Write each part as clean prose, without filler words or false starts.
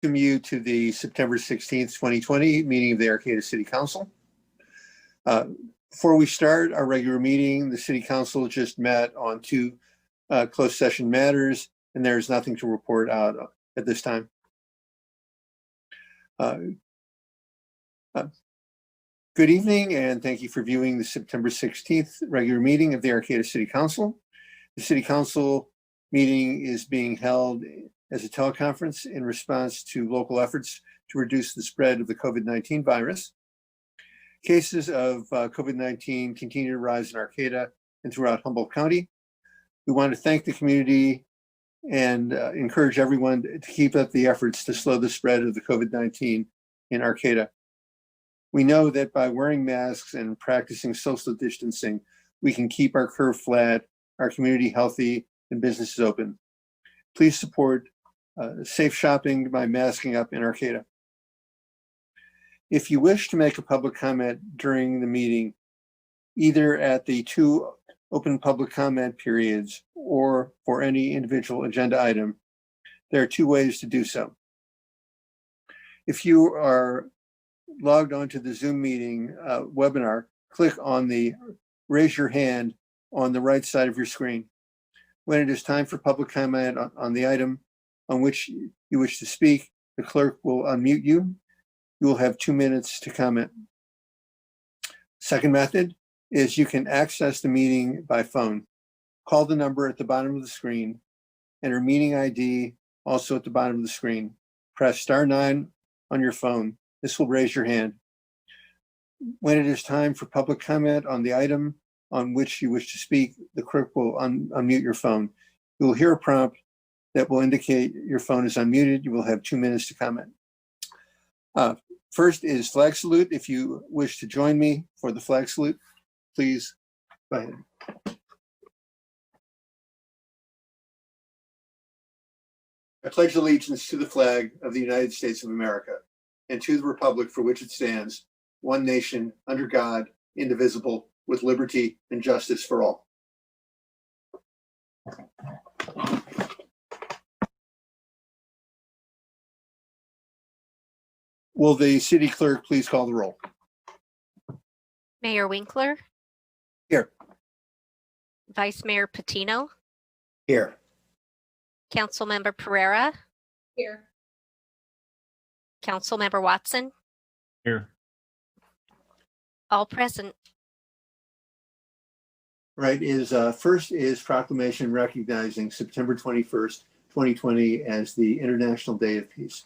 Welcome you to the September 16th, 2020 meeting of the Arcata City Council. Before we start our regular meeting, the City Council just met on two closed session matters, and there is nothing to report out at this time. Good evening, and thank you for viewing the September 16th regular meeting of the Arcata City Council. The City Council meeting is being held as a teleconference in response to local efforts to reduce the spread of the COVID-19 virus. Cases of COVID-19 continue to rise in Arcata and throughout Humboldt County. We want to thank the community and encourage everyone to keep up the efforts to slow the spread of the COVID-19 in Arcata. We know that by wearing masks and practicing social distancing, we can keep our curve flat, our community healthy, and businesses open. Please support safe shopping by masking up in Arcata. If you wish to make a public comment during the meeting, either at the two open public comment periods or for any individual agenda item, there are two ways to do so. If you are logged onto the Zoom meeting webinar, click on the raise your hand on the right side of your screen. When it is time for public comment on the item on which you wish to speak, the clerk will unmute you. You will have 2 minutes to comment. Second method is you can access the meeting by phone. Call the number at the bottom of the screen, enter meeting ID also at the bottom of the screen. Press *9 on your phone. This will raise your hand. When it is time for public comment on the item on which you wish to speak, the clerk will unmute your phone. You will hear a prompt that will indicate your phone is unmuted. You will have 2 minutes to comment. First is flag salute. If you wish to join me for the flag salute, please go ahead. I pledge allegiance to the flag of the United States of America and to the republic for which it stands, one nation, under God, indivisible, with liberty and justice for all. Will the city clerk please call the roll? Mayor Winkler? Here. Vice Mayor Patino? Here. Councilmember Pereira? Here. Councilmember Watson? Here. All present. Right, first is proclamation recognizing September 21st, 2020 as the International Day of Peace,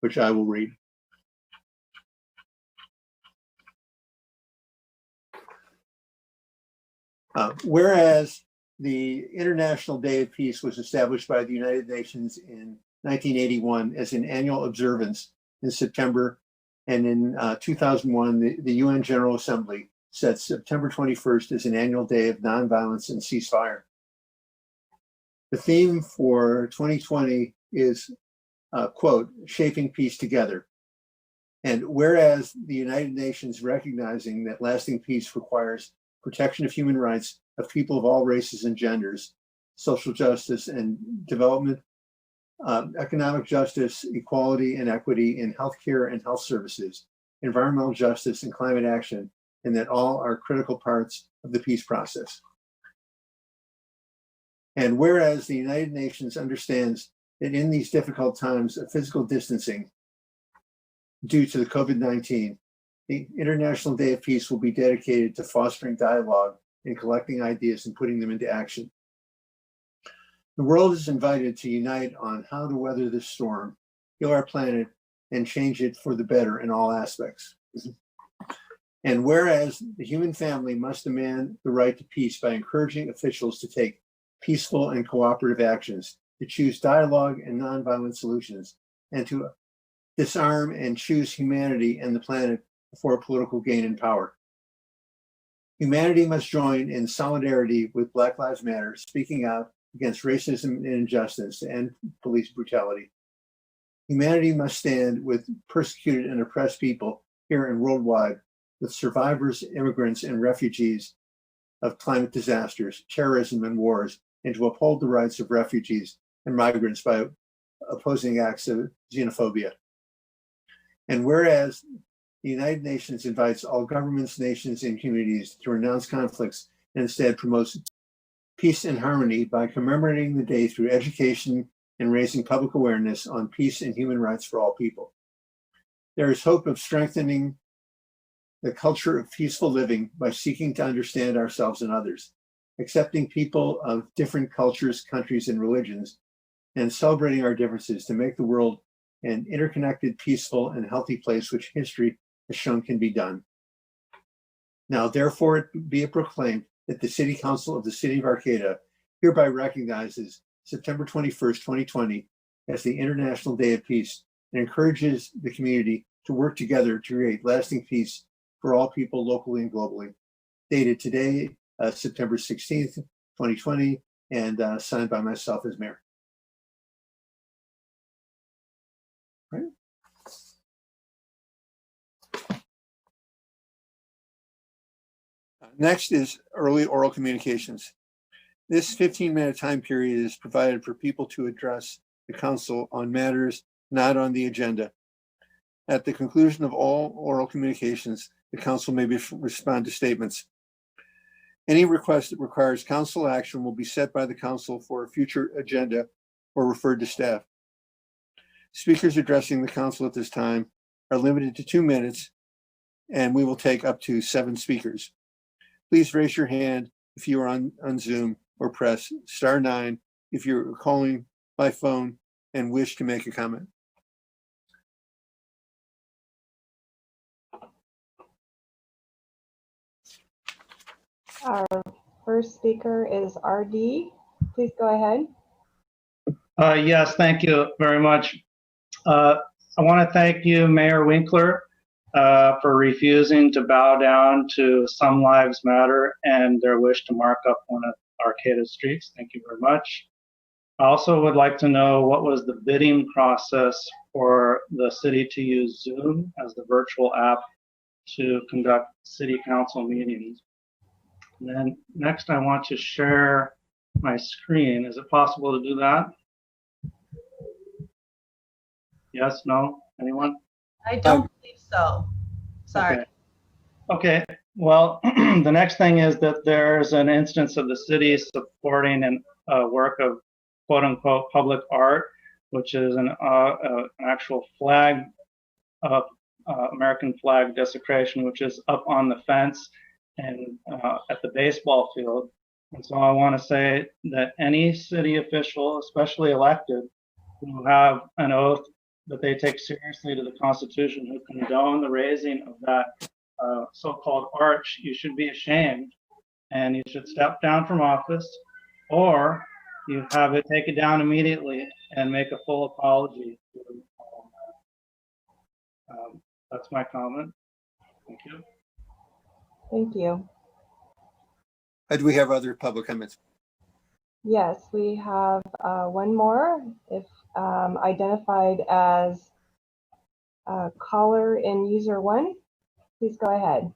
which I will read. Whereas the International Day of Peace was established by the United Nations in 1981 as an annual observance in September, and in 2001, the UN General Assembly set September 21st as an annual day of nonviolence and ceasefire. The theme for 2020 is, quote, shaping peace together. And whereas the United Nations recognizing that lasting peace requires protection of human rights of people of all races and genders, social justice and development, economic justice, equality and equity in healthcare and health services, environmental justice and climate action, and that all are critical parts of the peace process. And whereas the United Nations understands that in these difficult times of physical distancing due to the COVID-19, the International Day of Peace will be dedicated to fostering dialogue and collecting ideas and putting them into action. The world is invited to unite on how to weather this storm, heal our planet, and change it for the better in all aspects. And whereas the human family must demand the right to peace by encouraging officials to take peaceful and cooperative actions, to choose dialogue and nonviolent solutions, and to disarm and choose humanity and the planet before political gain and power. Humanity must join in solidarity with Black Lives Matter, speaking out against racism and injustice and police brutality. Humanity must stand with persecuted and oppressed people here and worldwide, with survivors, immigrants, and refugees of climate disasters, terrorism, and wars, and to uphold the rights of refugees and migrants by opposing acts of xenophobia. And whereas the United Nations invites all governments, nations, and communities to renounce conflicts and instead promotes peace and harmony by commemorating the day through education and raising public awareness on peace and human rights for all people. There is hope of strengthening the culture of peaceful living by seeking to understand ourselves and others, accepting people of different cultures, countries, and religions, and celebrating our differences to make the world an interconnected, peaceful, and healthy place which history has shown can be done. Now, therefore, it be it proclaimed that the City Council of the City of Arcata hereby recognizes September 21st, 2020 as the International Day of Peace and encourages the community to work together to create lasting peace for all people locally and globally. Dated today, September 16th, 2020, and signed by myself as mayor. Right. Next is early oral communications. This 15-minute time period is provided for people to address the council on matters not on the agenda. At the conclusion of all oral communications, the council may respond to statements. Any request that requires council action will be set by the council for a future agenda or referred to staff. Speakers addressing the council at this time are limited to 2 minutes, and we will take up to 7 speakers. Please raise your hand if you are on Zoom, or press *9 if you're calling by phone and wish to make a comment. Our first speaker is RD. Please go ahead. Yes, thank you very much. I want to thank you, Mayor Winkler, for refusing to bow down to Some Lives Matter and their wish to mark up one of Arcata's streets. Thank you very much. I also would like to know what was the bidding process for the city to use Zoom as the virtual app to conduct city council meetings. And then next, I want to share my screen. Is it possible to do that? Yes, no, anyone? I don't believe so. Sorry. Okay. Well, the next thing is that there's an instance of the city supporting a work of quote unquote public art, which is an actual flag, American flag desecration, which is up on the fence and at the baseball field. And so I want to say that any city official, especially elected, who have an oath that they take seriously to the Constitution, who condone the raising of that so-called arch, you should be ashamed, and you should step down from office, or you have it taken down immediately and make a full apology. That's my comment. Thank you. Thank you. Do we have other public comments? Yes, we have one more. If identified as caller in user 1, please go ahead.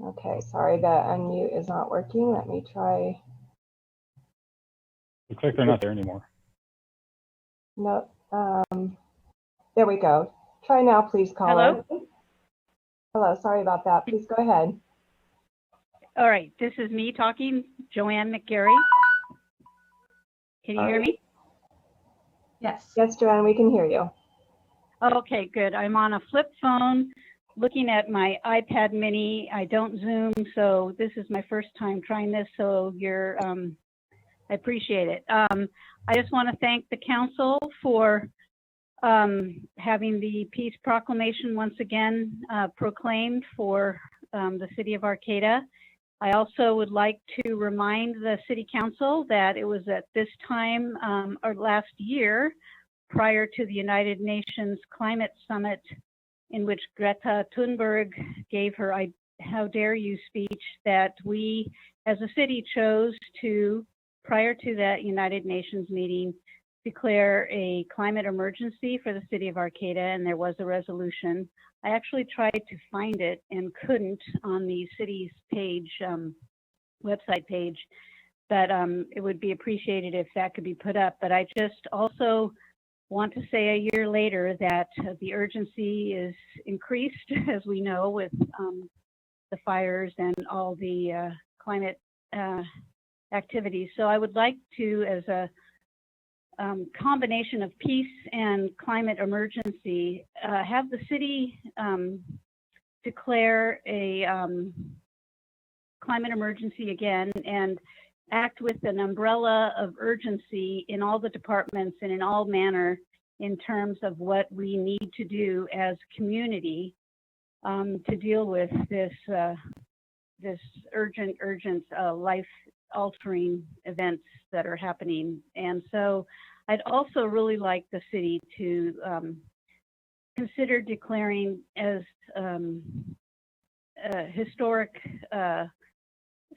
Okay, sorry, the unmute is not working. Let me try. Looks like they're not there anymore. No, there we go. Try now, please, caller. Hello? Hello, sorry about that. Please go ahead. All right, this is me talking, Joanne McGarry. Can you hear me? Yes. Yes, Joanne, we can hear you. Okay, good. I'm on a flip phone looking at my iPad mini. I don't Zoom, so this is my first time trying this, so I appreciate it. I just want to thank the council for having the peace proclamation once again proclaimed for the city of Arcata. I also would like to remind the city council that it was at this time or last year, prior to the United Nations Climate Summit, in which Greta Thunberg gave her "How Dare You" speech, that we as a city chose to, prior to that United Nations meeting, declare a climate emergency for the city of Arcata, and there was a resolution. I actually tried to find it and couldn't on the city's page, website page, but it would be appreciated if that could be put up. But I just also want to say a year later that the urgency is increased, as we know, with the fires and all the climate activities. So I would like to, as a combination of peace and climate emergency, have the city declare a climate emergency again and act with an umbrella of urgency in all the departments and in all manner in terms of what we need to do as community to deal with this urgent life-altering events that are happening. And so I'd also really like the city to consider declaring as a historic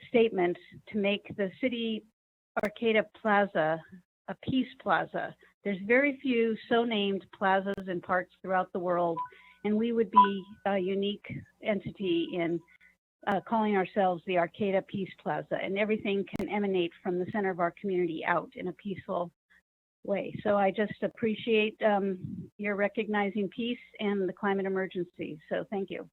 statement to make the city Arcata Plaza a peace plaza. There's very few so named plazas and parks throughout the world, and we would be a unique entity in calling ourselves the Arcata Peace Plaza, and everything can emanate from the center of our community out in a peaceful way. So I just appreciate your recognizing peace and the climate emergency. So thank you.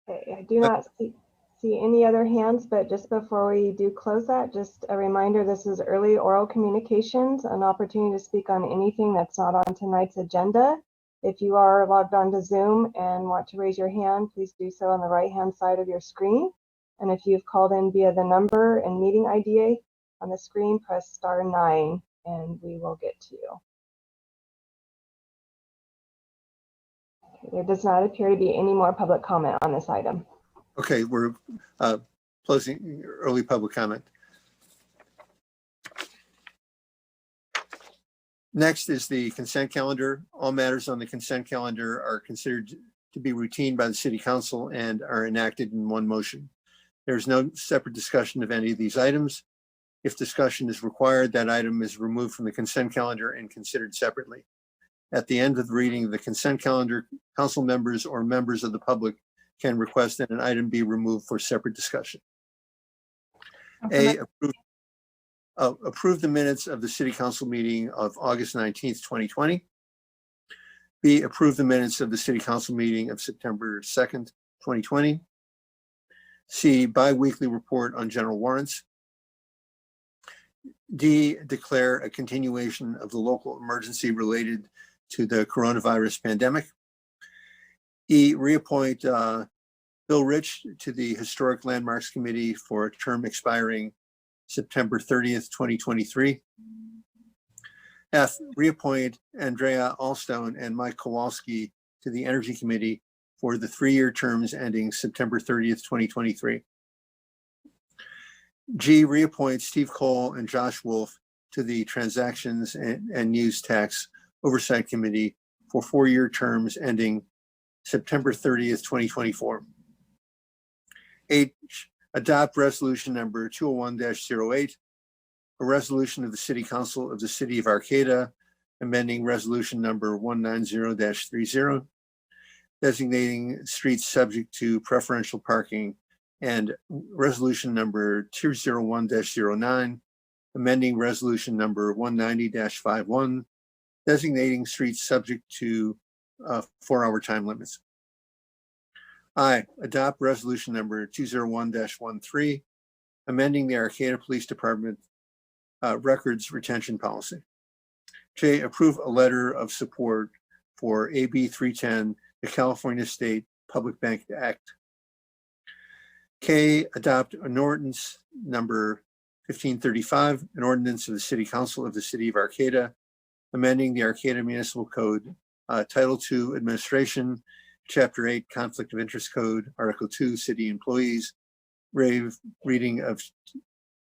Okay, I do not see any other hands, but just before we do close that, just a reminder, this is early oral communications, an opportunity to speak on anything that's not on tonight's agenda. If you are logged on to Zoom and want to raise your hand, please do so on the right-hand side of your screen. And if you've called in via the number and meeting ID on the screen, press *9 and we will get to you. Okay, there does not appear to be any more public comment on this item. Okay, we're closing early public comment. Next is the consent calendar. All matters on the consent calendar are considered to be routine by the City Council and are enacted in one motion. There's no separate discussion of any of these items. If discussion is required, that item is removed from the consent calendar and considered separately. At the end of the reading of the consent calendar, council members or members of the public can request that an item be removed for separate discussion. A, approve the minutes of the City Council meeting of August 19th, 2020. B, approve the minutes of the City Council meeting of September 2nd, 2020. C, bi-weekly report on general warrants. D, declare a continuation of the local emergency related to the coronavirus pandemic. E, reappoint Bill Rich to the Historic Landmarks Committee for a term expiring September 30th, 2023. F, reappoint Andrea Alstone and Mike Kowalski to the Energy Committee for the 3-year terms ending September 30th, 2023. G, reappoint Steve Cole and Josh Wolf to the Transactions and Use Tax Oversight Committee for 4-year terms ending September 30th, 2024. H, adopt resolution number 201-08, a resolution of the City Council of the City of Arcata, amending resolution number 190-30, designating streets subject to preferential parking, and resolution number 201-09, amending resolution number 190-51, designating streets subject to 4-hour time limits. I, adopt resolution number 201-13, amending the Arcata Police Department records retention policy. J, approve a letter of support for AB 310, the California State Public Bank Act. K, adopt an ordinance number 1535, an ordinance of the City Council of the City of Arcata, amending the Arcata Municipal Code, Title II, Administration, Chapter 8, Conflict of Interest Code, Article 2, City Employees, reading of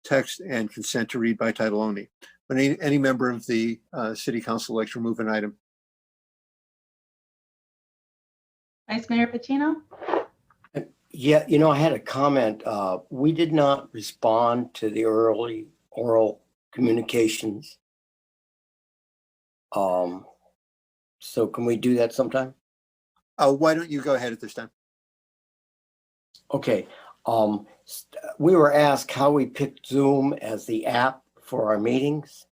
text and consent to read by title only. Would any member of the City Council like to remove an item? Vice Mayor Patino? Yeah, I had a comment. We did not respond to the early oral communications. So can we do that sometime? Why don't you go ahead at this time? Okay. We were asked how we picked Zoom as the app for our meetings.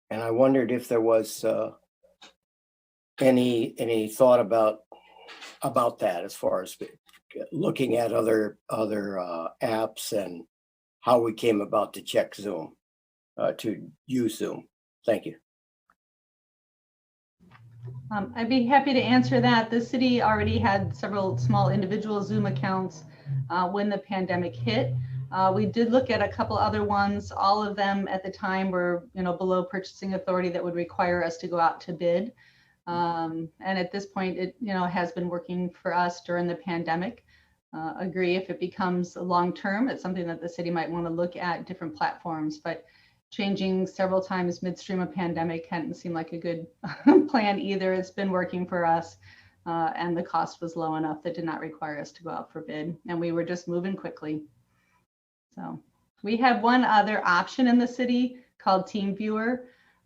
And I wondered if there was any thought about that as far as looking at other apps and how we came about to check Zoom, to use Zoom. Thank you. I'd be happy to answer that. The city already had several small individual Zoom accounts when the pandemic hit. We did look at a couple other ones. All of them at the time were, below purchasing authority that would require us to go out to bid. And at this point, it, has been working for us during the pandemic. Agree if it becomes long-term, it's something that the city might want to look at different platforms, but changing several times midstream of pandemic hadn't seemed like a good plan either. It's been working for us, and the cost was low enough that did not require us to go out for bid, and we were just moving quickly. So we have one other option in the city called TeamViewer,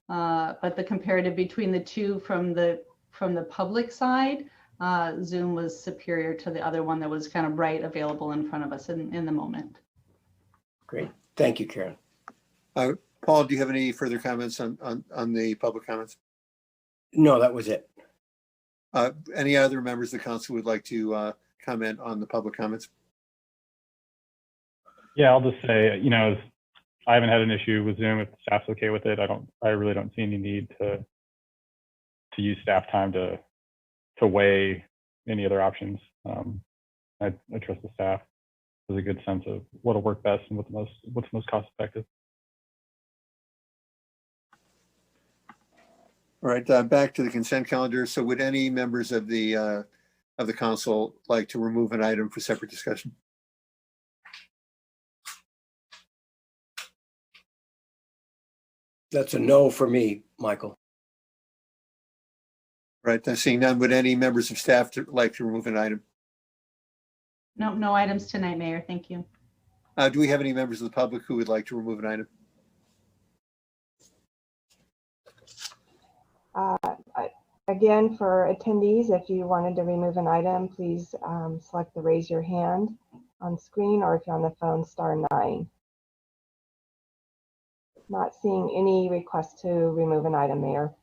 but the comparative between the two from the public side, Zoom was superior to the other one that was kind of right available in front of us in the moment. Great. Thank you, Karen. Paul, do you have any further comments on the public comments? No, that was it. Any other members of the council would like to comment on the public comments? Yeah, I'll just say, I haven't had an issue with Zoom. If the staff's okay with it, I really don't see any need to use staff time to weigh any other options. I trust the staff with a good sense of what'll work best and what's most cost effective. All right, back to the consent calendar. So would any members of the council like to remove an item for separate discussion? That's a no for me, Michael. Right, seeing none, would any members of staff like to remove an item? No items tonight, Mayor. Thank you. Do we have any members of the public who would like to remove an item? Again, for attendees, if you wanted to remove an item, please select the raise your hand on screen, or if you're on the phone, *9. Not seeing any requests to remove an item, Mayor.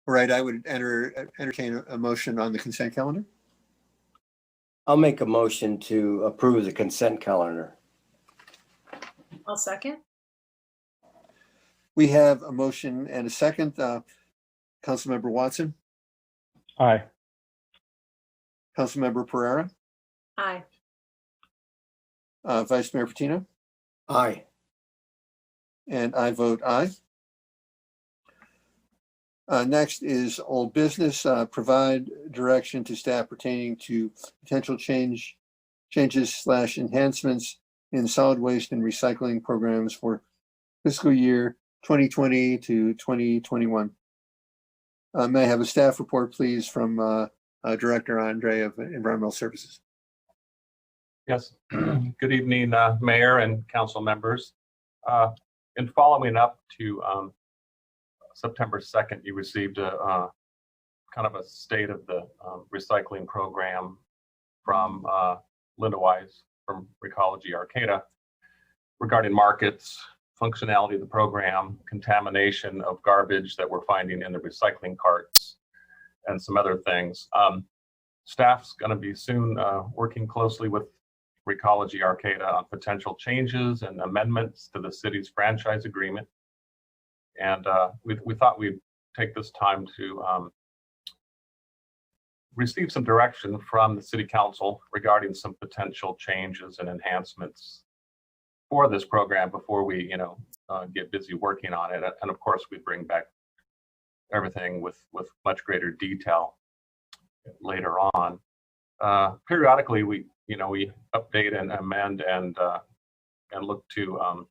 All right, I would entertain a motion on the consent calendar. I'll make a motion to approve the consent calendar. I'll second. We have a motion and a second. Councilmember Watson, Aye. Councilmember Pereira, Aye. Vice Mayor Patino, Aye. and I vote aye. Next is old business. Provide direction to staff pertaining to potential changes/enhancements in solid waste and recycling programs for fiscal year 2020 to 2021. May I have a staff report, please, from Director Andre of Environmental Services? Yes. Good evening, Mayor and council members. In following up to September 2nd, you received a kind of a state of the recycling program from Linda Wise from Reecology Arcata regarding markets, functionality of the program, contamination of garbage that we're finding in the recycling carts, and some other things. Staff's going to be soon working closely with Reecology Arcata on potential changes and amendments to the city's franchise agreement. And we thought we'd take this time to receive some direction from the City Council regarding some potential changes and enhancements for this program before we, get busy working on it. And of course, we bring back everything with much greater detail later on. Periodically, we update and amend and look to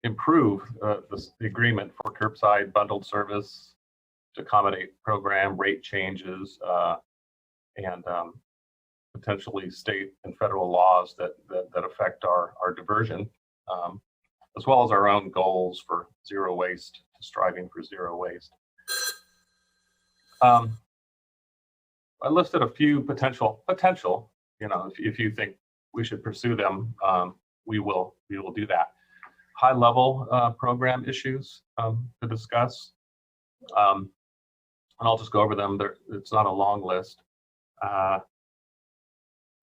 improve the agreement for curbside bundled service to accommodate program rate changes and potentially state and federal laws that affect our diversion, as well as our own goals for zero waste, striving for zero waste. I listed a few potential, if you think we should pursue them, we will do that. High level program issues to discuss. And I'll just go over them. It's not a long list.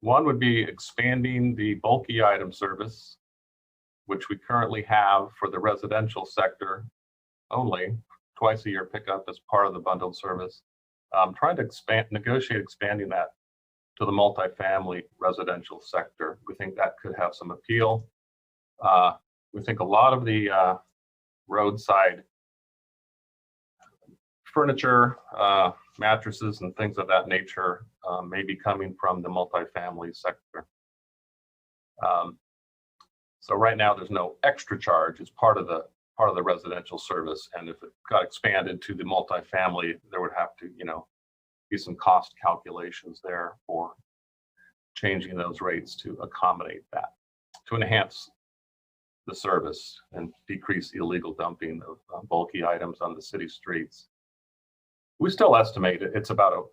One would be expanding the bulky item service, which we currently have for the residential sector only, twice a year pickup as part of the bundled service. Trying to negotiate expanding that to the multifamily residential sector. We think that could have some appeal. We think a lot of the roadside furniture, mattresses, and things of that nature may be coming from the multifamily sector. So right now, there's no extra charge. It's part of the residential service, and if it got expanded to the multifamily, there would have to, be some cost calculations there for changing those rates to accommodate that, to enhance the service and decrease the illegal dumping of bulky items on the city streets. We still estimate it's about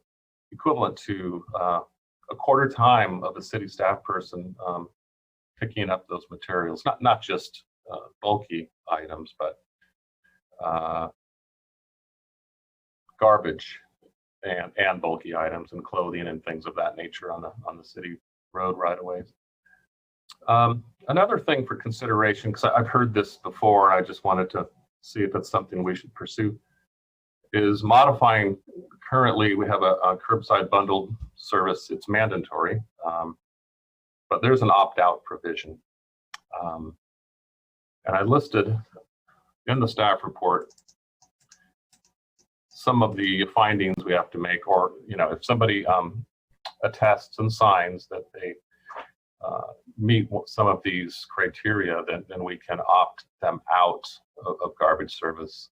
equivalent to a quarter time of a city staff person picking up those materials, not just bulky items, but garbage and bulky items and clothing and things of that nature on the city road right-of-ways. Another thing for consideration, because I've heard this before, I just wanted to see if it's something we should pursue, is modifying. Currently, we have a curbside bundled service. It's mandatory, but there's an opt-out provision. And I listed in the staff report some of the findings we have to make, or if somebody attests and signs that they meet some of these criteria, then we can opt them out of garbage service.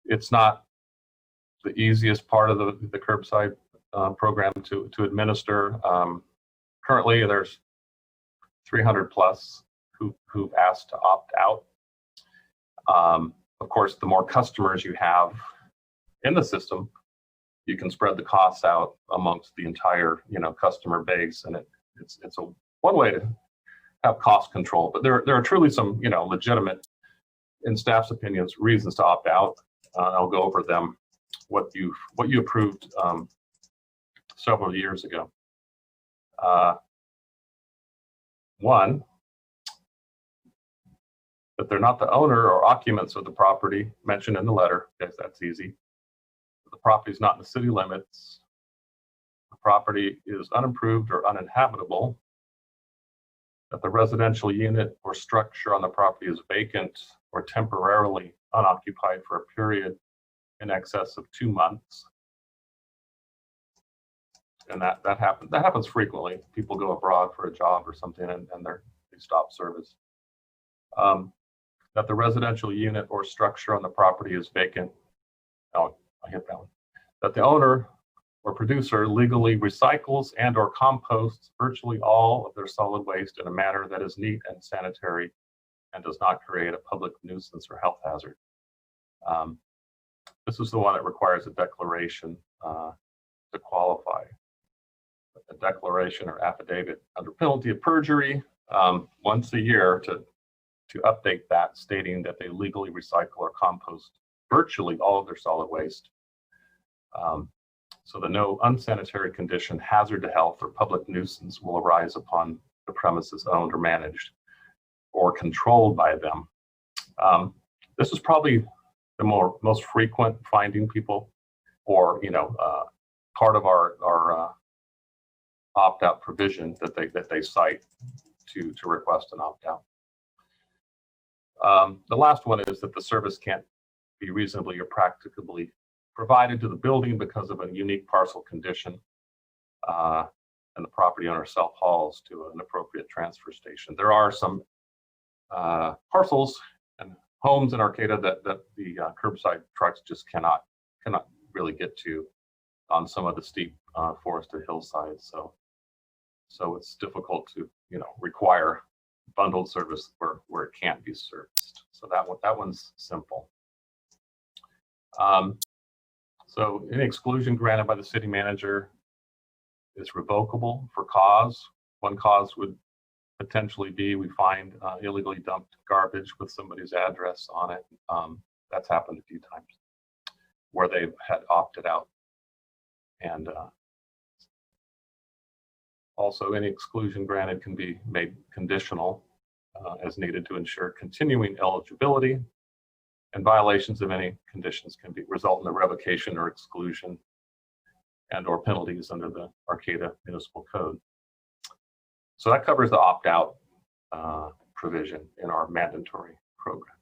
It's not the easiest part of the curbside program to administer. Currently, there's 300 plus who've asked to opt out. Of course, the more customers you have in the system, you can spread the costs out amongst the entire customer base, and it's one way to have cost control. But there are truly some legitimate, in staff's opinions, reasons to opt out. I'll go over them. What you approved several years ago. One, that they're not the owner or occupants of the property mentioned in the letter. Yes, that's easy. The property is not in the city limits. The property is unimproved or uninhabitable. That the residential unit or structure on the property is vacant or temporarily unoccupied for a period in excess of 2 months. And that happens frequently. People go abroad for a job or something and they stop service. That the residential unit or structure on the property is vacant. Oh, I hit that one. That the owner or producer legally recycles and or composts virtually all of their solid waste in a manner that is neat and sanitary and does not create a public nuisance or health hazard. This is the one that requires a declaration to qualify. A declaration or affidavit under penalty of perjury once a year to update that, stating that they legally recycle or compost virtually all of their solid waste. So that no unsanitary condition, hazard to health, or public nuisance will arise upon the premises owned or managed or controlled by them. This is probably the most frequent finding people, or part of our opt-out provision that they cite to request an opt-out. The last one is that the service can't be reasonably or practicably provided to the building because of a unique parcel condition, and the property owner self-hauls to an appropriate transfer station. There are some parcels and homes in Arcata that the curbside trucks just cannot really get to on some of the steep forested hillsides. So it's difficult to, require bundled service where it can't be serviced. So that one's simple. So any exclusion granted by the city manager is revocable for cause. One cause would potentially be we find illegally dumped garbage with somebody's address on it. That's happened a few times where they've had opted out. And also any exclusion granted can be made conditional as needed to ensure continuing eligibility, and violations of any conditions can result in the revocation or exclusion and or penalties under the Arcata Municipal Code. So that covers the opt-out provision in our mandatory program.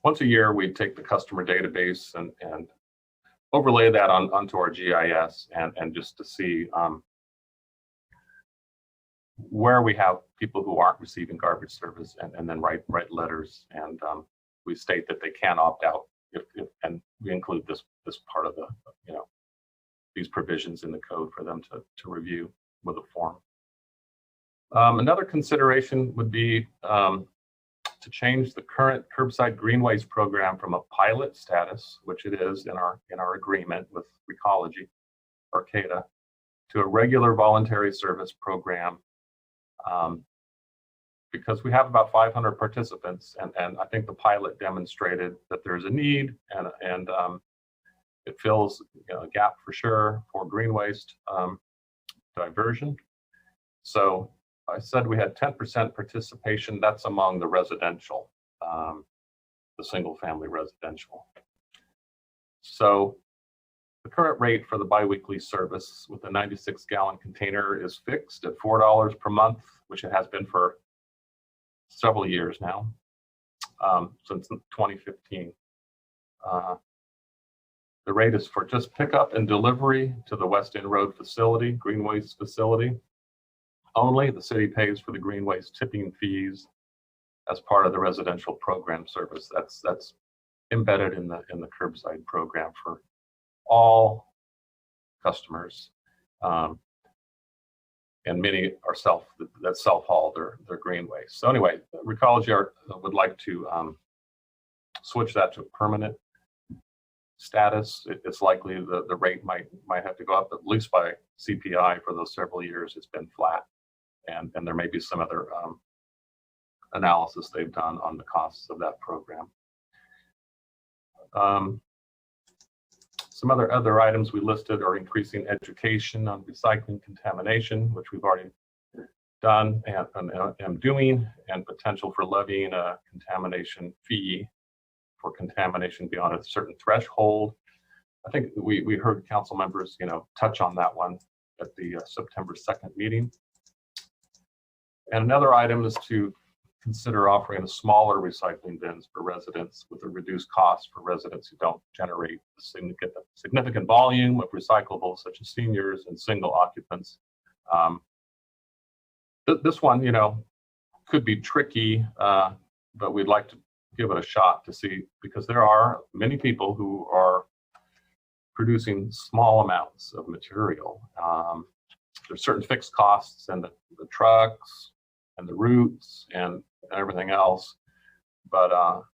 Once a year, we take the customer database and overlay that onto our GIS and just to see where we have people who aren't receiving garbage service, and then write letters, and we state that they can opt out and we include this part of the these provisions in the code for them to review with a form. Another consideration would be to change the current curbside greenways program from a pilot status, which it is in our agreement with Recology, Arcata, to a regular voluntary service program, because we have about 500 participants, and I think the pilot demonstrated that there's a need, and it fills a gap for sure for green waste diversion. So I said we had 10% participation. That's among the residential, the single family residential. So the current rate for the biweekly service with a 96-gallon container is fixed at $4 per month, which it has been for several years now, since 2015. The rate is for just pickup and delivery to the West End Road facility, green waste facility only. The city pays for the green waste tipping fees as part of the residential program service. That's embedded in the curbside program for all customers, and many are self-haul their green waste. So anyway, Recology would like to switch that to a permanent status. It's likely the rate might have to go up, at least by CPI. For those several years it's been flat, and there may be some other analysis they've done on the costs of that program. Some other items we listed are increasing education on recycling contamination, which we've already done and am doing, and potential for levying a contamination fee for contamination beyond a certain threshold. I think we heard council members, touch on that one at the September 2nd meeting. And another item is to consider offering a smaller recycling bins for residents with a reduced cost for residents who don't generate a significant volume of recyclables, such as seniors and single occupants. This one, could be tricky, but we'd like to give it a shot to see, because there are many people who are producing small amounts of material. There's certain fixed costs, and the trucks and the routes and everything else, but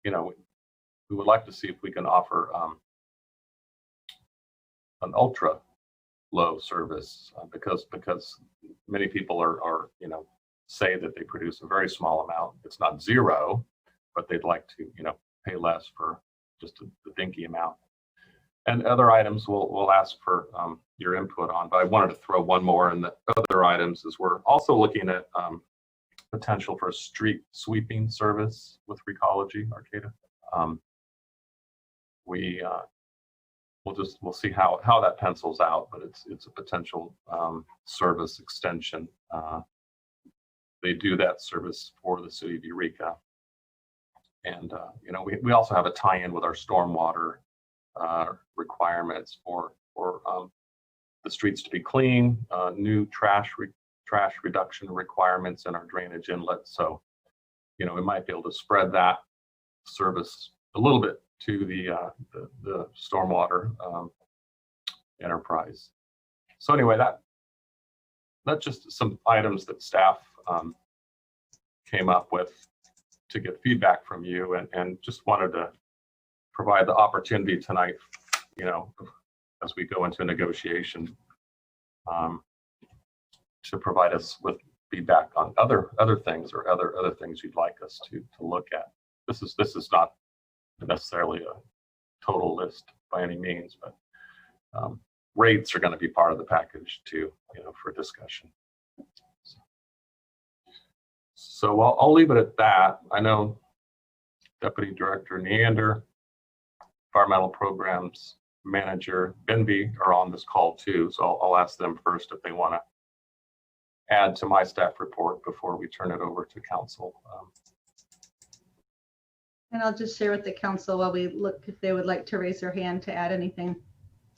we would like to see if we can offer an ultra low service, because many people are say that they produce a very small amount. It's not zero, but they'd like to pay less for just a dinky amount. And other items we'll ask for your input on, but I wanted to throw one more in the other items, is we're also looking at potential for a street sweeping service with Recology, Arcata. We'll see how that pencils out, but it's a potential service extension. They do that service for the city of Eureka, and we also have a tie-in with our stormwater requirements for the streets to be clean, new trash reduction requirements in our drainage inlets. So we might be able to spread that service a little bit to the stormwater enterprise. So anyway, that's just some items that staff came up with to get feedback from you, and just wanted to provide the opportunity tonight, as we go into a negotiation, to provide us with feedback on other things or other things you'd like us to look at. This is not necessarily a total list by any means, but rates are going to be part of the package too, for discussion. So I'll leave it at that. I know Deputy Director Neander, Environmental Programs Manager Benby are on this call too, so I'll ask them first if they want to add to my staff report before we turn it over to Counsel. And I'll just share with the council while we look if they would like to raise their hand to add anything.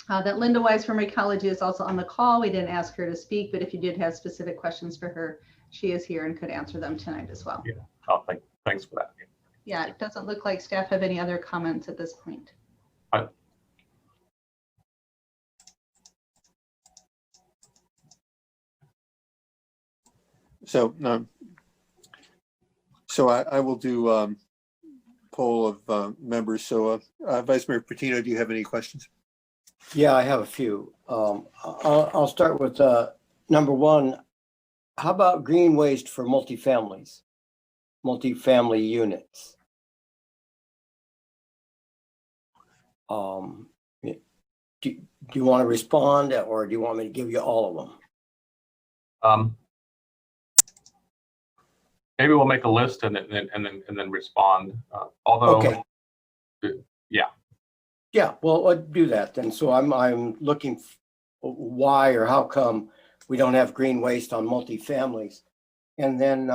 That Linda Wise from Ecology is also on the call. We didn't ask her to speak, but if you did have specific questions for her, she is here and could answer them tonight as well. Yeah, oh, thanks for that. Yeah, it doesn't look like staff have any other comments at this point. So I will do poll of members. So Vice Mayor Patino, do you have any questions? Yeah, I have a few. I'll start with number one. How about green waste for multifamily units? Do you want to respond, or do you want me to give you all of them? Maybe we'll make a list and then respond. Although, okay. Yeah, well, let's do that then. So I'm looking why or how come we don't have green waste on multifamilies, and then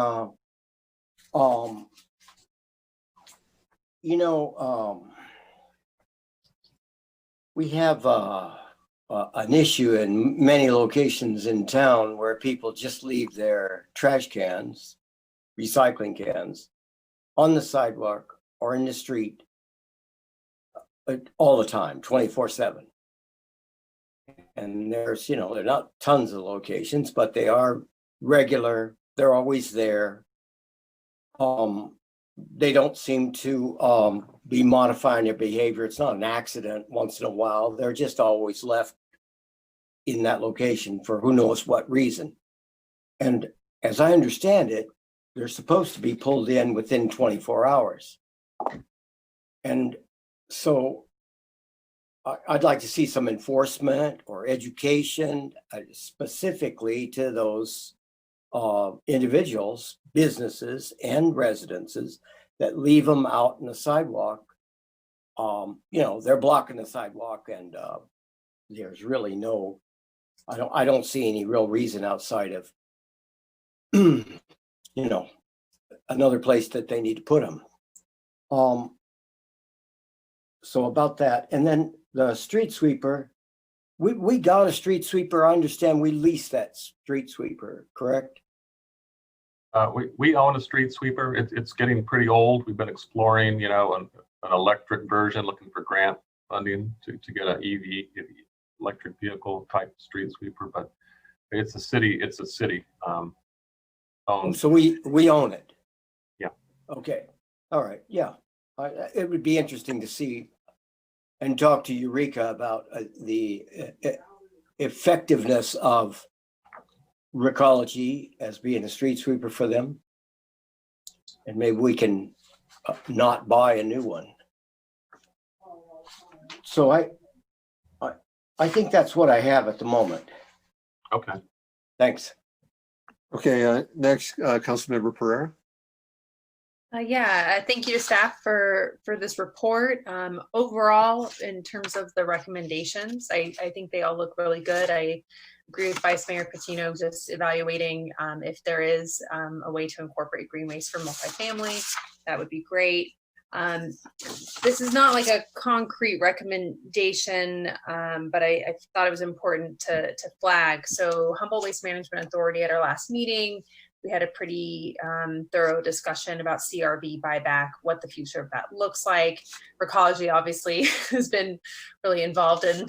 we have an issue in many locations in town where people just leave their trash cans, recycling cans, on the sidewalk or in the street all the time, 24/7. And there's, there are not tons of locations, but they are regular. They're always there. They don't seem to be modifying their behavior. It's not an accident once in a while. They're just always left in that location for who knows what reason. And as I understand it, they're supposed to be pulled in within 24 hours. And so I'd like to see some enforcement or education specifically to those individuals, businesses, and residences that leave them out in the sidewalk. They're blocking the sidewalk, and there's really no, I don't see any real reason outside of, another place that they need to put them. So about that, and then the street sweeper, we got a street sweeper. I understand we leased that street sweeper, correct? We own a street sweeper. It's getting pretty old. We've been exploring, an electric version, looking for grant funding to get an EV, electric vehicle type street sweeper. But it's a city owned. So we own it. Yeah. Okay. All right. Yeah. It would be interesting to see and talk to Eureka about the effectiveness of Recology as being a street sweeper for them. And maybe we can not buy a new one. So I think that's what I have at the moment. Okay. Thanks. Okay, next, Councilmember Pereira. Thank you to staff for this report. Overall, in terms of the recommendations, I think they all look really good. I agree with Vice Mayor Patino, just evaluating if there is a way to incorporate green waste for multifamily. That would be great. This is not like a concrete recommendation, but I thought it was important to flag. So Humboldt Waste Management Authority at our last meeting we had a pretty thorough discussion about CRV buyback, what the future of that looks like. Recology obviously has been really involved in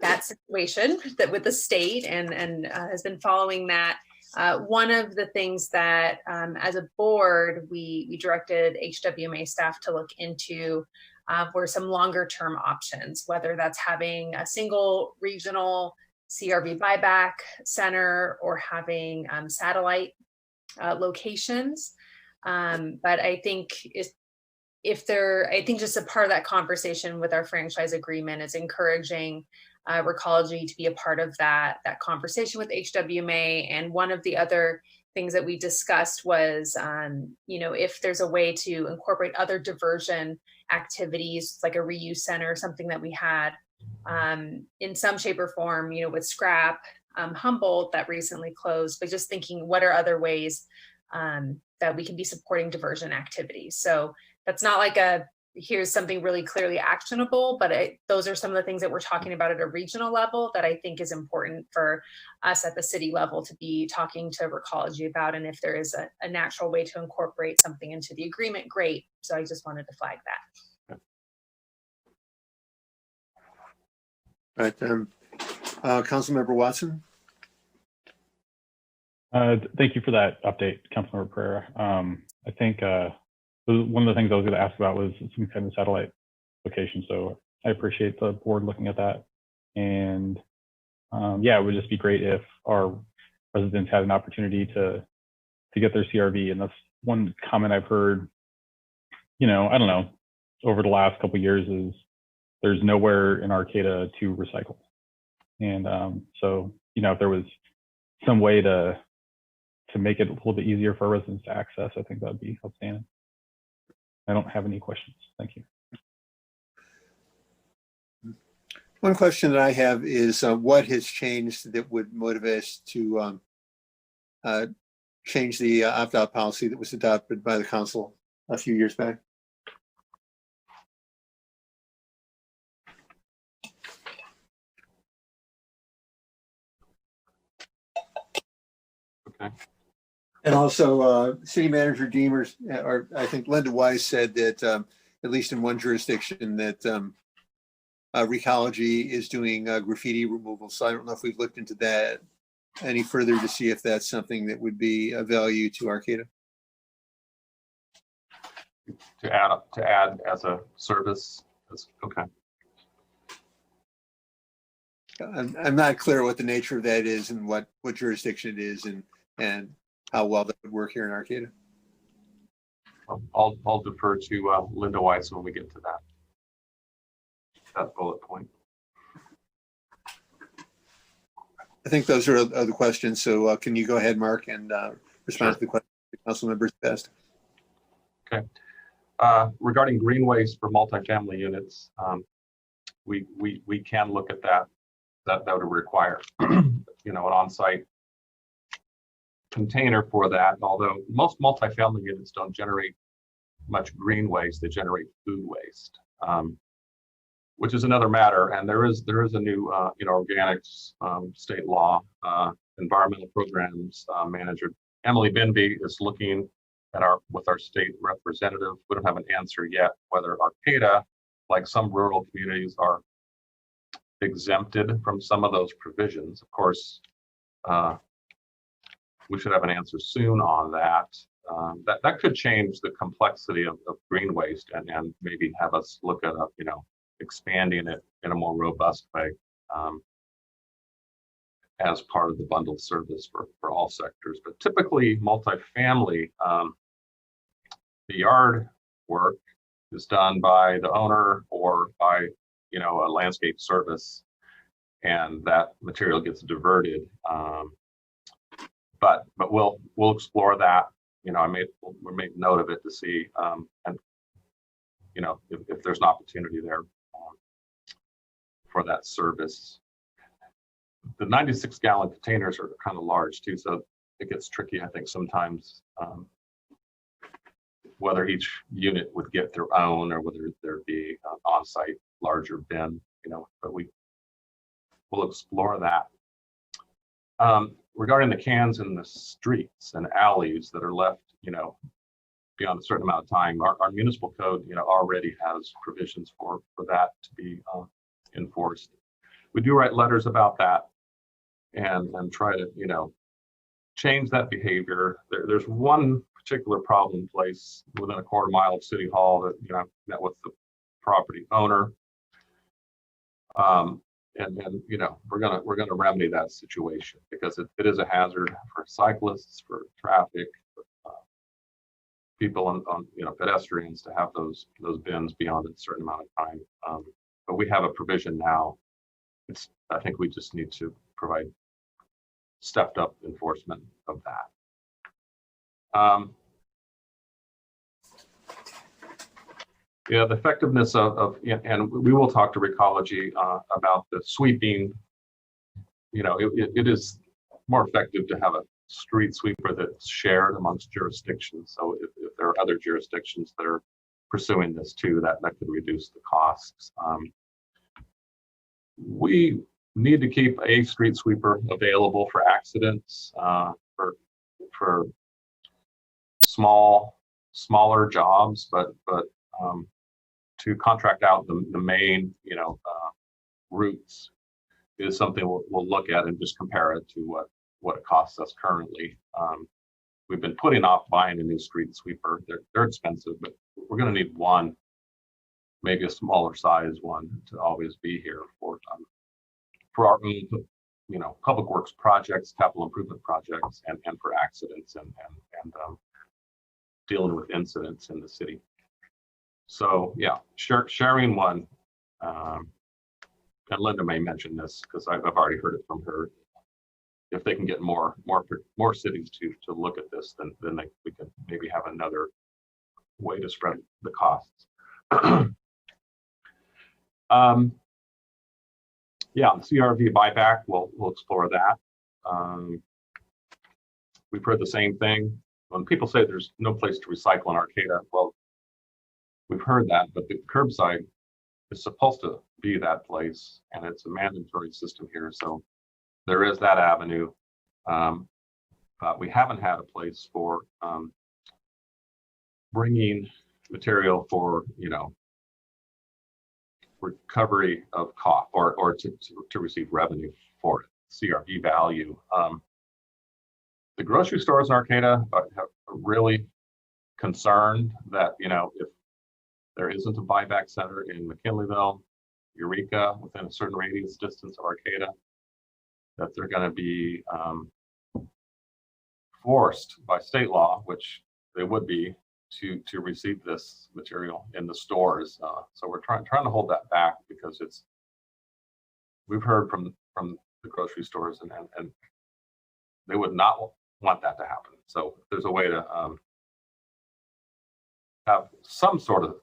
that situation that with the state and has been following that. One of the things that as a board, we directed HWMA staff to look into were some longer term options, whether that's having a single regional CRV buyback center or having satellite locations. But I think I think just a part of that conversation with our franchise agreement is encouraging Recology to be a part of that conversation with HWMA. And one of the other things that we discussed was, if there's a way to incorporate other diversion activities, like a reuse center, something that we had in some shape or form, with Scrap, Humboldt that recently closed, but just thinking what are other ways that we can be supporting diversion activities. So that's not like here's something really clearly actionable, but those are some of the things that we're talking about at a regional level that I think is important for us at the city level to be talking to Recology about. And if there is a natural way to incorporate something into the agreement, great. So I just wanted to flag that. All right, Councilmember Watson. Thank you for that update, Councilmember Pereira. I think one of the things I was going to ask about was some kind of satellite location. So I appreciate the board looking at that. And yeah, it would just be great if our residents had an opportunity to get their CRV. And that's one comment I've heard, I don't know, over the last couple of years is there's nowhere in Arcata to recycle. And so, if there was some way to make it a little bit easier for our residents to access, I think that would be outstanding. I don't have any questions. Thank you. One question that I have is what has changed that would motivate us to change the opt-out policy that was adopted by the council a few years back? Okay. And also, City Manager Deemers, or I think Linda Wise said that at least in one jurisdiction that Recology is doing graffiti removal. So I don't know if we've looked into that any further to see if that's something that would be of value to Arcata. To add as a service. Okay. I'm not clear what the nature of that is and what jurisdiction it is and how well that would work here in Arcata. I'll defer to Linda Weiss when we get to that bullet point. I think those are the questions. So can you go ahead, Mark, and respond to the question the council members asked? Okay. Regarding green waste for multifamily units, we can look at that. That would require, an on-site container for that. Although most multifamily units don't generate much green waste, they generate food waste, which is another matter. And there is a new, organics state law environmental programs manager Emily Binby is looking at with our state representative. We don't have an answer yet whether Arcata, like some rural communities, are exempted from some of those provisions. Of course, we should have an answer soon on that. That could change the complexity of green waste and maybe have us look at expanding it in a more robust way as part of the bundled service for all sectors. But typically, multifamily, the yard work is done by the owner or by a landscape service, and that material gets diverted. But we'll explore that. We made note of it to see, and if there's an opportunity there for that service. The 96-gallon containers are kind of large too, so it gets tricky. I think sometimes whether each unit would get their own or whether there'd be an on-site larger bin, but we'll explore that. regarding the cans in the streets and alleys that are left, beyond a certain amount of time, our municipal code, already has provisions for that to be enforced. We do write letters about that and try to, change that behavior. There's one particular problem place within a quarter mile of City Hall that, I've met with the property owner. And we're gonna remedy that situation because it is a hazard for cyclists, for traffic, people on pedestrians to have those bins beyond a certain amount of time. But we have a provision now. I think we just need to provide stepped up enforcement of that. The effectiveness and we will talk to Recology about the sweeping. It is more effective to have a street sweeper that's shared amongst jurisdictions. So if there are other jurisdictions that are pursuing this too, that could reduce the costs. We need to keep a street sweeper available for accidents, for smaller jobs, but to contract out the main, routes is something we'll look at and just compare it to what it costs us currently. We've been putting off buying a new street sweeper. They're expensive, but we're going to need one, maybe a smaller size one, to always be here for our own, public works projects, capital improvement projects, and for accidents and dealing with incidents in the city. So yeah, sharing one, and Linda may mention this because I've already heard it from her. If they can get more cities to look at this, then we can maybe have another way to spread the costs. Yeah, the CRV buyback, we'll explore that. We've heard the same thing. When people say there's no place to recycle in Arcata, well, we've heard that, but the curbside is supposed to be that place, and it's a mandatory system here. So there is that avenue. But we haven't had a place for bringing material for, recovery of cost or to receive revenue for it, CRV value. The grocery stores in Arcata are really concerned that, if there isn't a buyback center in McKinleyville, Eureka, within a certain radius distance of Arcata, that they're going to be forced by state law, which they would be, to receive this material in the stores. So we're trying to hold that back because we've heard from the grocery stores and they would not want that to happen. So if there's a way to have some sort of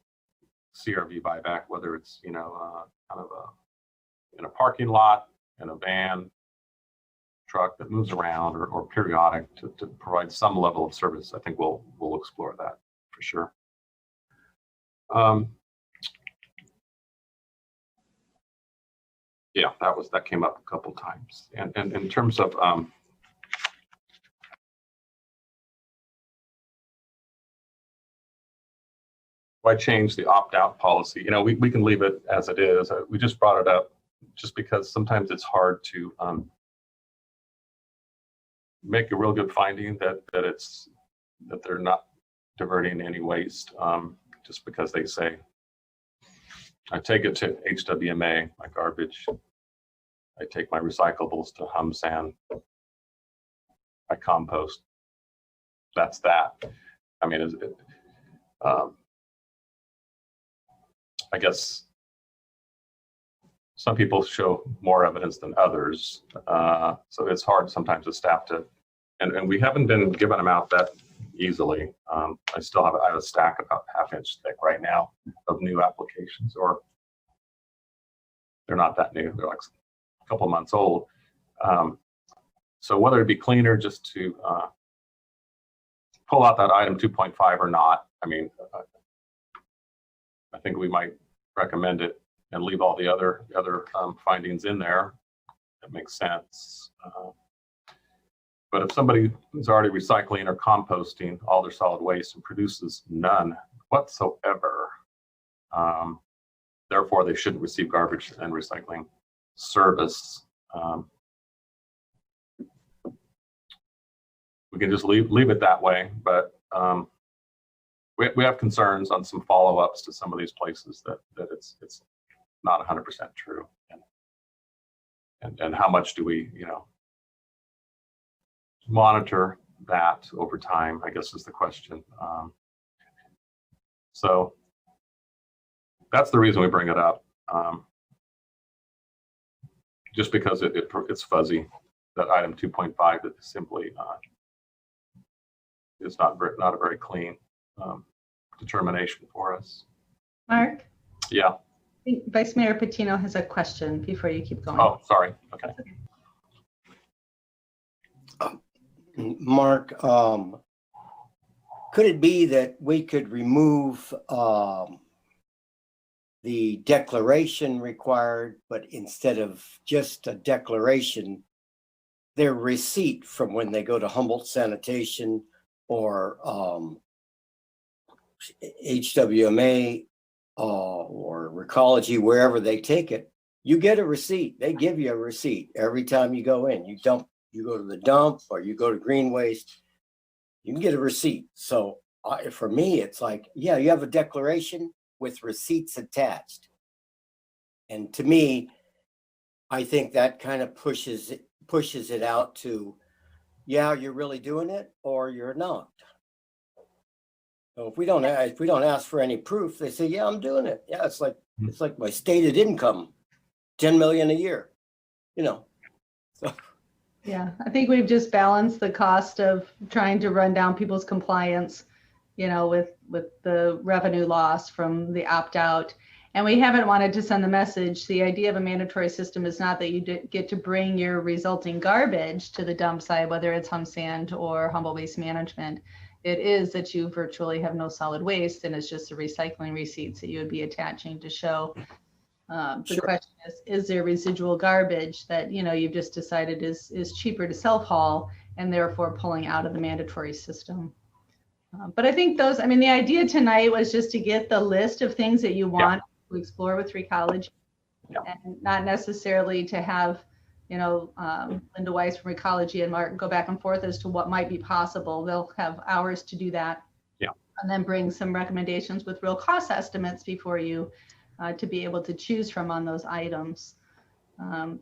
CRV buyback, whether it's kind of in a parking lot, in a van, truck that moves around, or periodic to provide some level of service, I think we'll explore that for sure. Yeah, that came up a couple times, and in terms of why change the opt-out policy? We can leave it as it is. We just brought it up just because sometimes it's hard to make a real good finding that they're not diverting any waste, just because they say, I take it to HWMA, my garbage. I take my recyclables to Hum Sand. I compost. That's that. I mean, I guess some people show more evidence than others. So it's hard sometimes as staff to, and we haven't been giving them out that easily. I have a stack about half-inch thick right now of new applications, or they're not that new. They're like a couple months old. So whether it be cleaner just to pull out that item 2.5 or not, I mean, I think we might recommend it and leave all the other findings in there. That makes sense. But if somebody is already recycling or composting all their solid waste and produces none whatsoever, therefore they shouldn't receive garbage and recycling service. We can just leave it that way, but we have concerns on some follow-ups to some of these places that it's not 100% true, and how much do we monitor that over time, I guess is the question. So that's the reason we bring it up, just because it's fuzzy. That item 2.5 that simply is not a very clean determination for us. Mark? Yeah. I think Vice Mayor Patino has a question before you keep going. Oh, sorry. Okay. Mark, could it be that we could remove the declaration required, but instead of just a declaration, their receipt from when they go to Humboldt Sanitation or HWMA or Recology, wherever they take it, you get a receipt. They give you a receipt every time you go in. You go to the dump or you go to green waste, you can get a receipt. So for me, it's like, yeah, you have a declaration with receipts attached. And to me, I think that kind of pushes it out to, yeah, you're really doing it or you're not. So if we don't ask for any proof, they say, yeah, I'm doing it. Yeah, it's like my stated income, 10 million a year, So Yeah, I think we've just balanced the cost of trying to run down people's compliance, with the revenue loss from the opt-out. And we haven't wanted to send the message. The idea of a mandatory system is not that you get to bring your resulting garbage to the dump site, whether it's HumSand or Humboldt Waste Management. It is that you virtually have no solid waste, and it's just the recycling receipts that you would be attaching to show. The question is there residual garbage that you've just decided is cheaper to self-haul and therefore pulling out of the mandatory system? But I think the idea tonight was just to get the list of things that you want to explore with Recology, and not necessarily to have Linda Weiss from Recology and Mark go back and forth as to what might be possible. They'll have hours to do that, and then bring some recommendations with real cost estimates before you to be able to choose from on those items.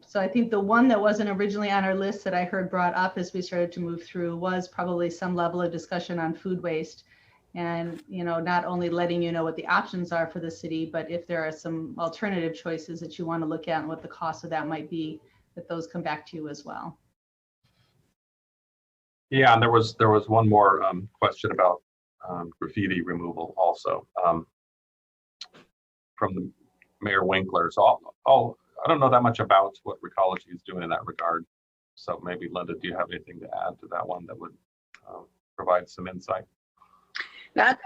So I think the one that wasn't originally on our list that I heard brought up as we started to move through was probably some level of discussion on food waste, and not only letting you know what the options are for the city, but if there are some alternative choices that you want to look at and what the cost of that might be, that those come back to you as well. Yeah, and there was one more question about graffiti removal also from the Mayor Winkler. So I don't know that much about what Recology is doing in that regard. So maybe Linda, do you have anything to add to that one that would provide some insight? That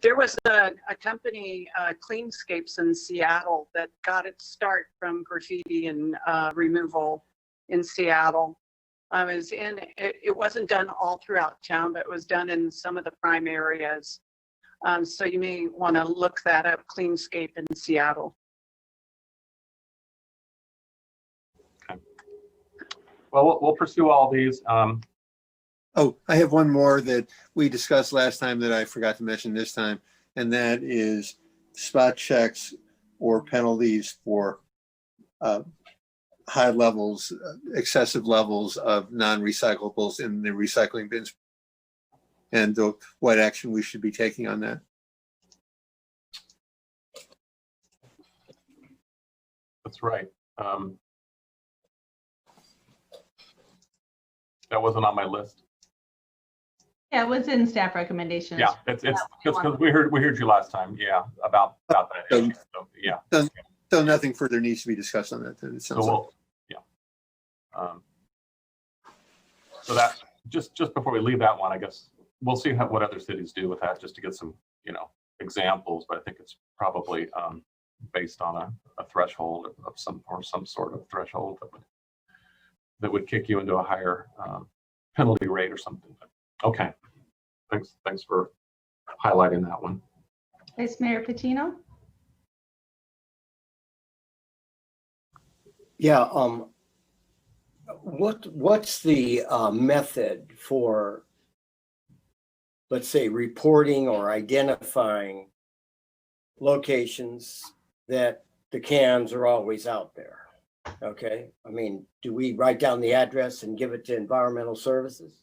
there was a company, Cleanscapes in Seattle, that got its start from graffiti and removal in Seattle. It wasn't done all throughout town, but it was done in some of the prime areas. So you may want to look that up, Cleanscape in Seattle. Okay. Well, we'll pursue all these. Oh, I have one more that we discussed last time that I forgot to mention this time, and that is spot checks or penalties for high levels, excessive levels of non-recyclables in the recycling bins, and what action we should be taking on that. That's right. That wasn't on my list. Yeah, it was in staff recommendations. Yeah, it's because we heard you last time. Yeah, about that issue. So, yeah. So nothing further needs to be discussed on that. Then it sounds like. So that just before we leave that one, I guess we'll see what other cities do with that, just to get some examples. But I think it's probably based on a threshold of some sort of threshold that would kick you into a higher penalty rate or something. Okay, thanks for highlighting that one. Vice Mayor Patino? Yeah, what's the method for, let's say, reporting or identifying locations that the cans are always out there? Okay, I mean, do we write down the address and give it to environmental services?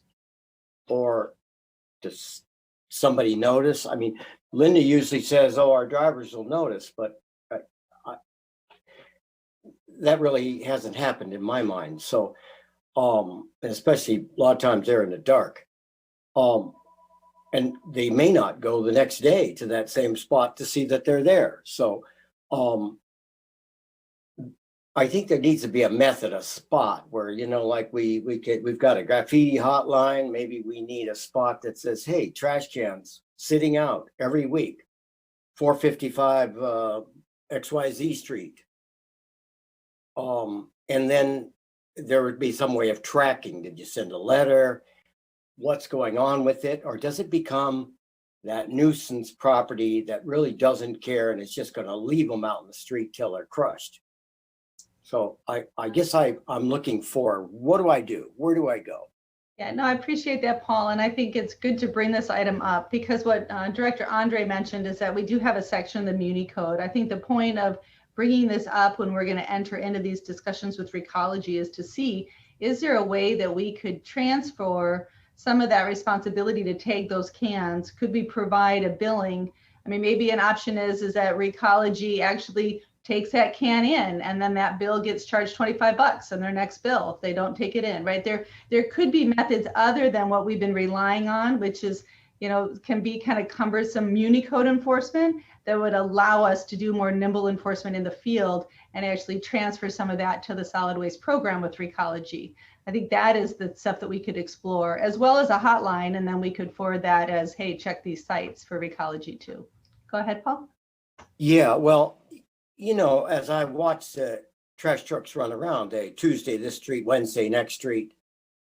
Or does somebody notice? I mean, Linda usually says, oh, our drivers will notice, but that really hasn't happened in my mind. So, especially a lot of times they're in the dark. And they may not go the next day to that same spot to see that they're there. So, I think there needs to be a method, a spot where, you know, like we've got a graffiti hotline. Maybe we need a spot that says, hey, trash cans sitting out every week, 455 XYZ Street. And then there would be some way of tracking. Did you send a letter? What's going on with it? Or does it become that nuisance property that really doesn't care and it's just going to leave them out in the street till they're crushed? So I guess I'm looking for, what do I do? Where do I go? Yeah, no, I appreciate that, Paul. And I think it's good to bring this item up because what Director Andre mentioned is that we do have a section in the Muni Code. I think the point of bringing this up when we're going to enter into these discussions with Recology is to see, is there a way that we could transfer some of that responsibility to take those cans? Could we provide a billing? I mean, maybe an option is that Recology actually takes that can in and then that bill gets charged $25 on their next bill if they don't take it in, right? There could be methods other than what we've been relying on, which is, you know, can be kind of cumbersome Muni Code enforcement that would allow us to do more nimble enforcement in the field and actually transfer some of that to the solid waste program with Recology. I think that is the stuff that we could explore, as well as a hotline, and then we could forward that as, hey, check these sites for Recology too. Go ahead, Paul. Yeah, well, you know, as I watch the trash trucks run around, Tuesday this street, Wednesday next street,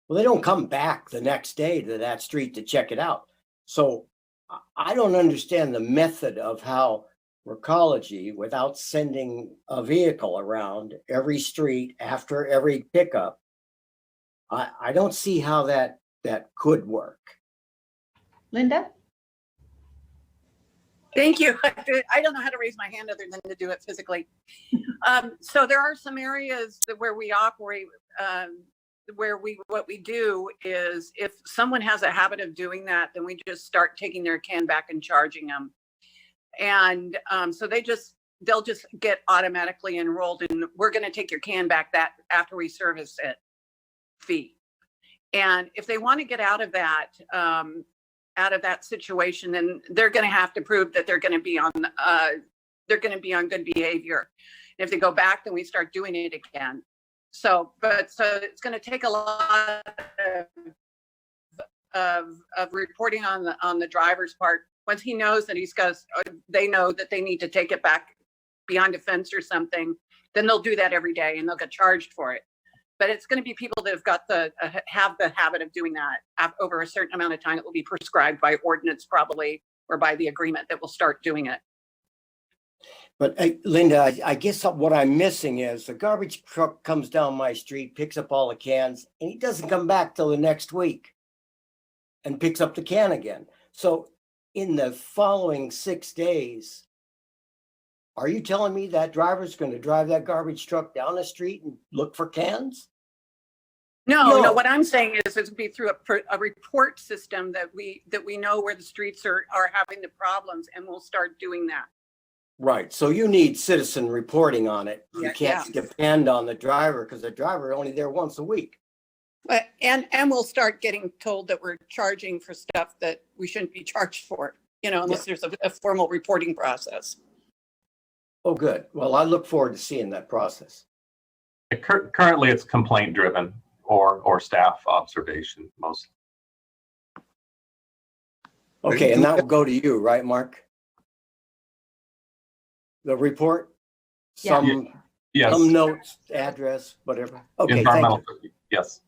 well, they don't come back the next day to that street to check it out. So I don't understand the method of how Recology, without sending a vehicle around every street after every pickup, I don't see how that could work. Linda? Thank you. I don't know how to raise my hand other than to do it physically. So there are some areas where we operate, what we do is if someone has a habit of doing that, then we just start taking their can back and charging them. And so they'll just get automatically enrolled in, we're going to take your can back that after we service it fee. And if they want to get out of that situation, then they're going to have to prove that they're going to be on good behavior. And if they go back, then we start doing it again. So it's going to take a lot of reporting on the driver's part. Once he knows that they know that they need to take it back behind a fence or something, then they'll do that every day and they'll get charged for it. But it's going to be people that have the habit of doing that over a certain amount of time. It will be prescribed by ordinance probably, or by the agreement that will start doing it. But Linda, I guess what I'm missing is the garbage truck comes down my street, picks up all the cans, and he doesn't come back till the next week and picks up the can again. So in the following 6 days, are you telling me that driver's going to drive that garbage truck down the street and look for cans? No. What I'm saying is it's be through a report system that we know where the streets are having the problems, and we'll start doing that. Right. So you need citizen reporting on it. You can't depend on the driver because the driver only there once a week. But and we'll start getting told that we're charging for stuff that we shouldn't be charged for, unless there's a formal reporting process. Oh, good. Well, I look forward to seeing that process. Currently, it's complaint driven or staff observation mostly. Okay, and that will go to you, right, Mark? The report? Some notes, address, whatever. Okay, thank you. Yes.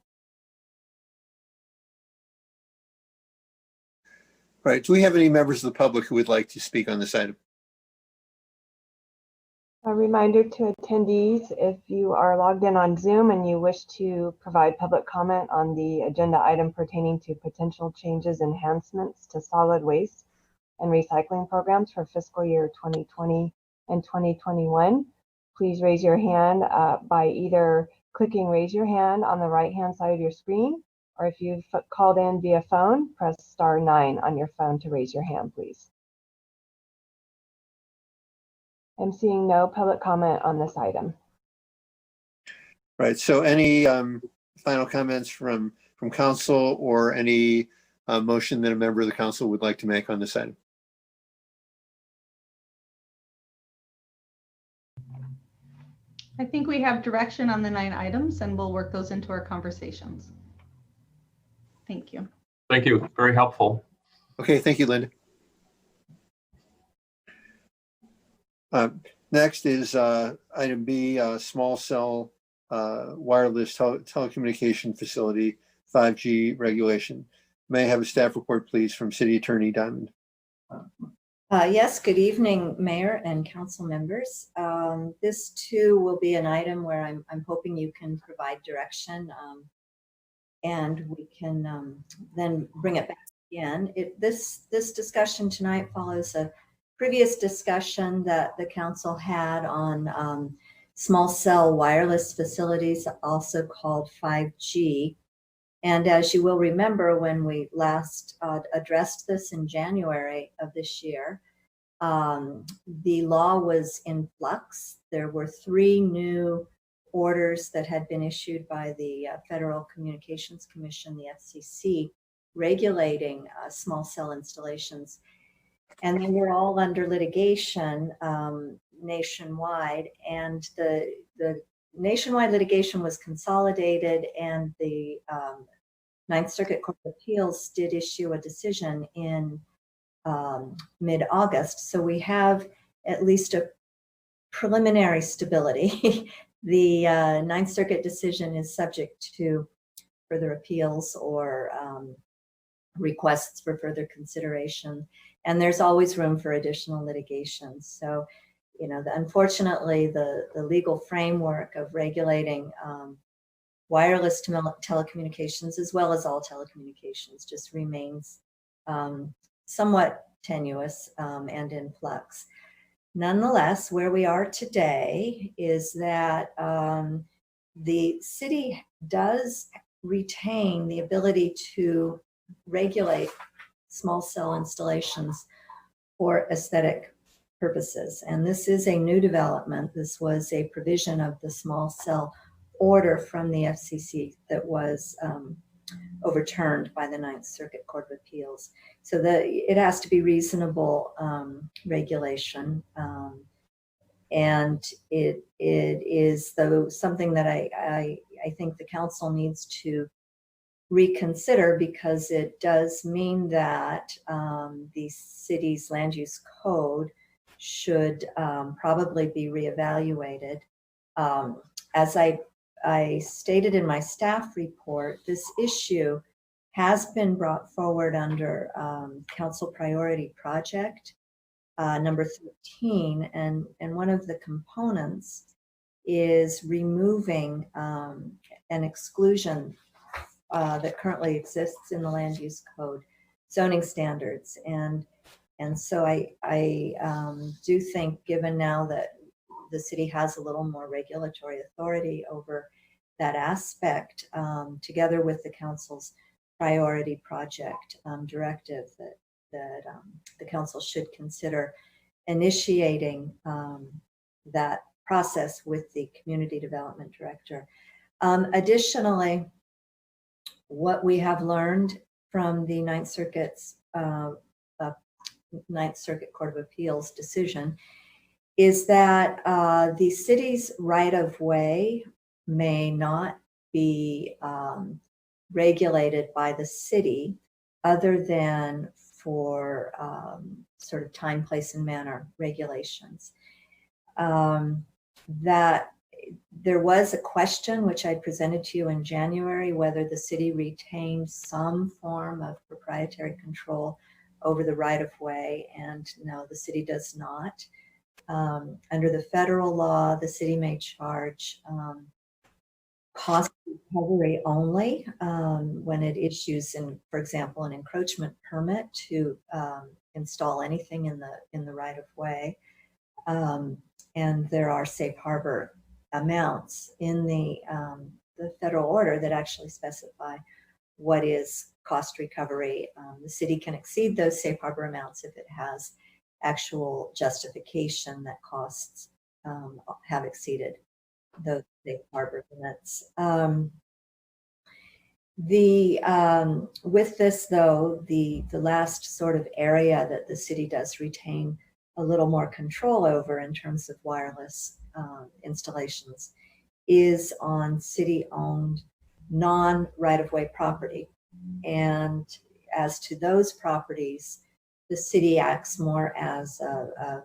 Right. Do we have any members of the public who would like to speak on this item? A reminder to attendees, if you are logged in on Zoom and you wish to provide public comment on the agenda item pertaining to potential changes, enhancements to solid waste and recycling programs for fiscal year 2020 and 2021, please raise your hand by either clicking raise your hand on the right-hand side of your screen, or if you've called in via phone, press *9 on your phone to raise your hand, please. I'm seeing no public comment on this item. Right. So any final comments from council or any motion that a member of the council would like to make on this item? I think we have direction on the 9 items and we'll work those into our conversations. Thank you. Thank you. Very helpful. Okay. Thank you, Linda. Next is item B, small cell wireless telecommunication facility 5G regulation. May I have a staff report, please, from City Attorney Diamond? Yes, good evening, Mayor and council members. This too will be an item where I'm hoping you can provide direction and we can then bring it back again. This discussion tonight follows a previous discussion that the council had on small cell wireless facilities, also called 5G. And as you will remember, when we last addressed this in January of this year, the law was in flux. There were 3 new orders that had been issued by the Federal Communications Commission, the FCC, regulating small cell installations. And they were all under litigation nationwide, and the nationwide litigation was consolidated, and the Ninth Circuit Court of Appeals did issue a decision in mid-August. So we have at least a preliminary stability. The Ninth Circuit decision is subject to further appeals or requests for further consideration. And there's always room for additional litigation. So, you know, unfortunately, the legal framework of regulating wireless telecommunications, as well as all telecommunications, just remains somewhat tenuous and in flux. Nonetheless, where we are today is that the city does retain the ability to regulate small cell installations for aesthetic purposes. And this is a new development. This was a provision of the small cell order from the FCC that was overturned by the Ninth Circuit Court of Appeals. So it has to be reasonable regulation. And it is, though, something that I think the council needs to reconsider, because it does mean that the city's land use code should probably be reevaluated. As I stated in my staff report, this issue has been brought forward under Council Priority Project number 13, and one of the components is removing an exclusion that currently exists in the land use code, zoning standards. And so I do think, given now that the city has a little more regulatory authority over that aspect, together with the council's priority project directive, that the council should consider initiating that process with the community development director. Additionally, what we have learned from the Ninth Circuit Court of Appeals decision is that the city's right-of-way may not be regulated by the city other than for sort of time, place, and manner regulations. That there was a question which I presented to you in January, whether the city retained some form of proprietary control over the right of way, and no, the city does not. Under the federal law, the city may charge cost recovery only when it issues, for example, an encroachment permit to install anything in the right of way. And there are safe harbor amounts in the federal order that actually specify what is cost recovery. The city can exceed those safe harbor amounts if it has actual justification that costs have exceeded those safe harbor limits. With this, though, the last sort of area that the city does retain a little more control over in terms of wireless installations is on city-owned non-right-of-way property. And as to those properties, the city acts more as a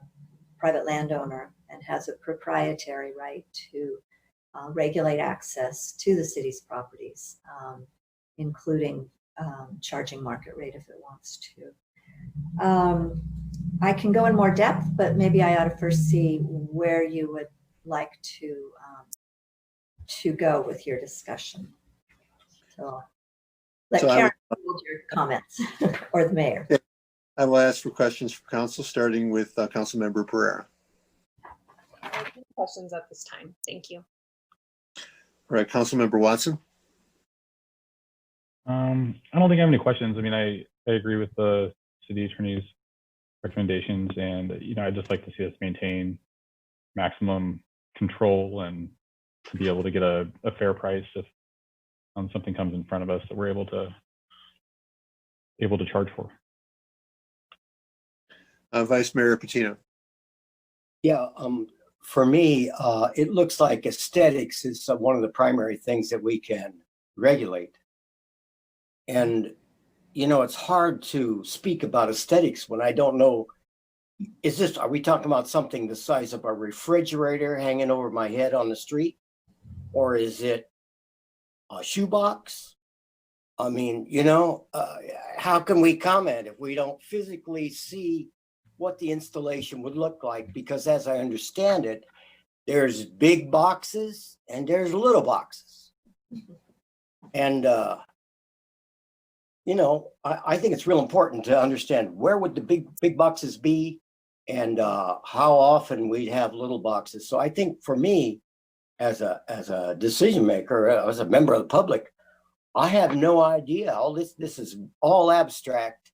private landowner and has a proprietary right to regulate access to the city's properties, including charging market rate if it wants to. I can go in more depth, but maybe I ought to first see where you would like to go with your discussion. So let Karen hold your comments, or the mayor. I will ask for questions from council, starting with Councilmember Pereira. No questions at this time. Thank you. All right, Councilmember Watson. I don't think I have any questions. I mean, I agree with the city attorney's recommendations, and I'd just like to see us maintain maximum control and to be able to get a fair price if something comes in front of us that we're able to charge for. Vice Mayor Patino. Yeah, for me, it looks like aesthetics is one of the primary things that we can regulate. And, it's hard to speak about aesthetics when I don't know, are we talking about something the size of a refrigerator hanging over my head on the street? Or is it a shoebox? I mean, how can we comment if we don't physically see what the installation would look like? Because as I understand it, there's big boxes and there's little boxes. And, I think it's real important to understand where would the big boxes be and how often we'd have little boxes. So I think for me, as a decision maker, as a member of the public, I have no idea. All this is all abstract.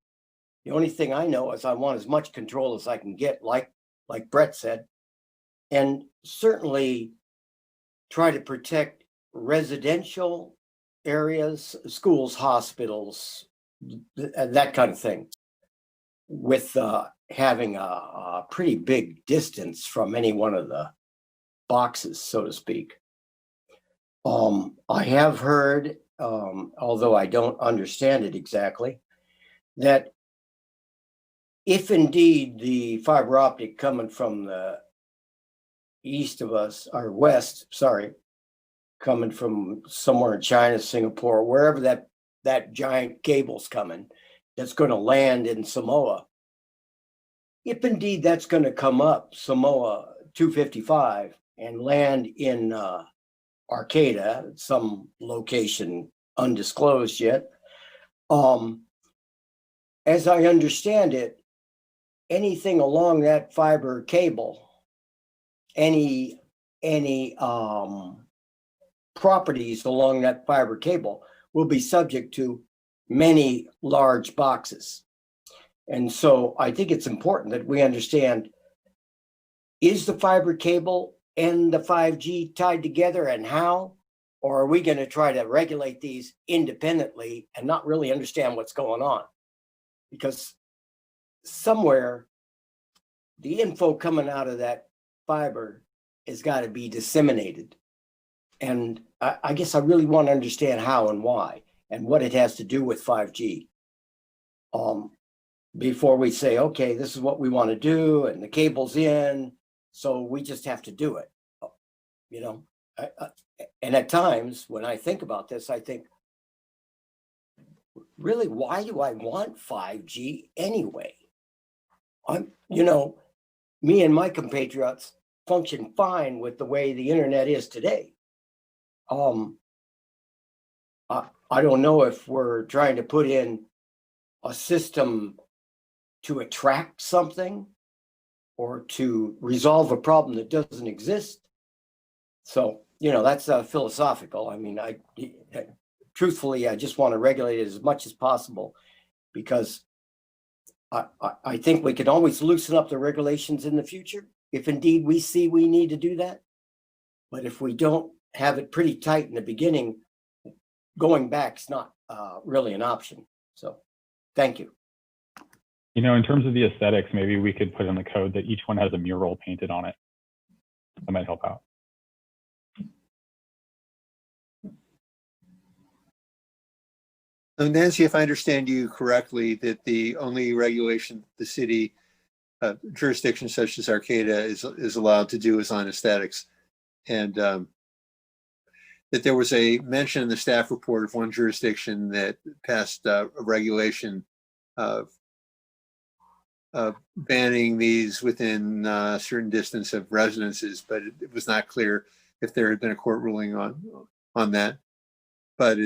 The only thing I know is I want as much control as I can get, like Brett said, and certainly try to protect residential areas, schools, hospitals, that kind of thing, with having a pretty big distance from any one of the boxes, so to speak. I have heard, although I don't understand it exactly, that if indeed the fiber optic coming from the east of us, or west, sorry, coming from somewhere in China, Singapore, wherever that giant cable's coming, that's going to land in Samoa. If indeed that's going to come up Samoa 255 and land in Arcata, some location undisclosed yet, as I understand it, anything along that fiber cable, any properties along that fiber cable will be subject to many large boxes. And so I think it's important that we understand, is the fiber cable and the 5G tied together, and how? Or are we going to try to regulate these independently and not really understand what's going on? Because somewhere the info coming out of that fiber has got to be disseminated. And I guess I really want to understand how and why and what it has to do with 5G. Before we say, okay, this is what we want to do and the cable's in, so we just have to do it. And at times when I think about this, I think really, why do I want 5G anyway? Me and my compatriots function fine with the way the internet is today. I don't know if we're trying to put in a system to attract something or to resolve a problem that doesn't exist. So, that's philosophical. I mean, truthfully, I just want to regulate it as much as possible, because I think we can always loosen up the regulations in the future if indeed we see we need to do that. But if we don't have it pretty tight in the beginning, going back's not really an option. So thank you. In terms of the aesthetics, maybe we could put in the code that each one has a mural painted on it. That might help out. So Nancy, if I understand you correctly, that the only regulation the city jurisdiction such as Arcata is allowed to do is on aesthetics, and that there was a mention in the staff report of one jurisdiction that passed a regulation of banning these within a certain distance of residences, but it was not clear if there had been a court ruling on that. But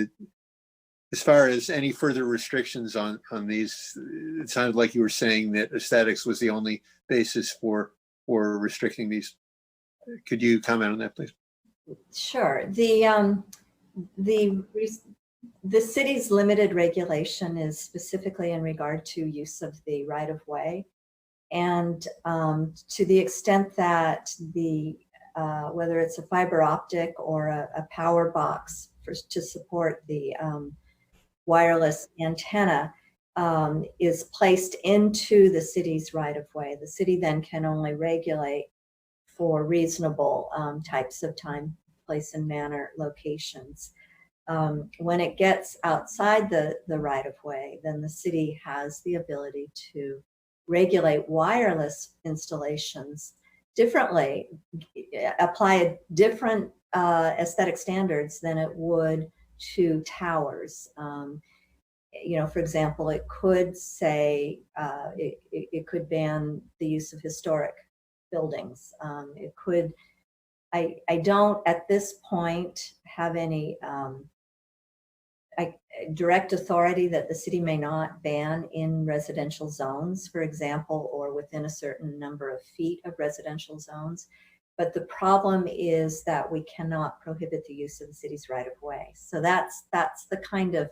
as far as any further restrictions on these, it sounded like you were saying that aesthetics was the only basis for restricting these. Could you comment on that, please? Sure. The city's limited regulation is specifically in regard to use of the right-of-way, and to the extent that whether it's a fiber optic or a power box to support the wireless antenna is placed into the city's right-of-way, the city then can only regulate for reasonable types of time, place, and manner locations. When it gets outside the right-of-way, then the city has the ability to regulate wireless installations differently, apply different aesthetic standards than it would to towers. For example, it could say it could ban the use of historic buildings. It could. I don't at this point have any direct authority that the city may not ban in residential zones, for example, or within a certain number of feet of residential zones. But the problem is that we cannot prohibit the use of the city's right-of-way. So that's the kind of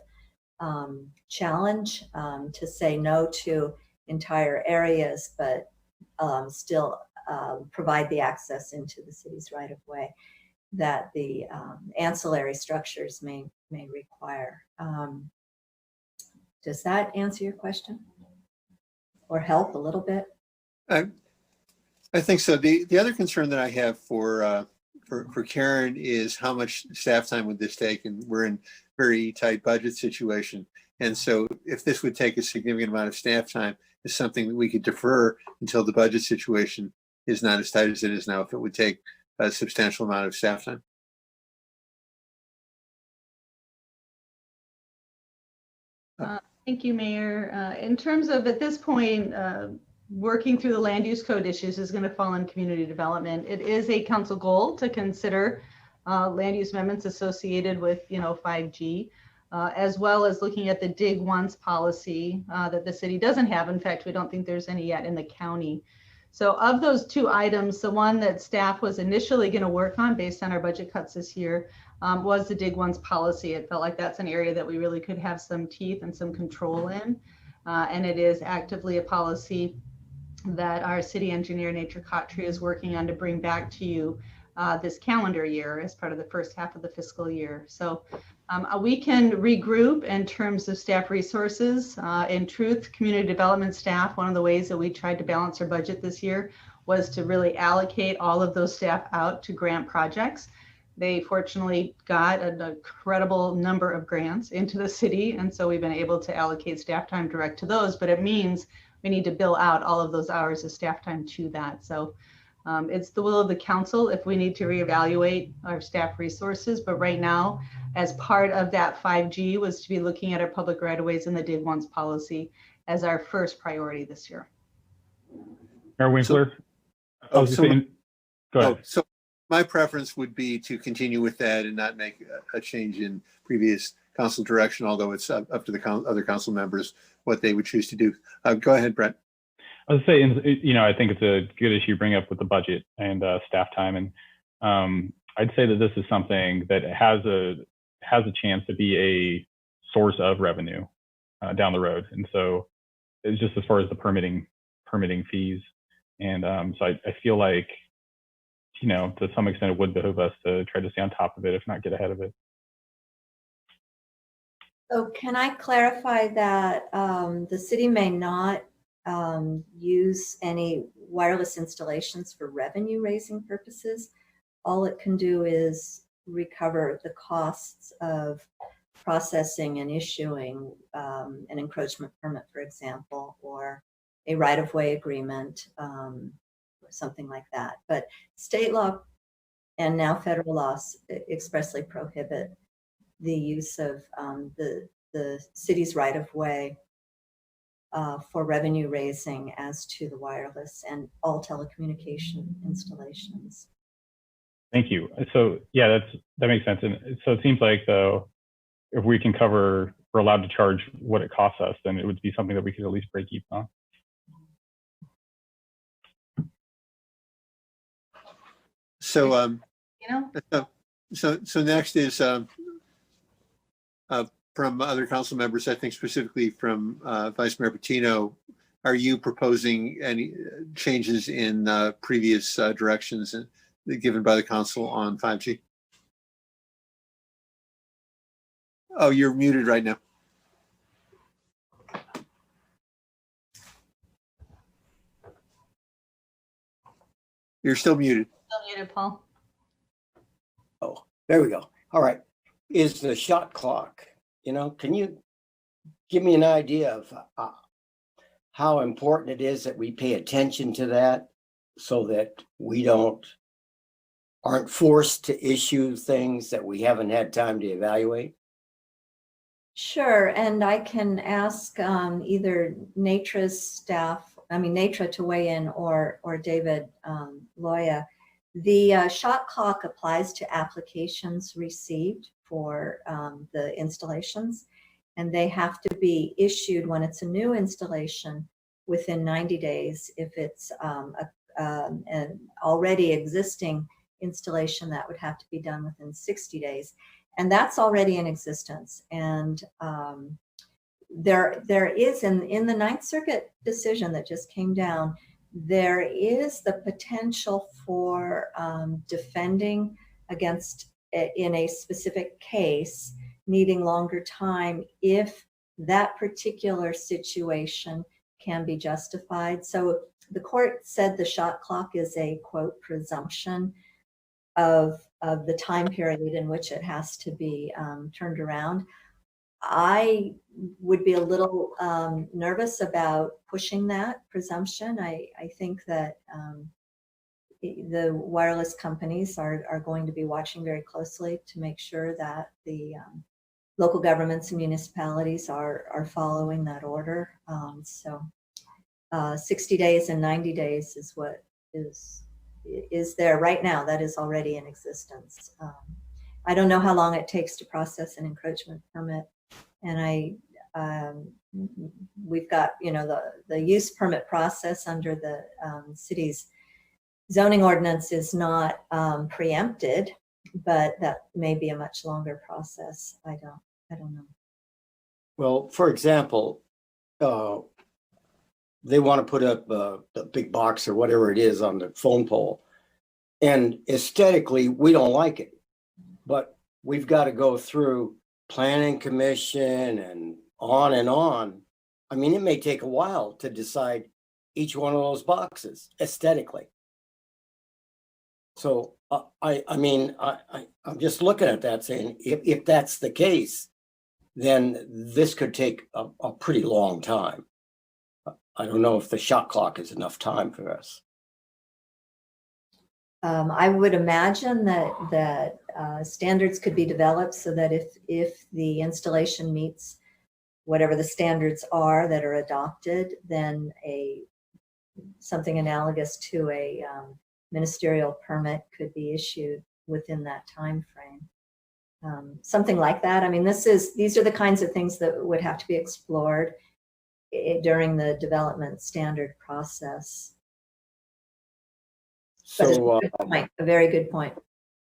challenge, to say no to entire areas, but still provide the access into the city's right-of-way that the ancillary structures may require. Does that answer your question or help a little bit? I think so. The other concern that I have for Karen is how much staff time would this take, and we're in very tight budget situation. And so if this would take a significant amount of staff time, is something that we could defer until the budget situation is not as tight as it is now, if it would take a substantial amount of staff time. Thank you, Mayor. In terms of, at this point, working through the land use code issues is going to fall in community development. It is a council goal to consider land use amendments associated with 5G, as well as looking at the dig once policy that the city doesn't have. In fact, we don't think there's any yet in the county. So of those two items, the one that staff was initially going to work on based on our budget cuts this year was the dig once policy. It felt like that's an area that we really could have some teeth and some control in. And it is actively a policy that our city engineer, Nature Kotri, is working on to bring back to you this calendar year as part of the first half of the fiscal year. So we can regroup in terms of staff resources. In truth, community development staff, one of the ways that we tried to balance our budget this year was to really allocate all of those staff out to grant projects. They fortunately got an incredible number of grants into the city, and so we've been able to allocate staff time direct to those, but it means we need to bill out all of those hours of staff time to that. So It's the will of the council if we need to reevaluate our staff resources, but right now, as part of that 5G was to be looking at our public right-of-ways and the dig once policy as our first priority this year. Mayor Winkler, I was just so saying, go ahead. so my preference would be to continue with that and not make a change in previous council direction, although it's up to the other council members what they would choose to do. Go ahead, Brett. I was saying, I think it's a good issue to bring up with the budget and staff time. And I'd say that this is something that has a chance to be a source of revenue down the road. And so it's just as far as the permitting fees. And so I feel like, to some extent, it would behoove us to try to stay on top of it, if not get ahead of it. So can I clarify that the city may not use any wireless installations for revenue raising purposes? All it can do is recover the costs of processing and issuing an encroachment permit, for example, or a right-of-way agreement, or something like that. But state law and now federal laws expressly prohibit the use of the city's right-of-way for revenue raising as to the wireless and all telecommunication installations. Thank you. So yeah, that makes sense. And so it seems like, though, if we can cover, we're allowed to charge what it costs us, then it would be something that we could at least break even on. So so next is from other council members, I think specifically from Vice Mayor Patino. Are you proposing any changes in previous directions given by the council on 5G? Oh, you're muted right now. You're still muted. Still muted, Paul. Oh, there we go. All right. Is the shot clock, can you give me an idea of how important it is that we pay attention to that so that we aren't forced to issue things that we haven't had time to evaluate? Sure, and I can ask either NATRA's staff, NATRA to weigh in, or David Loya. The shot clock applies to applications received for the installations, and they have to be issued when it's a new installation within 90 days. If it's an already existing installation, that would have to be done within 60 days. And that's already in existence. And there is, in the Ninth Circuit decision that just came down, there is the potential for defending against, in a specific case, needing longer time if that particular situation can be justified. So the court said the shot clock is a, quote, presumption of the time period in which it has to be turned around. I would be a little nervous about pushing that presumption. I think that the wireless companies are going to be watching very closely to make sure that the local governments and municipalities are following that order. So 60 days and 90 days is what is there right now. That is already in existence. I don't know how long it takes to process an encroachment permit, and we've got the use permit process under the city's zoning ordinance is not preempted, but that may be a much longer process. I don't know. Well, for example, they want to put up the big box or whatever it is on the phone pole, and aesthetically we don't like it, but we've got to go through planning commission and on and on. I mean, it may take a while to decide each one of those boxes aesthetically. So I'm just looking at that saying, if that's the case, then this could take a pretty long time. I don't know if the shot clock is enough time for us. I would imagine that standards could be developed so that if the installation meets whatever the standards are that are adopted, then something analogous to a ministerial permit could be issued within that time frame. Something like that. I mean, these are the kinds of things that would have to be explored during the development standard process. But it's So, a good point, a very good point.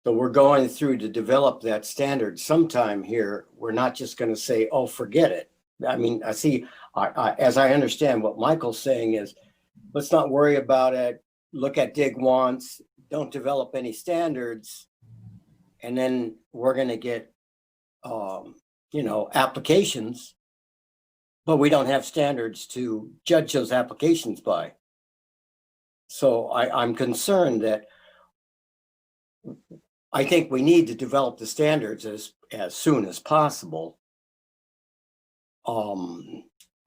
so we're going through to develop that standard sometime here. We're not just going to say, oh, forget it. I mean, I see, as I understand what Michael's saying is, let's not worry about it. Look at dig once, don't develop any standards. And then we're going to get, applications, but we don't have standards to judge those applications by. So I'm concerned that I think we need to develop the standards as soon as possible.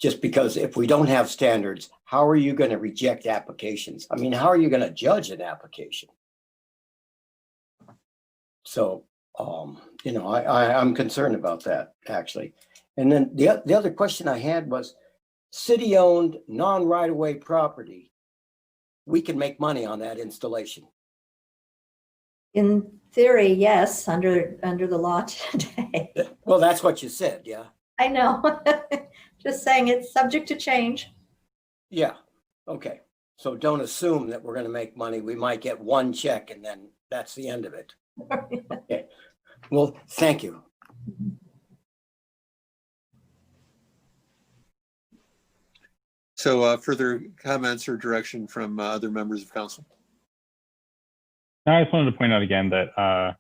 Just because if we don't have standards, how are you going to reject applications? I mean, how are you going to judge an application? So, I'm concerned about that, actually. And then the other question I had was, city-owned, non-right-of-way property, we can make money on that installation. In theory, yes, under the law today. Well, that's what you said, yeah. I know. Just saying it's subject to change. Yeah, okay. So don't assume that we're going to make money. We might get one check and then that's the end of it. Okay. Well, thank you. So further comments or direction from other members of council? I just wanted to point out again that,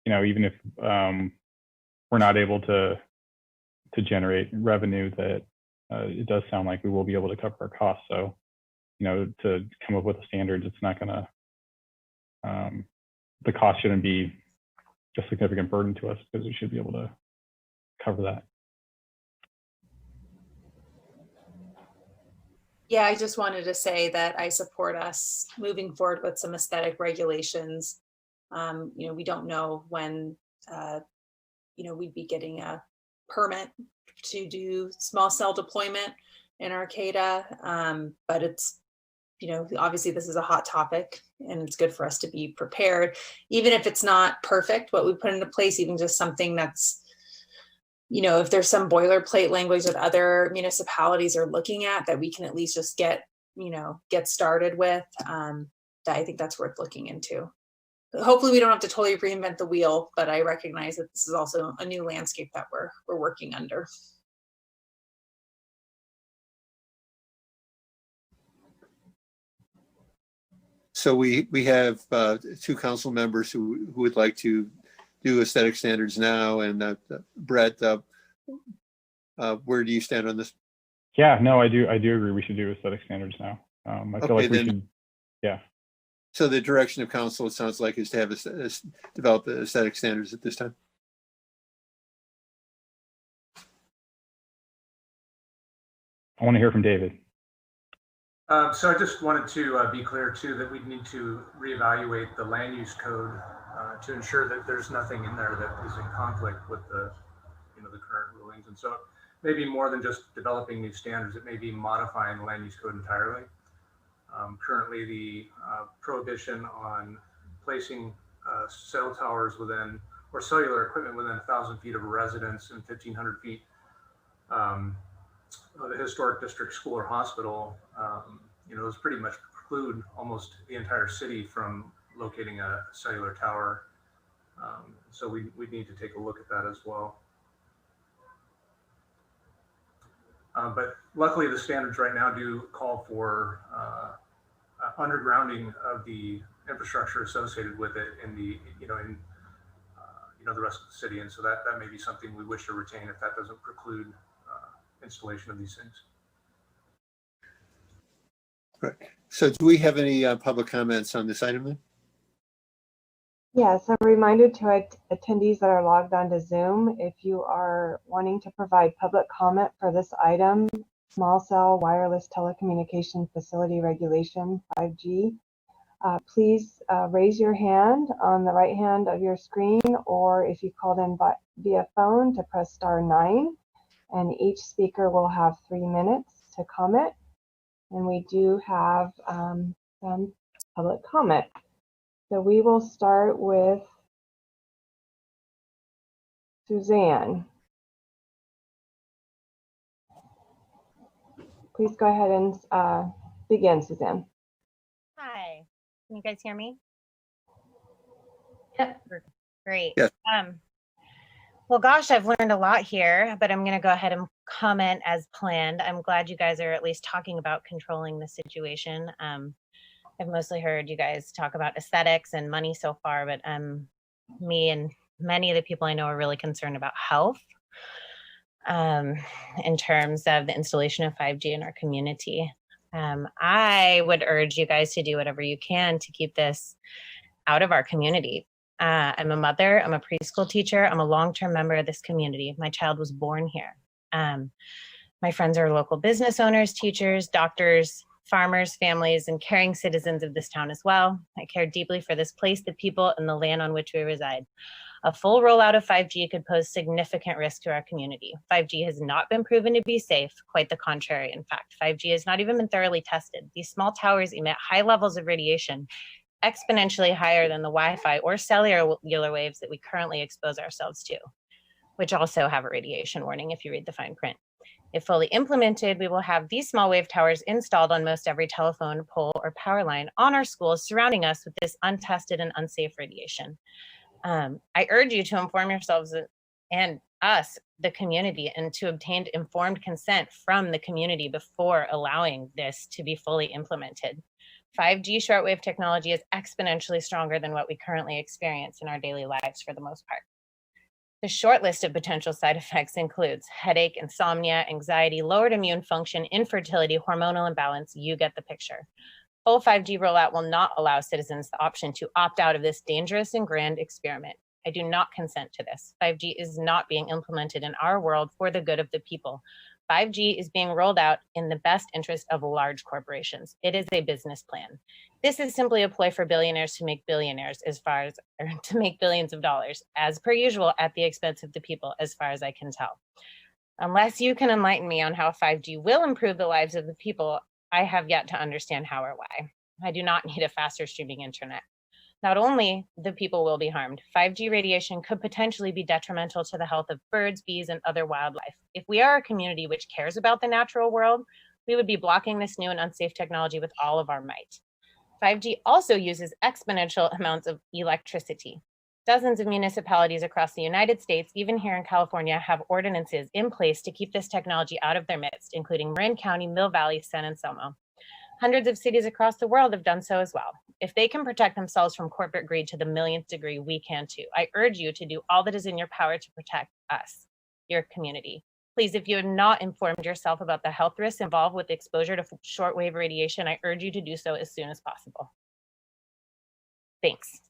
even if we're not able to generate revenue, that it does sound like we will be able to cover our costs. So, to come up with the standards, it's not going to, the cost shouldn't be a significant burden to us because we should be able to cover that. Yeah, I just wanted to say that I support us moving forward with some aesthetic regulations. We don't know when, we'd be getting a permit to do small cell deployment in Arcata, but it's, obviously this is a hot topic and it's good for us to be prepared, even if it's not perfect, what we put into place, even just something that's, if there's some boilerplate language that other municipalities are looking at that we can at least just get started with, that I think that's worth looking into. Hopefully we don't have to totally reinvent the wheel, but I recognize that this is also a new landscape that we're working under. So we have two council members who would like to do aesthetic standards now, and Brett, where do you stand on this? Yeah, no, I do agree. We should do aesthetic standards now. I feel like we should. Yeah. So the direction of council, it sounds like, is to have develop the aesthetic standards at this time. I want to hear from David. So I just wanted to be clear too that we need to reevaluate the land use code to ensure that there's nothing in there that is in conflict with the current rulings. And so maybe more than just developing new standards, it may be modifying the land use code entirely. Currently, the prohibition on placing cell towers within or cellular equipment within 1,000 feet of a residence and 1,500 feet of the historic district school or hospital, those pretty much preclude almost the entire city from locating a cellular tower. So we need to take a look at that as well. But luckily, the standards right now do call for undergrounding of the infrastructure associated with it in the the rest of the city, and so that may be something we wish to retain if that doesn't preclude installation of these things. Right. So do we have any public comments on this item then? Yes, a reminder to attendees that are logged onto Zoom, if you are wanting to provide public comment for this item, small cell wireless telecommunication facility regulation 5G, Please raise your hand on the right hand of your screen, or if you called in via phone, to press *9. And each speaker will have 3 minutes to comment. And we do have some public comment. So we will start with Suzanne. Please go ahead and begin, Suzanne. Hi, can you guys hear me? Yep. Great. Yes. Well, gosh, I've learned a lot here, but I'm going to go ahead and comment as planned. I'm glad you guys are at least talking about controlling the situation. I've mostly heard you guys talk about aesthetics and money so far, but me and many of the people I know are really concerned about health in terms of the installation of 5G in our community. I would urge you guys to do whatever you can to keep this out of our community. I'm a mother, I'm a preschool teacher, I'm a long-term member of this community. My child was born here. My friends are local business owners, teachers, doctors, farmers, families, and caring citizens of this town as well. I care deeply for this place, the people, and the land on which we reside. A full rollout of 5G could pose significant risk to our community. 5G has not been proven to be safe, quite the contrary. In fact, 5G has not even been thoroughly tested. These small towers emit high levels of radiation, exponentially higher than the Wi-Fi or cellular waves that we currently expose ourselves to, which also have a radiation warning if you read the fine print. If fully implemented, we will have these small wave towers installed on most every telephone pole or power line on our schools, surrounding us with this untested and unsafe radiation. I urge you to inform yourselves and us, the community, and to obtain informed consent from the community before allowing this to be fully implemented. 5G shortwave technology is exponentially stronger than what we currently experience in our daily lives for the most part. The short list of potential side effects includes headache, insomnia, anxiety, lowered immune function, infertility, hormonal imbalance. You get the picture. Full 5G rollout will not allow citizens the option to opt out of this dangerous and grand experiment. I do not consent to this. 5G is not being implemented in our world for the good of the people. 5G is being rolled out in the best interest of large corporations. It is a business plan. This is simply a ploy for billionaires to make billionaires to make billions of dollars, as per usual, at the expense of the people, as far as I can tell. Unless you can enlighten me on how 5G will improve the lives of the people, I have yet to understand how or why. I do not need a faster streaming internet. Not only the people will be harmed, 5G radiation could potentially be detrimental to the health of birds, bees, and other wildlife. If we are a community which cares about the natural world, we would be blocking this new and unsafe technology with all of our might. 5G also uses exponential amounts of electricity. Dozens of municipalities across the United States, even here in California, have ordinances in place to keep this technology out of their midst, including Marin County, Mill Valley, San Anselmo. Hundreds of cities across the world have done so as well. If they can protect themselves from corporate greed to the millionth degree, we can too. I urge you to do all that is in your power to protect us, your community. Please, if you have not informed yourself about the health risks involved with exposure to shortwave radiation, I urge you to do so as soon as possible. Thanks.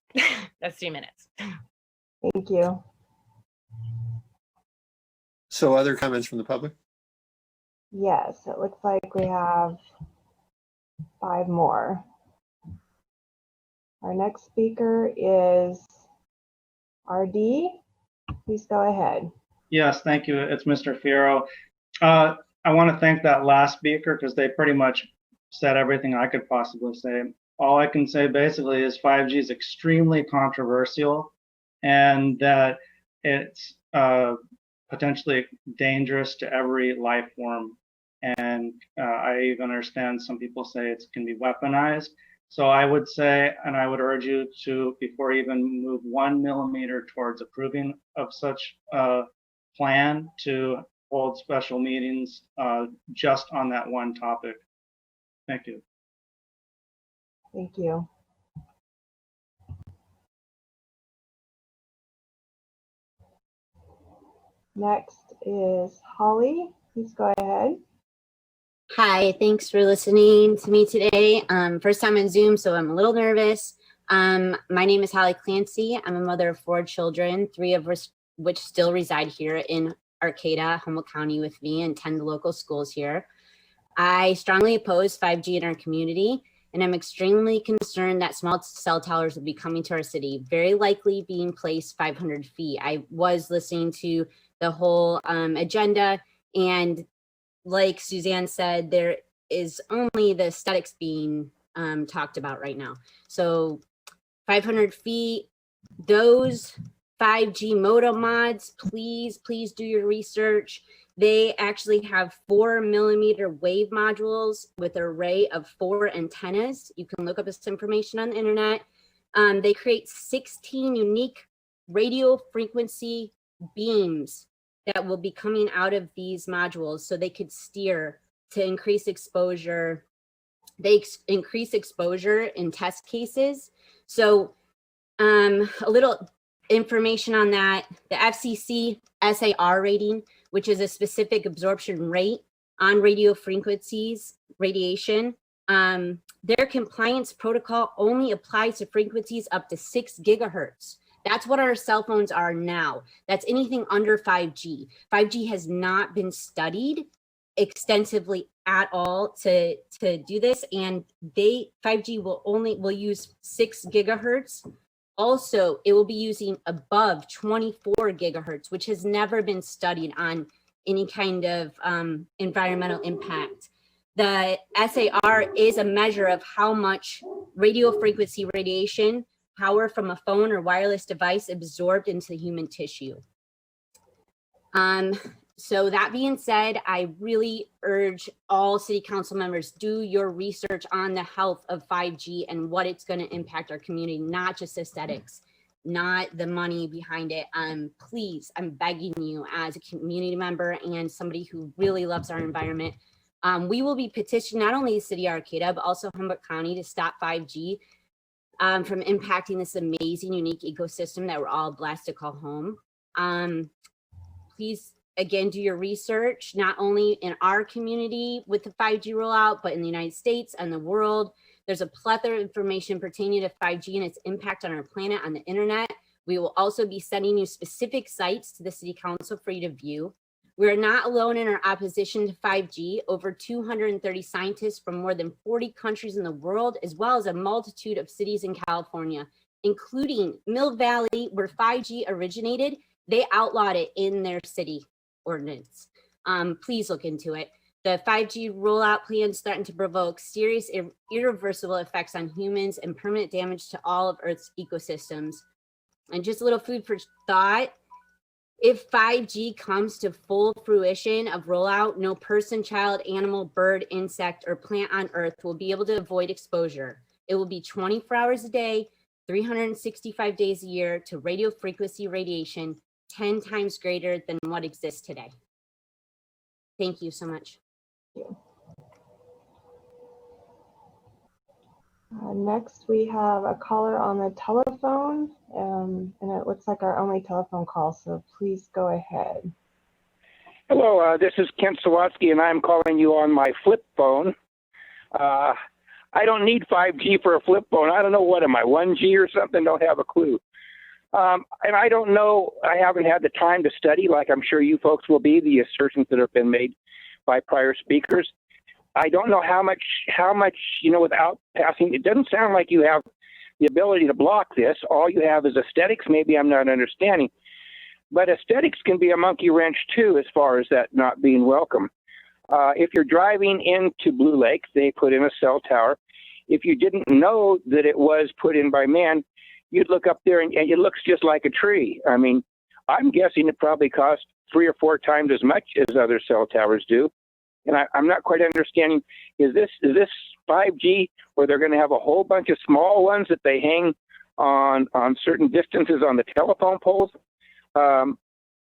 That's 3 minutes. Thank you. So other comments from the public? Yes, it looks like we have 5 more. Our next speaker is RD. Please go ahead. Yes, thank you. It's Mr. Fierro. I want to thank that last speaker because they pretty much said everything I could possibly say. All I can say basically is 5G is extremely controversial and that it's potentially dangerous to every life form. And I even understand some people say it can be weaponized. So I would say, and I would urge you to, before you even move 1 millimeter towards approving of such a plan, to hold special meetings just on that one topic. Thank you. Thank you. Next is Holly. Please go ahead. Hi, thanks for listening to me today. First time on Zoom, so I'm a little nervous. My name is Holly Clancy. I'm a mother of 4 children, 3 of which still reside here in Arcata, Humboldt County with me and attend the local schools here. I strongly oppose 5G in our community. and I'm extremely concerned that small cell towers will be coming to our city, very likely being placed 500 feet. I was listening to the whole agenda, and like Suzanne said, there is only the aesthetics being talked about right now. So 500 feet, those 5G modem mods, please do your research. They actually have 4mm wave modules with an array of 4 antennas. You can look up this information on the internet. They create 16 unique radio frequency beams that will be coming out of these modules, so they could steer to increase exposure. They increase exposure in test cases. So a little information on that. The FCC SAR rating, which is a specific absorption rate on radio frequencies, radiation, their compliance protocol only applies to frequencies up to 6 gigahertz. That's what our cell phones are now. That's anything under 5G. 5G has not been studied extensively at all to do this, and 5G will use 6 gigahertz. Also, it will be using above 24 gigahertz, which has never been studied on any kind of environmental impact. The SAR is a measure of how much radio frequency radiation power from a phone or wireless device absorbed into human tissue. So that being said, I really urge all city council members, do your research on the health of 5G and what it's going to impact our community, not just aesthetics, not the money behind it. Please, I'm begging you as a community member and somebody who really loves our environment. We will be petitioning not only the city of Arcata, but also Humboldt County to stop 5G from impacting this amazing, unique ecosystem that we're all blessed to call home. Please, again, do your research, not only in our community with the 5G rollout, but in the United States and the world. There's a plethora of information pertaining to 5G and its impact on our planet on the internet. We will also be sending you specific sites to the City Council for you to view. We are not alone in our opposition to 5G. Over 230 scientists from more than 40 countries in the world, as well as a multitude of cities in California, including Mill Valley, where 5G originated, they outlawed it in their city ordinance. Please look into it. The 5G rollout plans threaten to provoke serious irreversible effects on humans and permanent damage to all of Earth's ecosystems. And just a little food for thought. If 5G comes to full fruition of rollout, no person, child, animal, bird, insect, or plant on Earth will be able to avoid exposure. It will be 24 hours a day, 365 days a year to radio frequency radiation, 10 times greater than what exists today. Thank you so much. Next, we have a caller on the telephone, and it looks like our only telephone call, so please go ahead. Hello, this is Kent Sawatsky, and I'm calling you on my flip phone. I don't need 5G for a flip phone. I don't know, what am I, 1G or something? Don't have a clue. And I don't know, I haven't had the time to study, like I'm sure you folks will be, the assertions that have been made by prior speakers. I don't know how much, without passing, it doesn't sound like you have the ability to block this. All you have is aesthetics. Maybe I'm not understanding. But aesthetics can be a monkey wrench too, as far as that not being welcome. If you're driving into Blue Lake, they put in a cell tower. If you didn't know that it was put in by man, you'd look up there and it looks just like a tree. I mean, I'm guessing it probably costs 3 or 4 times as much as other cell towers do. And I'm not quite understanding, is this 5G where they're going to have a whole bunch of small ones that they hang on certain distances on the telephone poles?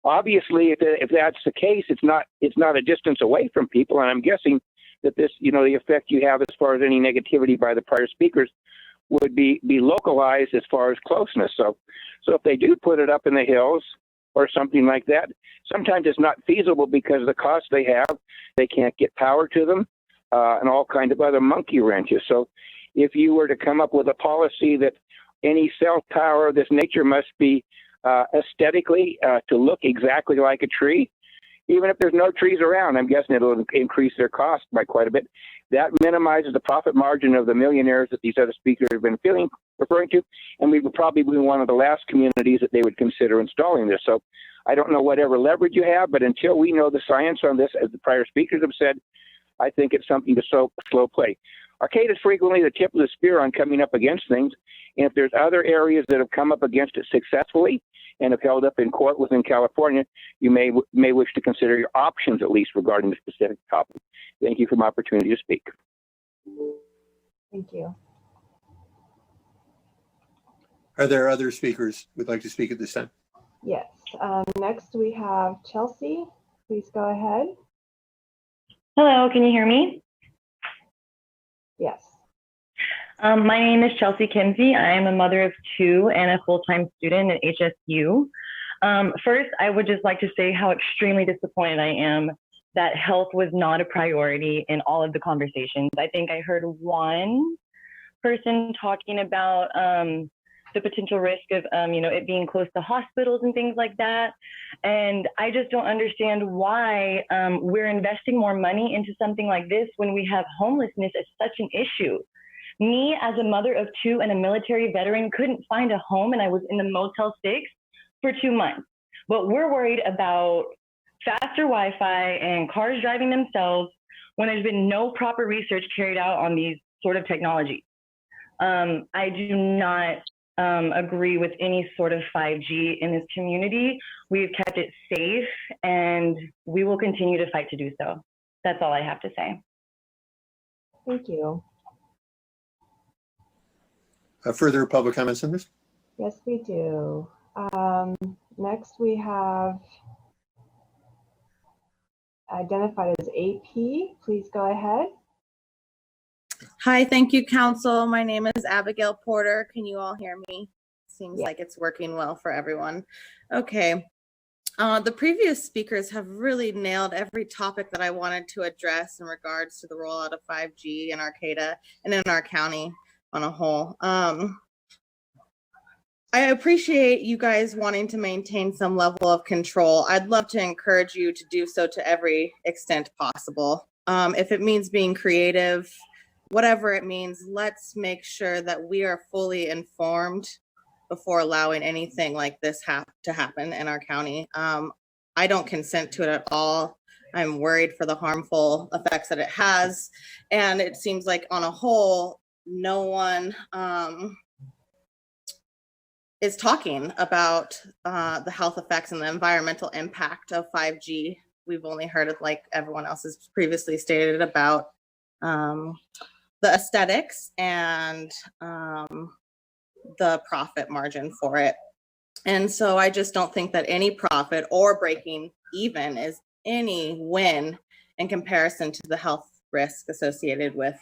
Obviously, if that's the case, it's not a distance away from people. And I'm guessing that this, the effect you have as far as any negativity by the prior speakers would be localized as far as closeness. So if they do put it up in the hills or something like that, sometimes it's not feasible because of the cost they have. They can't get power to them and all kinds of other monkey wrenches. So if you were to come up with a policy that any cell tower of this nature must be aesthetically to look exactly like a tree, even if there's no trees around, I'm guessing it'll increase their cost by quite a bit. That minimizes the profit margin of the millionaires that these other speakers have been referring to, and we would probably be one of the last communities that they would consider installing this. So I don't know whatever leverage you have, but until we know the science on this, as the prior speakers have said, I think it's something to slow play. Arcata is frequently the tip of the spear on coming up against things, and if there's other areas that have come up against it successfully and have held up in court within California, you may wish to consider your options, at least regarding the specific topic. Thank you for my opportunity to speak. Thank you. Are there other speakers who would like to speak at this time? Yes. Next we have Chelsea. Please go ahead. Hello, can you hear me? Yes. My name is Chelsea Kinsey. I am a mother of two and a full-time student at HSU. First, I would just like to say how extremely disappointed I am that health was not a priority in all of the conversations. I think I heard one person talking about the potential risk of it being close to hospitals and things like that. And I just don't understand why we're investing more money into something like this when we have homelessness as such an issue. Me, as a mother of two and a military veteran, couldn't find a home, and I was in the Motel 6 for 2 months. But we're worried about faster Wi-Fi and cars driving themselves when there's been no proper research carried out on these sort of technologies. I do not agree with any sort of 5G in this community. We've kept it safe, and we will continue to fight to do so. That's all I have to say. Thank you. Further public comments on this? Yes, we do. Next we have identified as AP. Please go ahead. Hi, thank you, Council. My name is Abigail Porter. Can you all hear me? Seems like it's working well for everyone. Okay. The previous speakers have really nailed every topic that I wanted to address in regards to the rollout of 5G in Arcata and in our county on a whole. I appreciate you guys wanting to maintain some level of control. I'd love to encourage you to do so to every extent possible. If it means being creative, whatever it means, let's make sure that we are fully informed before allowing anything like this to happen in our county. I don't consent to it at all. I'm worried for the harmful effects that it has. And it seems like on a whole, no one is talking about the health effects and the environmental impact of 5G. We've only heard it, like everyone else has previously stated, about the aesthetics and the profit margin for it. And so I just don't think that any profit or breaking even is any win in comparison to the health risk associated with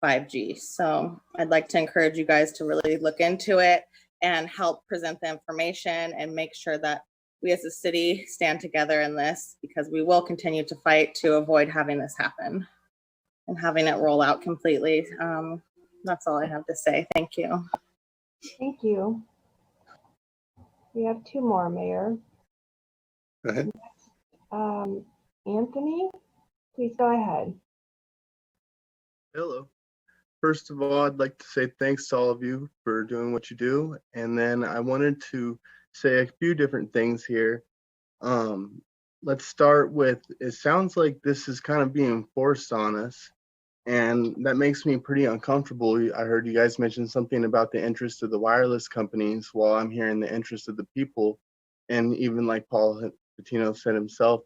5G. So I'd like to encourage you guys to really look into it and help present the information and make sure that we as a city stand together in this, because we will continue to fight to avoid having this happen and having it roll out completely. That's all I have to say. Thank you. Thank you. We have two more, Mayor. Go ahead. Anthony, please go ahead. Hello. First of all, I'd like to say thanks to all of you for doing what you do. And then I wanted to say a few different things here. Let's start with, it sounds like this is kind of being forced on us, and that makes me pretty uncomfortable. I heard you guys mention something about the interest of the wireless companies, while I'm hearing the interest of the people. And even like Paul Patino said himself,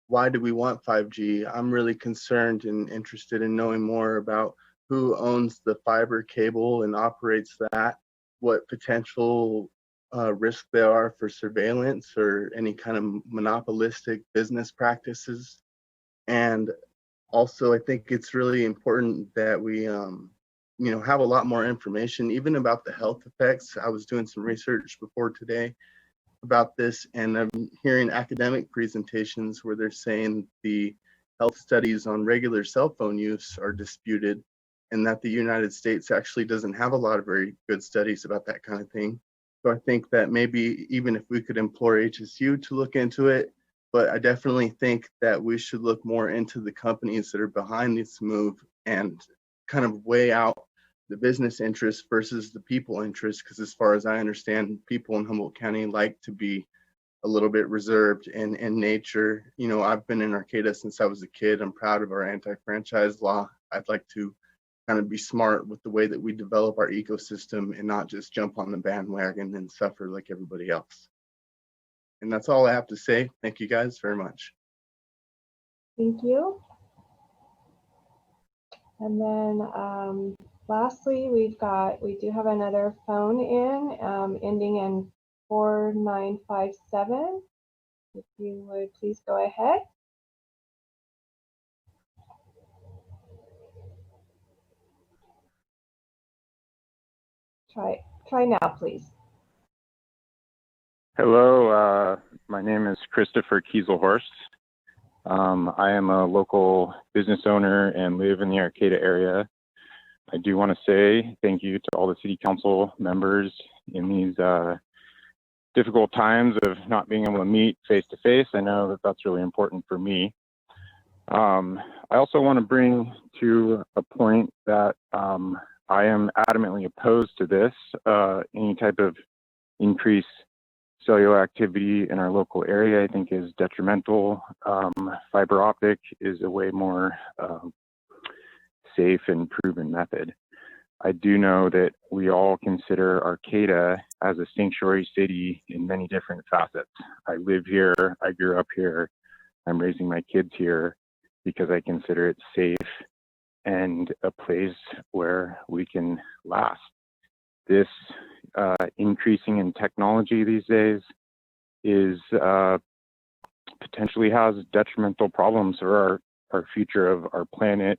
why do we want 5G? I'm really concerned and interested in knowing more about who owns the fiber cable and operates that, what potential risk there are for surveillance or any kind of monopolistic business practices. And also, I think it's really important that we have a lot more information, even about the health effects. I was doing some research before today about this, and I'm hearing academic presentations where they're saying the health studies on regular cell phone use are disputed, and that the United States actually doesn't have a lot of very good studies about that kind of thing. So I think that maybe even if we could implore HSU to look into it, but I definitely think that we should look more into the companies that are behind this move and kind of weigh out the business interests versus the people interests, because as far as I understand, people in Humboldt County like to be a little bit reserved in nature. You know, I've been in Arcata since I was a kid. I'm proud of our anti-franchise law. I'd like to kind of be smart with the way that we develop our ecosystem and not just jump on the bandwagon and suffer like everybody else. And that's all I have to say. Thank you guys very much. Thank you. And then lastly, we do have another phone in ending in 4957. If you would please go ahead. Try now, please. Hello, my name is Christopher Kieselhorst. I am a local business owner and live in the Arcata area. I do want to say thank you to all the city council members in these difficult times of not being able to meet face to face. I know that that's really important for me. I also want to bring to a point that I am adamantly opposed to this. Any type of increased cellular activity in our local area, I think, is detrimental. Fiber optic is a way more safe and proven method. I do know that we all consider Arcata as a sanctuary city in many different facets. I live here, I grew up here, I'm raising my kids here because I consider it safe and a place where we can last. This increasing in technology these days is potentially has detrimental problems for our future of our planet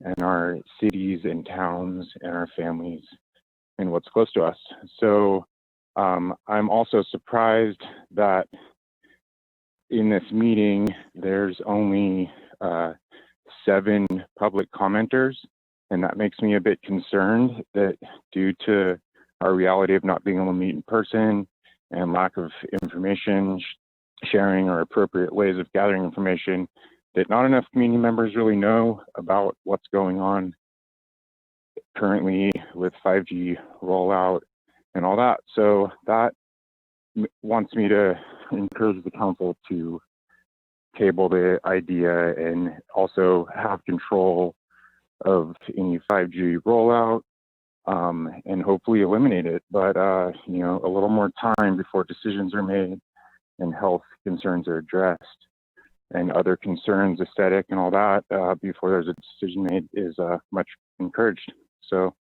and our cities and towns and our families and what's close to us. So I'm also surprised that in this meeting there's only 7 public commenters, and that makes me a bit concerned that due to our reality of not being able to meet in person and lack of information sharing or appropriate ways of gathering information, that not enough community members really know about what's going on currently with 5G rollout and all that. So that wants me to encourage the council to table the idea and also have control of any 5G rollout and hopefully eliminate it. But, you know, a little more time before decisions are made and health concerns are addressed and other concerns, aesthetic and all that, before there's a decision made is much encouraged. So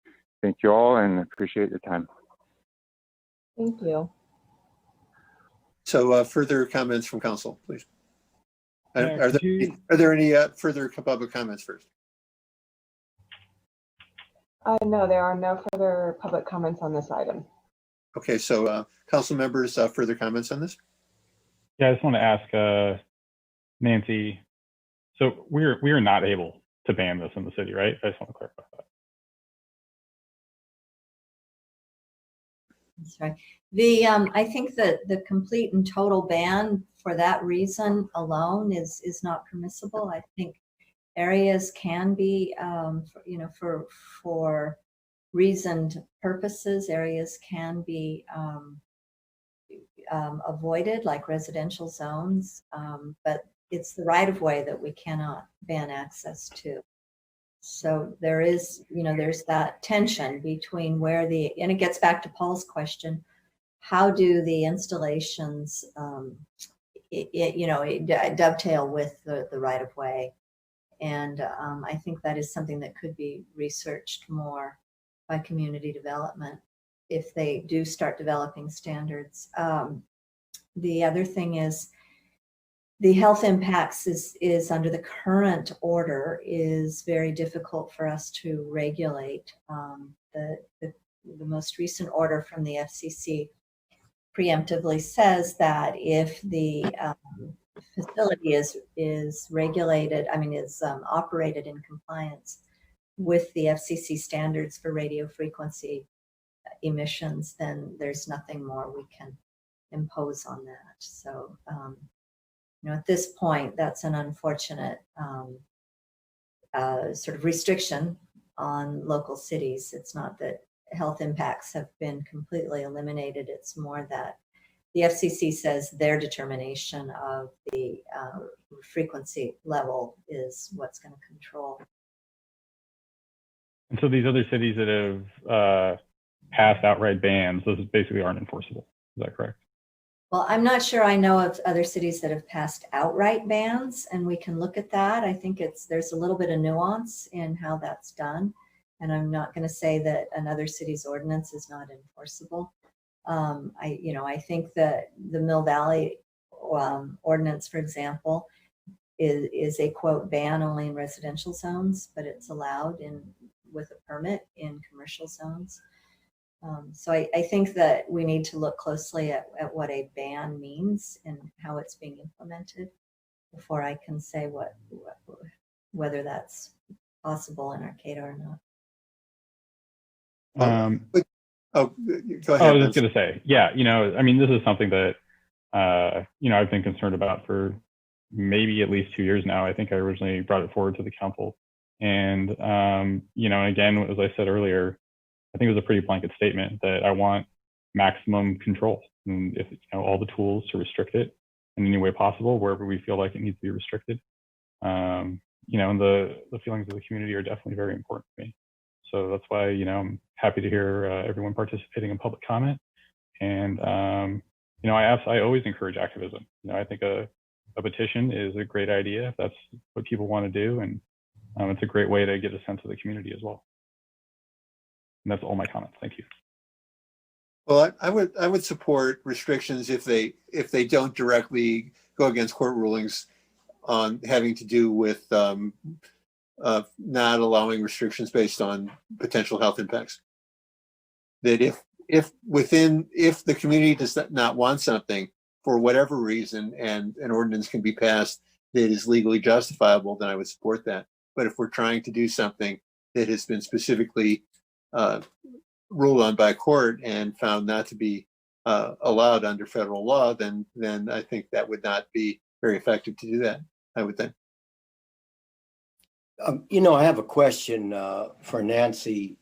thank you all and appreciate your time. Thank you. So further comments from council, please. Yeah, Are there any further public comments first? No, there are no further public comments on this item. Okay, so council members, further comments on this? Yeah, I just want to ask Nancy. So we are not able to ban this in the city, right? I just want to clarify that. That's right. I think that the complete and total ban for that reason alone is not permissible. I think areas can be, you know, for reasoned purposes, areas can be avoided, like residential zones, but it's the right of way that we cannot ban access to. So there is, you know, there's that tension between where and it gets back to Paul's question, how do the installations, dovetail with the right of way? And I think that is something that could be researched more by community development if they do start developing standards. The other thing is the health impacts is under the current order is very difficult for us to regulate. The most recent order from the FCC preemptively says that if the facility is regulated, is operated in compliance with the FCC standards for radio frequency emissions, then there's nothing more we can impose on that. So at this point, that's an unfortunate sort of restriction on local cities. It's not that health impacts have been completely eliminated. It's more that the FCC says their determination of the frequency level is what's going to control. And so these other cities that have passed outright bans, those basically aren't enforceable. Is that correct? Well, I'm not sure I know of other cities that have passed outright bans, and we can look at that. I think there's a little bit of nuance in how that's done. And I'm not going to say that another city's ordinance is not enforceable. I think that the Mill Valley ordinance, for example, is a quote ban only in residential zones, but it's allowed with a permit in commercial zones. So I think that we need to look closely at what a ban means and how it's being implemented before I can say whether that's possible in Arcata or not. Go ahead. I was just going to say, yeah, I mean, this is something that, I've been concerned about for maybe at least 2 years now. I think I originally brought it forward to the council. And, again, as I said earlier, I think it was a pretty blanket statement that I want maximum control. And if, all the tools to restrict it in any way possible, wherever we feel like it needs to be restricted. And the feelings of the community are definitely very important to me. So that's why, I'm happy to hear everyone participating in public comment. And, I always encourage activism. I think a petition is a great idea if that's what people want to do. And it's a great way to get a sense of the community as well. And that's all my comments. Thank you. Well, I would support restrictions if they don't directly go against court rulings on having to do with not allowing restrictions based on potential health impacts. That if the community does not want something for whatever reason and an ordinance can be passed that is legally justifiable, then I would support that. But if we're trying to do something that has been specifically ruled on by court and found not to be allowed under federal law, then I think that would not be very effective to do that, I would think. I have a question for Nancy.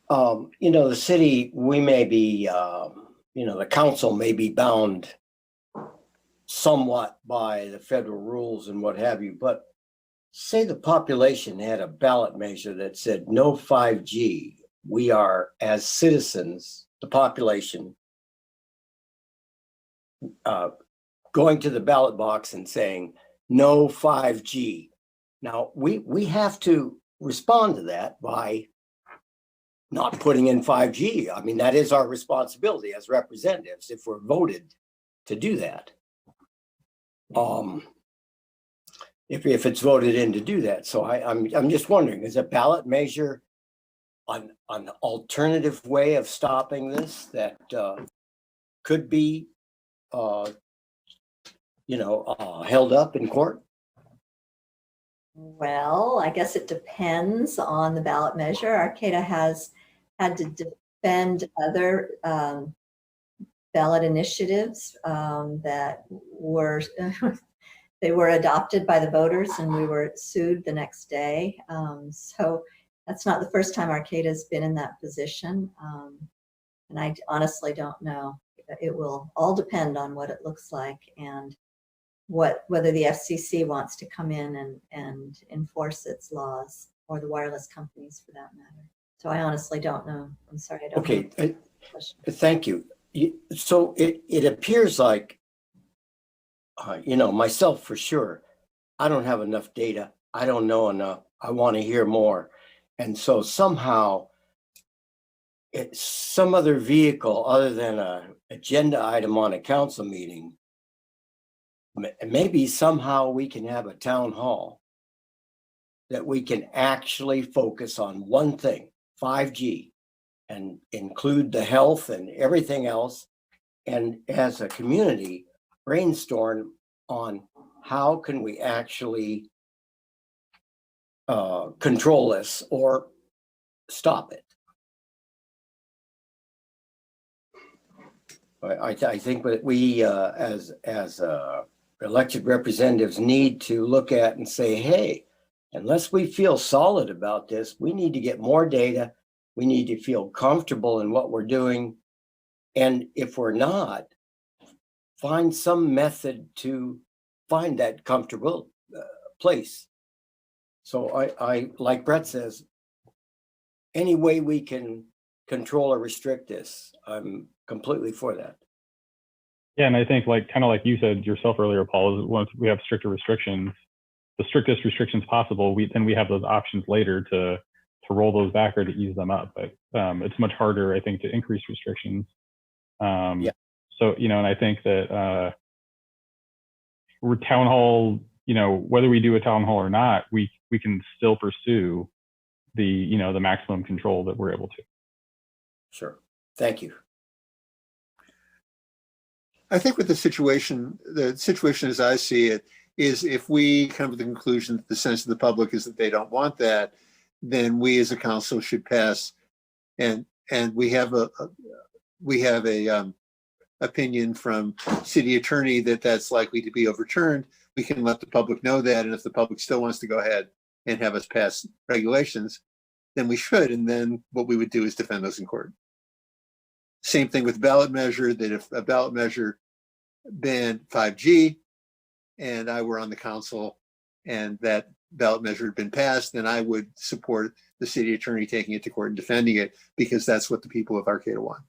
The city, we may be, the council may be bound somewhat by the federal rules and what have you, but say the population had a ballot measure that said no 5G. We are, as citizens, the population, going to the ballot box and saying no 5G. Now, we have to respond to that by not putting in 5G. I mean, that is our responsibility as representatives if we're voted to do that. If it's voted in to do that. So I'm just wondering, is a ballot measure an alternative way of stopping this that could be held up in court? Well, I guess it depends on the ballot measure. Arcata has had to defend other ballot initiatives that were they were adopted by the voters, and we were sued the next day. So that's not the first time Arcata's been in that position. And I honestly don't know. It will all depend on what it looks like and whether the FCC wants to come in and enforce its laws, or the wireless companies for that matter. So I honestly don't know. I'm sorry, I don't know. Okay, thank you. So it appears like, myself for sure, I don't have enough data. I don't know enough. I want to hear more. And so somehow it's some other vehicle other than an agenda item on a council meeting. Maybe somehow we can have a town hall that we can actually focus on one thing, 5G, and include the health and everything else. And as a community, brainstorm on how can we actually control this or stop it. I think that we, as elected representatives, need to look at and say, hey, unless we feel solid about this, we need to get more data. We need to feel comfortable in what we're doing. And if we're not, find some method to find that comfortable place. So I, like Brett says, any way we can control or restrict this, I'm completely for that. Yeah, and I think kind of like you said yourself earlier, Paul, is once we have stricter restrictions, the strictest restrictions possible, then we have those options later to roll those back or to ease them up. But it's much harder, I think, to increase restrictions. Yeah. So, and I think that we're town hall, whether we do a town hall or not, we can still pursue the maximum control that we're able to. Sure. Thank you. I think with the situation as I see it is if we come to the conclusion that the sense of the public is that they don't want that, then we as a council should pass, and we have a opinion from city attorney that that's likely to be overturned. We can let the public know that, and if the public still wants to go ahead and have us pass regulations, then we should, and then what we would do is defend those in court. Same thing with ballot measure, that if a ballot measure banned 5G and I were on the council and that ballot measure had been passed, then I would support the city attorney taking it to court and defending it, because that's what the people of Arcata want.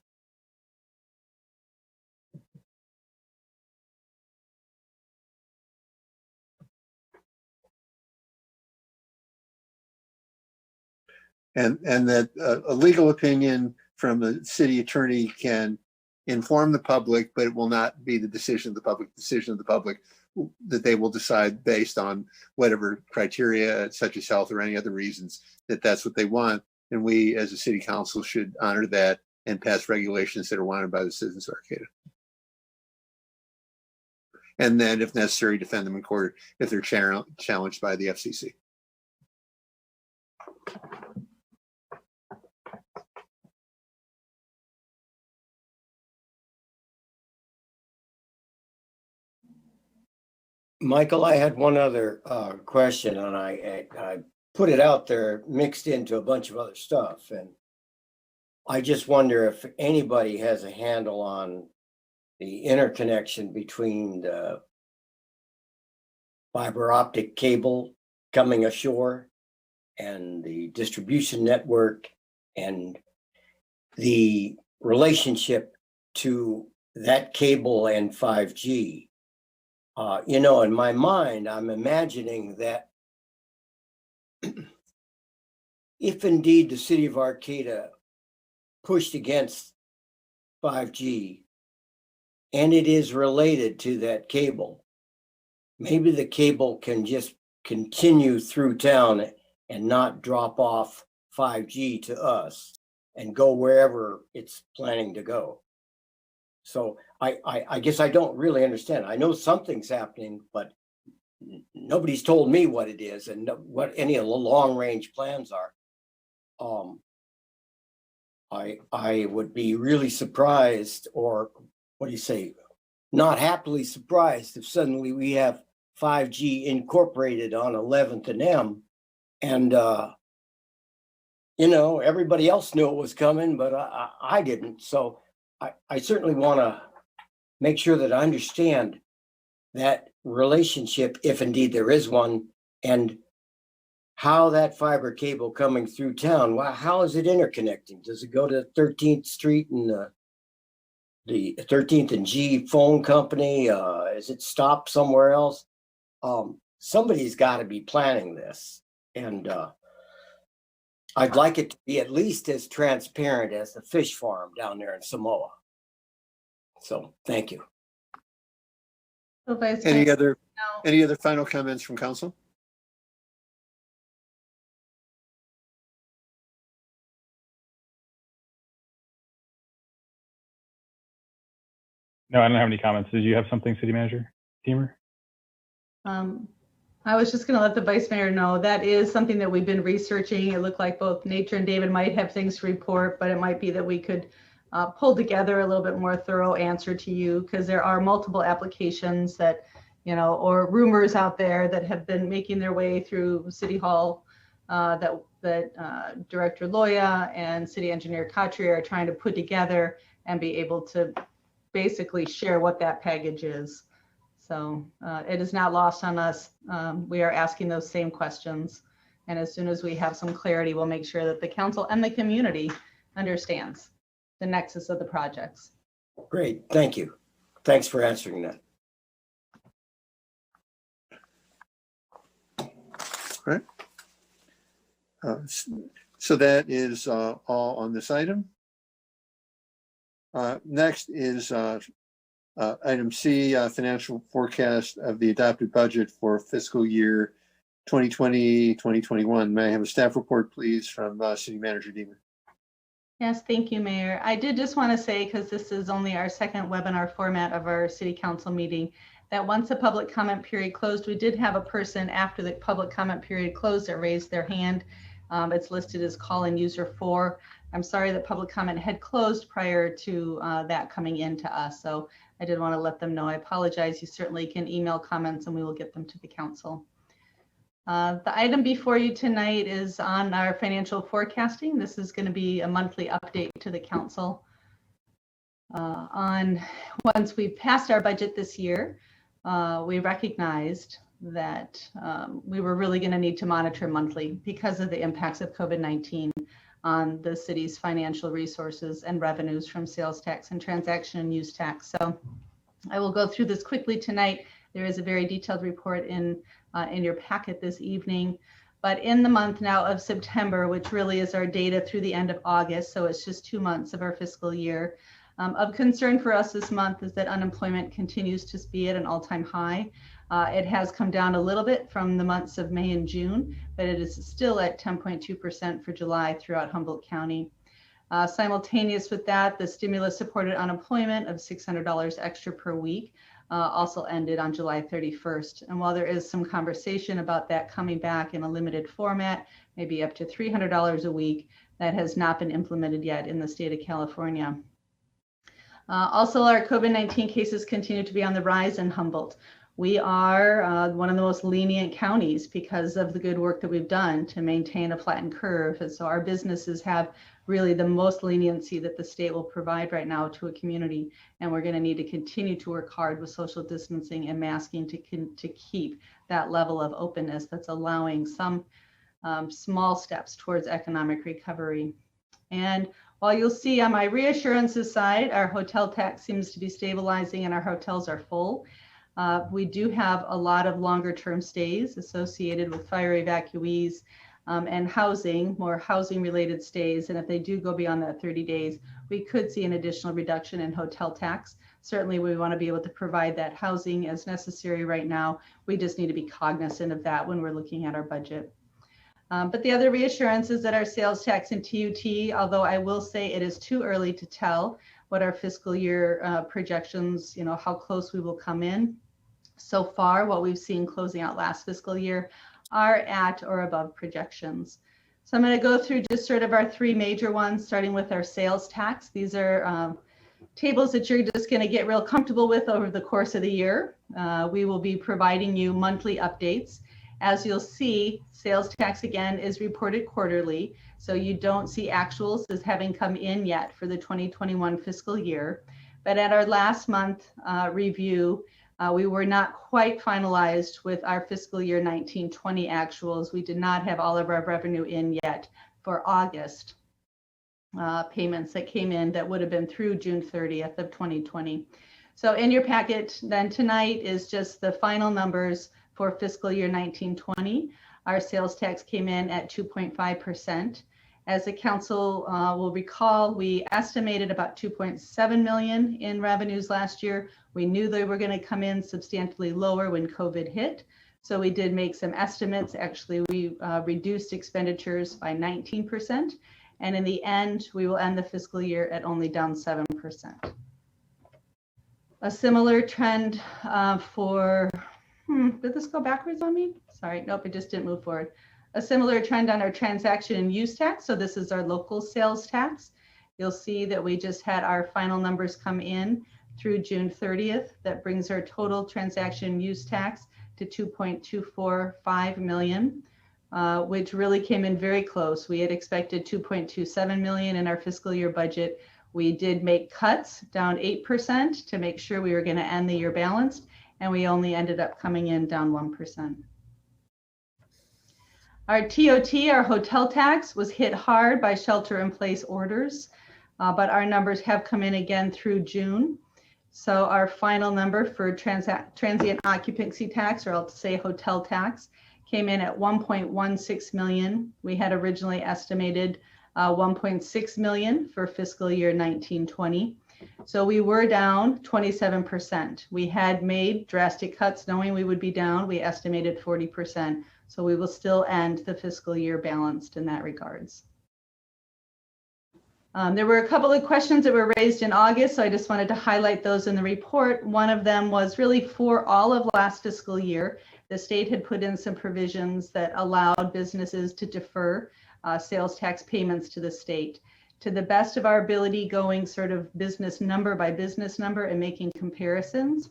And that a legal opinion from the city attorney can inform the public, but it will not be the decision of the public. Decision of the public that they will decide based on whatever criteria, such as health or any other reasons, that that's what they want. And we, as a city council, should honor that and pass regulations that are wanted by the citizens of Arcata. And then, if necessary, defend them in court if they're challenged by the FCC. Michael, I had one other question, and I put it out there mixed into a bunch of other stuff. And I just wonder if anybody has a handle on the interconnection between the fiber optic cable coming ashore and the distribution network and the relationship to that cable and 5G. In my mind, I'm imagining that if indeed the city of Arcata pushed against 5G and it is related to that cable, maybe the cable can just continue through town and not drop off 5G to us and go wherever it's planning to go. So I guess I don't really understand. I know something's happening, but nobody's told me what it is and what any of the long range plans are. I would be really surprised, or what do you say, not happily surprised, if suddenly we have 5G incorporated on 11th and M, and everybody else knew it was coming, but I didn't. So I certainly want to make sure that I understand that relationship, if indeed there is one, and how that fiber cable coming through town, how is it interconnecting? Does it go to 13th Street and the 13th and G phone company? Is it stopped somewhere else? Somebody's got to be planning this. And I'd like it to be at least as transparent as the fish farm down there in Samoa. So thank you. So Any other final comments from council? No, I don't have any comments. Did you have something, City Manager Teamer? I was just going to let the Vice Mayor know that is something that we've been researching. It looked like both Nature and David might have things to report, but it might be that we could pull together a little bit more thorough answer to you, because there are multiple applications that, or rumors out there that have been making their way through City Hall that Director Loya and City Engineer Khatri are trying to put together and be able to basically share what that package is. So it is not lost on us. We are asking those same questions. And as soon as we have some clarity, we'll make sure that the council and the community understands the nexus of the projects. Great, thank you. Thanks for answering that. All right. So that is all on this item. Next is item C, financial forecast of the adopted budget for fiscal year 2020-2021. May I have a staff report, please, from City Manager Deemer? Yes, thank you, Mayor. I did just want to say, because this is only our second webinar format of our City Council meeting, that once the public comment period closed, we did have a person after the public comment period closed that raised their hand. It's listed as call-in user 4. I'm sorry that public comment had closed prior to that coming in to us. So I did want to let them know. I apologize. You certainly can email comments and we will get them to the council. The item before you tonight is on our financial forecasting. This is going to be a monthly update to the council. Once we've passed our budget this year, we recognized that we were really going to need to monitor monthly because of the impacts of COVID-19 on the city's financial resources and revenues from sales tax and transaction and use tax. So I will go through this quickly tonight. There is a very detailed report in your packet this evening. But in the month now of September, which really is our data through the end of August, so it's just 2 months of our fiscal year, of concern for us this month is that unemployment continues to be at an all-time high. It has come down a little bit from the months of May and June, but it is still at 10.2% for July throughout Humboldt County. Simultaneous with that, the stimulus-supported unemployment of $600 extra per week also ended on July 31st. And while there is some conversation about that coming back in a limited format, maybe up to $300 a week, that has not been implemented yet in the state of California. Also, our COVID-19 cases continue to be on the rise in Humboldt. We are one of the most lenient counties because of the good work that we've done to maintain a flattened curve. And so our businesses have really the most leniency that the state will provide right now to a community. And we're going to need to continue to work hard with social distancing and masking to keep that level of openness that's allowing some small steps towards economic recovery. And while you'll see on my reassurances side, our hotel tax seems to be stabilizing and our hotels are full. We do have a lot of longer term stays associated with fire evacuees and housing, more housing related stays. And if they do go beyond that 30 days, we could see an additional reduction in hotel tax. Certainly we want to be able to provide that housing as necessary right now. We just need to be cognizant of that when we're looking at our budget. But the other reassurance is that our sales tax and TUT, although I will say it is too early to tell what our fiscal year projections, how close we will come in. So far, what we've seen closing out last fiscal year are at or above projections. So I'm going to go through just sort of our 3 major ones, starting with our sales tax. These are tables that you're just going to get real comfortable with over the course of the year. We will be providing you monthly updates. As you'll see, sales tax again is reported quarterly, so you don't see actuals as having come in yet for the 2021 fiscal year. But at our last month review, we were not quite finalized with our fiscal year 19-20 actuals. We did not have all of our revenue in yet for August payments that came in that would have been through June 30th of 2020. So in your packet then tonight is just the final numbers for fiscal year 19-20. Our sales tax came in at 2.5%. As the council will recall, we estimated about 2.7 million in revenues last year. We knew they were going to come in substantially lower when COVID hit. So we did make some estimates. Actually, we reduced expenditures by 19%. And in the end, we will end the fiscal year at only down 7%. A similar trend did this go backwards on me? Sorry, nope, it just didn't move forward. A similar trend on our transaction and use tax. So this is our local sales tax. you'll see that we just had our final numbers come in through June 30th. That brings our total transaction use tax to 2.245 million, which really came in very close. We had expected 2.27 million in our fiscal year budget. We did make cuts down 8% to make sure we were going to end the year balanced, and we only ended up coming in down 1%. Our TOT, our hotel tax, was hit hard by shelter-in-place orders, but our numbers have come in again through June. So our final number for transient occupancy tax, or I'll say hotel tax, came in at 1.16 million. We had originally estimated 1.6 million for fiscal year 1920. So we were down 27%. We had made drastic cuts knowing we would be down. We estimated 40%. So we will still end the fiscal year balanced in that regards. There were a couple of questions that were raised in August, so I just wanted to highlight those in the report. One of them was really for all of last fiscal year. The state had put in some provisions that allowed businesses to defer sales tax payments to the state. To the best of our ability, going sort of business number by business number and making comparisons,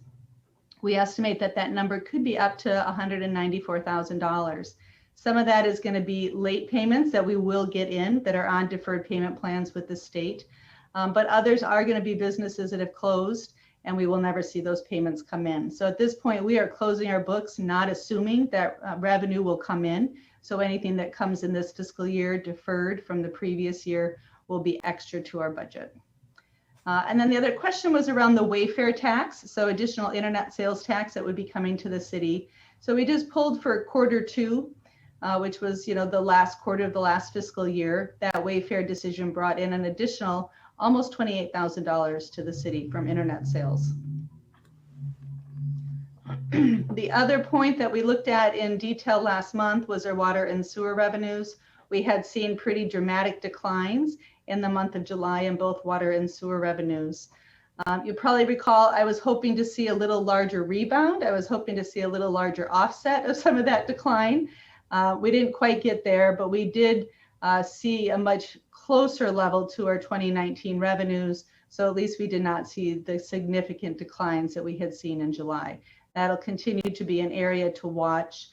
we estimate that that number could be up to $194,000. Some of that is going to be late payments that we will get in that are on deferred payment plans with the state. But others are going to be businesses that have closed and we will never see those payments come in. So at this point, we are closing our books, not assuming that revenue will come in. So anything that comes in this fiscal year deferred from the previous year will be extra to our budget. And then the other question was around the Wayfair tax, so additional internet sales tax that would be coming to the city. So we just pulled for Q2, which was, the last quarter of the last fiscal year. That Wayfair decision brought in an additional almost $28,000 to the city from internet sales. The other point that we looked at in detail last month was our water and sewer revenues. We had seen pretty dramatic declines in the month of July in both water and sewer revenues. You probably recall I was hoping to see a little larger rebound. I was hoping to see a little larger offset of some of that decline. We didn't quite get there, but we did see a much closer level to our 2019 revenues. So at least we did not see the significant declines that we had seen in July. That'll continue to be an area to watch.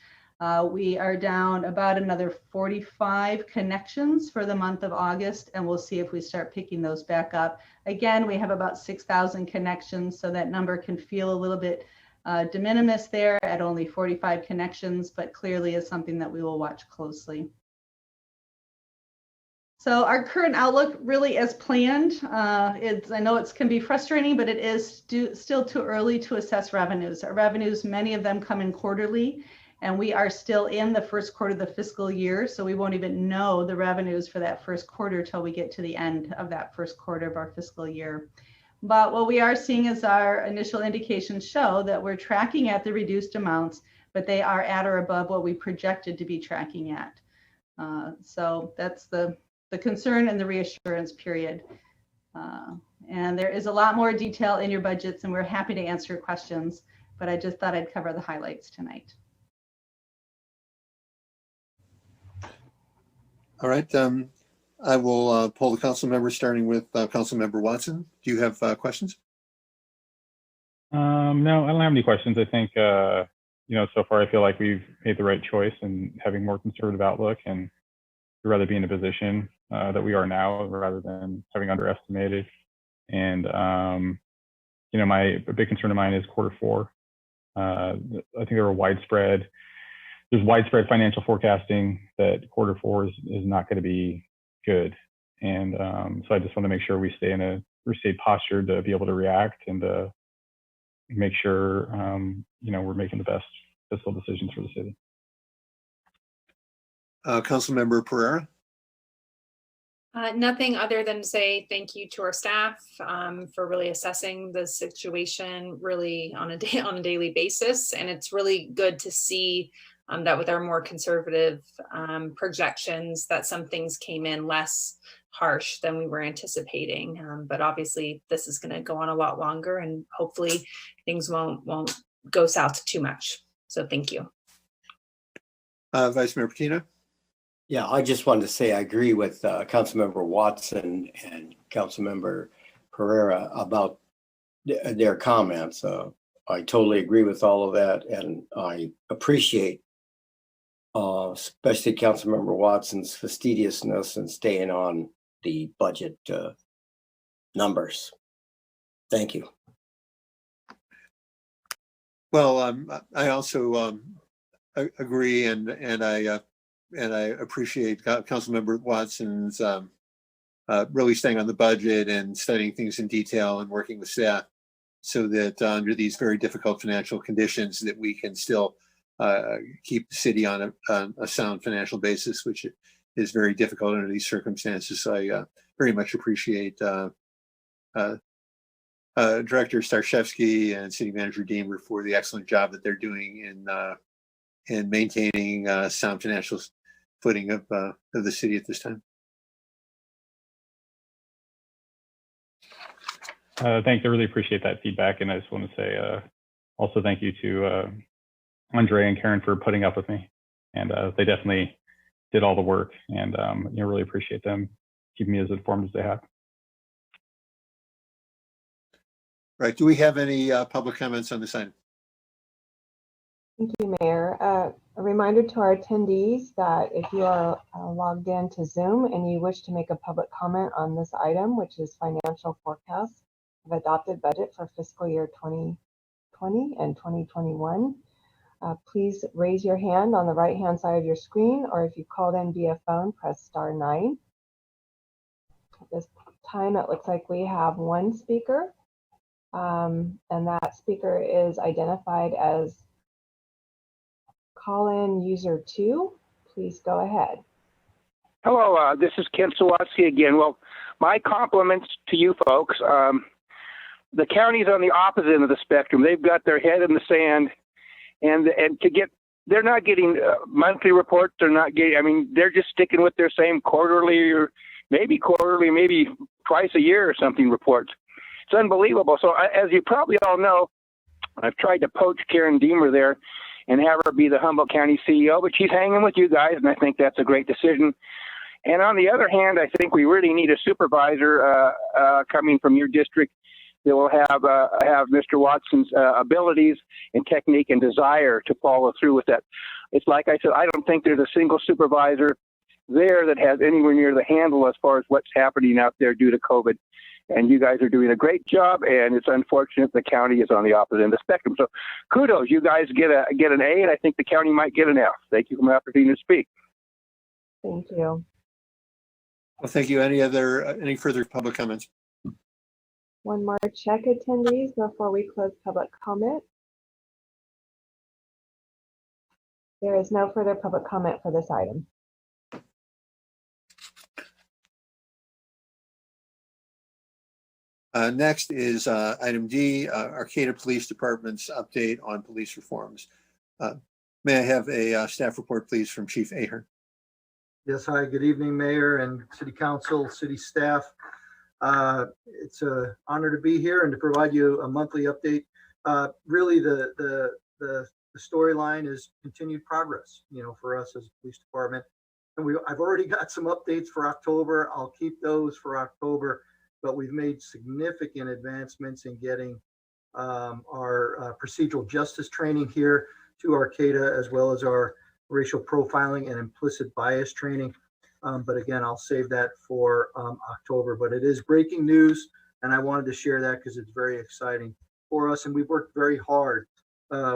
We are down about another 45 connections for the month of August, and we'll see if we start picking those back up. Again, we have about 6,000 connections, so that number can feel a little bit de minimis there at only 45 connections, but clearly is something that we will watch closely. So our current outlook really as planned. I know it can be frustrating, but it is still too early to assess revenues. Our revenues, many of them come in quarterly, and we are still in the first quarter of the fiscal year, so we won't even know the revenues for that first quarter till we get to the end of that first quarter of our fiscal year. But what we are seeing is our initial indications show that we're tracking at the reduced amounts, but they are at or above what we projected to be tracking at. So that's the concern and the reassurance period. And there is a lot more detail in your budgets, and we're happy to answer questions, but I just thought I'd cover the highlights tonight. All right. I will poll the council members, starting with Council Member Watson. Do you have questions? No, I don't have any questions. I think, so far I feel like we've made the right choice in having more conservative outlook, and we'd rather be in a position that we are now rather than having underestimated. And, a big concern of mine is Q4. I think there's widespread financial forecasting that Q4 is not going to be good. And so I just want to make sure we stay postured to be able to react and to make sure, we're making the best fiscal decisions for the city. Councilmember Pereira? Nothing other than say thank you to our staff for really assessing the situation really on a daily basis. And it's really good to see that with our more conservative projections, that some things came in less harsh than we were anticipating. But obviously this is going to go on a lot longer, and hopefully things won't go south too much. So thank you. Vice Mayor Patino? Yeah, I just wanted to say I agree with Councilmember Watson and Councilmember Pereira about their comments. I totally agree with all of that, and I appreciate especially Councilmember Watson's fastidiousness and staying on the budget numbers. Thank you. Well, I also agree, and I appreciate Councilmember Watson's really staying on the budget and studying things in detail and working with staff, so that under these very difficult financial conditions, that we can still keep the city on a sound financial basis, which is very difficult under these circumstances. So I very much appreciate Director Starshevsky and City Manager Deemer for the excellent job that they're doing in maintaining sound financial footing of the city at this time. Thanks. I really appreciate that feedback, and I just want to say also thank you to Andre and Karen for putting up with me, and they definitely did all the work, and really appreciate them keeping me as informed as they have. Right. Do we have any public comments on this item? Thank you, Mayor. A reminder to our attendees that if you are logged in to Zoom and you wish to make a public comment on this item, which is financial forecast of adopted budget for fiscal year 2020 and 2021, please raise your hand on the right-hand side of your screen, or if you called in via phone, press *9. At this time, it looks like we have one speaker, and that speaker is identified as call-in user 2. Please go ahead. Hello, this is Ken Sawatsky again. Well, my compliments to you folks. The county's on the opposite end of the spectrum. They've got their head in the sand, and they're not getting monthly reports. They're not getting. I mean, they're just sticking with their same quarterly, maybe twice a year or something reports. It's unbelievable. So as you probably all know, I've tried to poach Karen Deemer there and have her be the Humboldt County CEO, but she's hanging with you guys, and I think that's a great decision. And on the other hand, I think we really need a supervisor coming from your district that will have Mr. Watson's abilities and technique and desire to follow through with that. It's like I said, I don't think there's a single supervisor there that has anywhere near the handle as far as what's happening out there due to COVID. And you guys are doing a great job, and it's unfortunate the county is on the opposite end of the spectrum. So kudos, you guys get an A, and I think the county might get an F. Thank you for the opportunity to speak. Thank you. Well, thank you. Any further public comments? One more check, attendees, before we close public comment. There is no further public comment for this item. Next is item D, Arcata Police Department's update on police reforms. May I have a staff report, please, from Chief Ahern? Yes, hi, good evening, Mayor and City Council, city staff. It's an honor to be here and to provide you a monthly update. Really, the storyline is continued progress, for us as a police department. And I've already got some updates for October. I'll keep those for October, but we've made significant advancements in getting our procedural justice training here to Arcata, as well as our racial profiling and implicit bias training. But again, I'll save that for October. But it is breaking news, and I wanted to share that because it's very exciting for us. And we've worked very hard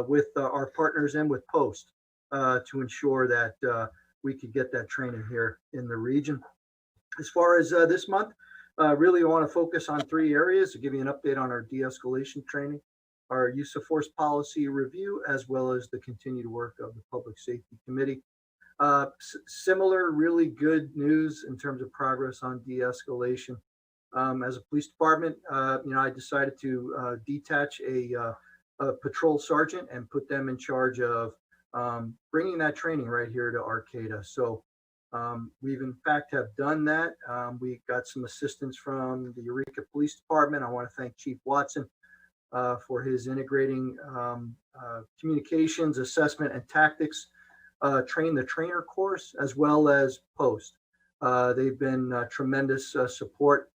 with our partners and with Post to ensure that we could get that training here in the region. As far as this month, really I want to focus on 3 areas to give you an update on our de-escalation training, our use of force policy review, as well as the continued work of the Public Safety Committee. Similar really good news in terms of progress on de-escalation. As a police department, I decided to detach a patrol sergeant and put them in charge of bringing that training right here to Arcata. So we've in fact have done that. We got some assistance from the Eureka Police Department. I want to thank Chief Watson for his integrating communications, assessment, and tactics train the trainer course as well as post. They've been tremendous support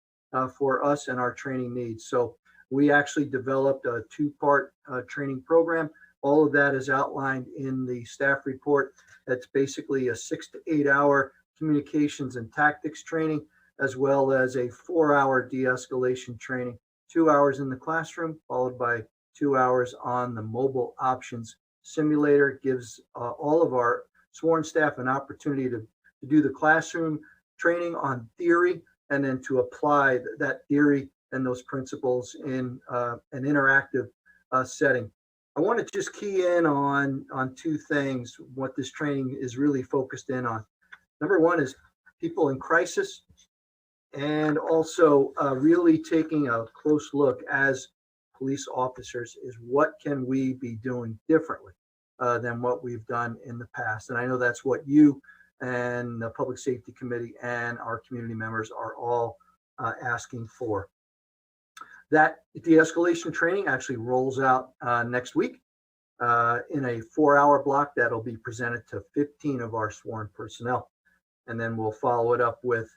for us and our training needs. So we actually developed a 2-part training program. All of that is outlined in the staff report. That's basically a 6 to 8 hour communications and tactics training, as well as a 4-hour de-escalation training, 2 hours in the classroom, followed by 2 hours on the mobile options simulator. It gives all of our sworn staff an opportunity to do the classroom training on theory and then to apply that theory and those principles in an interactive setting. I want to just key in on 2 things, what this training is really focused in on. Number 1 is people in crisis, and also really taking a close look as police officers is what can we be doing differently than what we've done in the past. And I know that's what you and the Public Safety Committee and our community members are all asking for. That de-escalation training actually rolls out next week in a 4-hour block that'll be presented to 15 of our sworn personnel. And then we'll follow it up with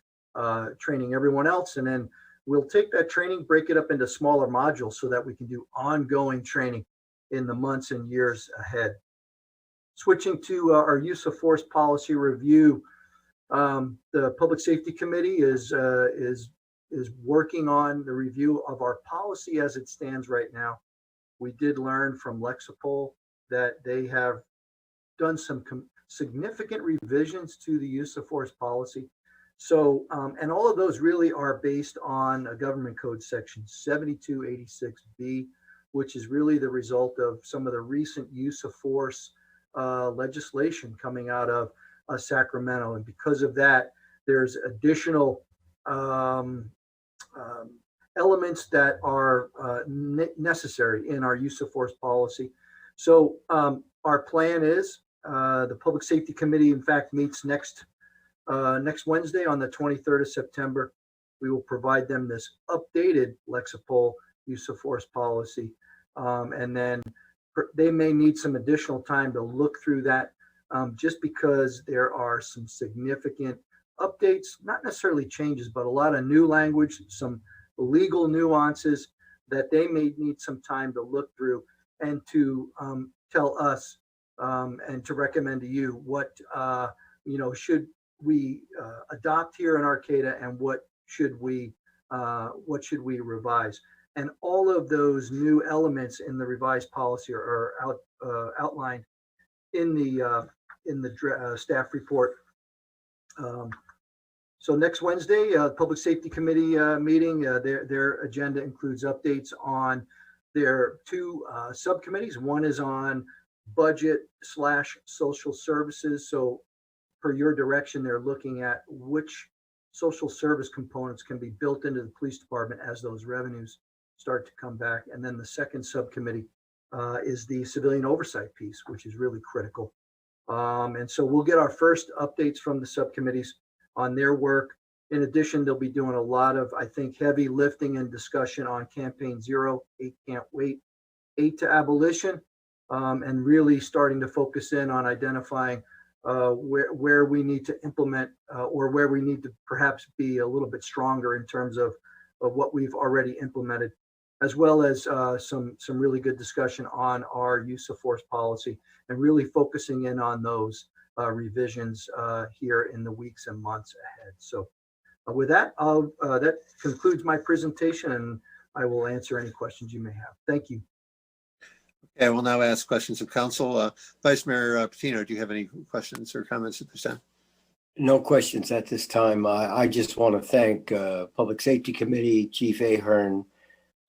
training everyone else. And then we'll take that training, break it up into smaller modules so that we can do ongoing training in the months and years ahead. Switching to our use of force policy review, the Public Safety Committee is working on the review of our policy as it stands right now. We did learn from Lexipol that they have done some significant revisions to the use of force policy. So, and all of those really are based on a government code section 7286B, which is really the result of some of the recent use of force legislation coming out of Sacramento. And because of that, there's additional elements that are necessary in our use of force policy. So our plan is the Public Safety Committee, in fact, meets next Wednesday on the 23rd of September. We will provide them this updated Lexipol use of force policy. And then they may need some additional time to look through that just because there are some significant updates, not necessarily changes, but a lot of new language, some legal nuances that they may need some time to look through and to tell us and to recommend to you what, should we adopt here in Arcata and what should we revise. And all of those new elements in the revised policy are outlined in the staff report. So next Wednesday, Public Safety Committee meeting, their agenda includes updates on their 2 subcommittees. One is on budget/social services. So per your direction, they're looking at which social service components can be built into the police department as those revenues start to come back. And then the second subcommittee is the civilian oversight piece, which is really critical. And so we'll get our first updates from the subcommittees on their work. In addition, they'll be doing a lot of, I think, heavy lifting and discussion on Campaign 0, 8 Can't Wait, 8 to Abolition, and really starting to focus in on identifying where we need to implement or where we need to perhaps be a little bit stronger in terms of what we've already implemented, as well as some really good discussion on our use of force policy and really focusing in on those revisions here in the weeks and months ahead. So with that, that concludes my presentation, and I will answer any questions you may have. Thank you. Okay, I will now ask questions of council. Vice Mayor Patino, do you have any questions or comments at this time? No questions at this time. I just want to thank Public Safety Committee, Chief Ahern.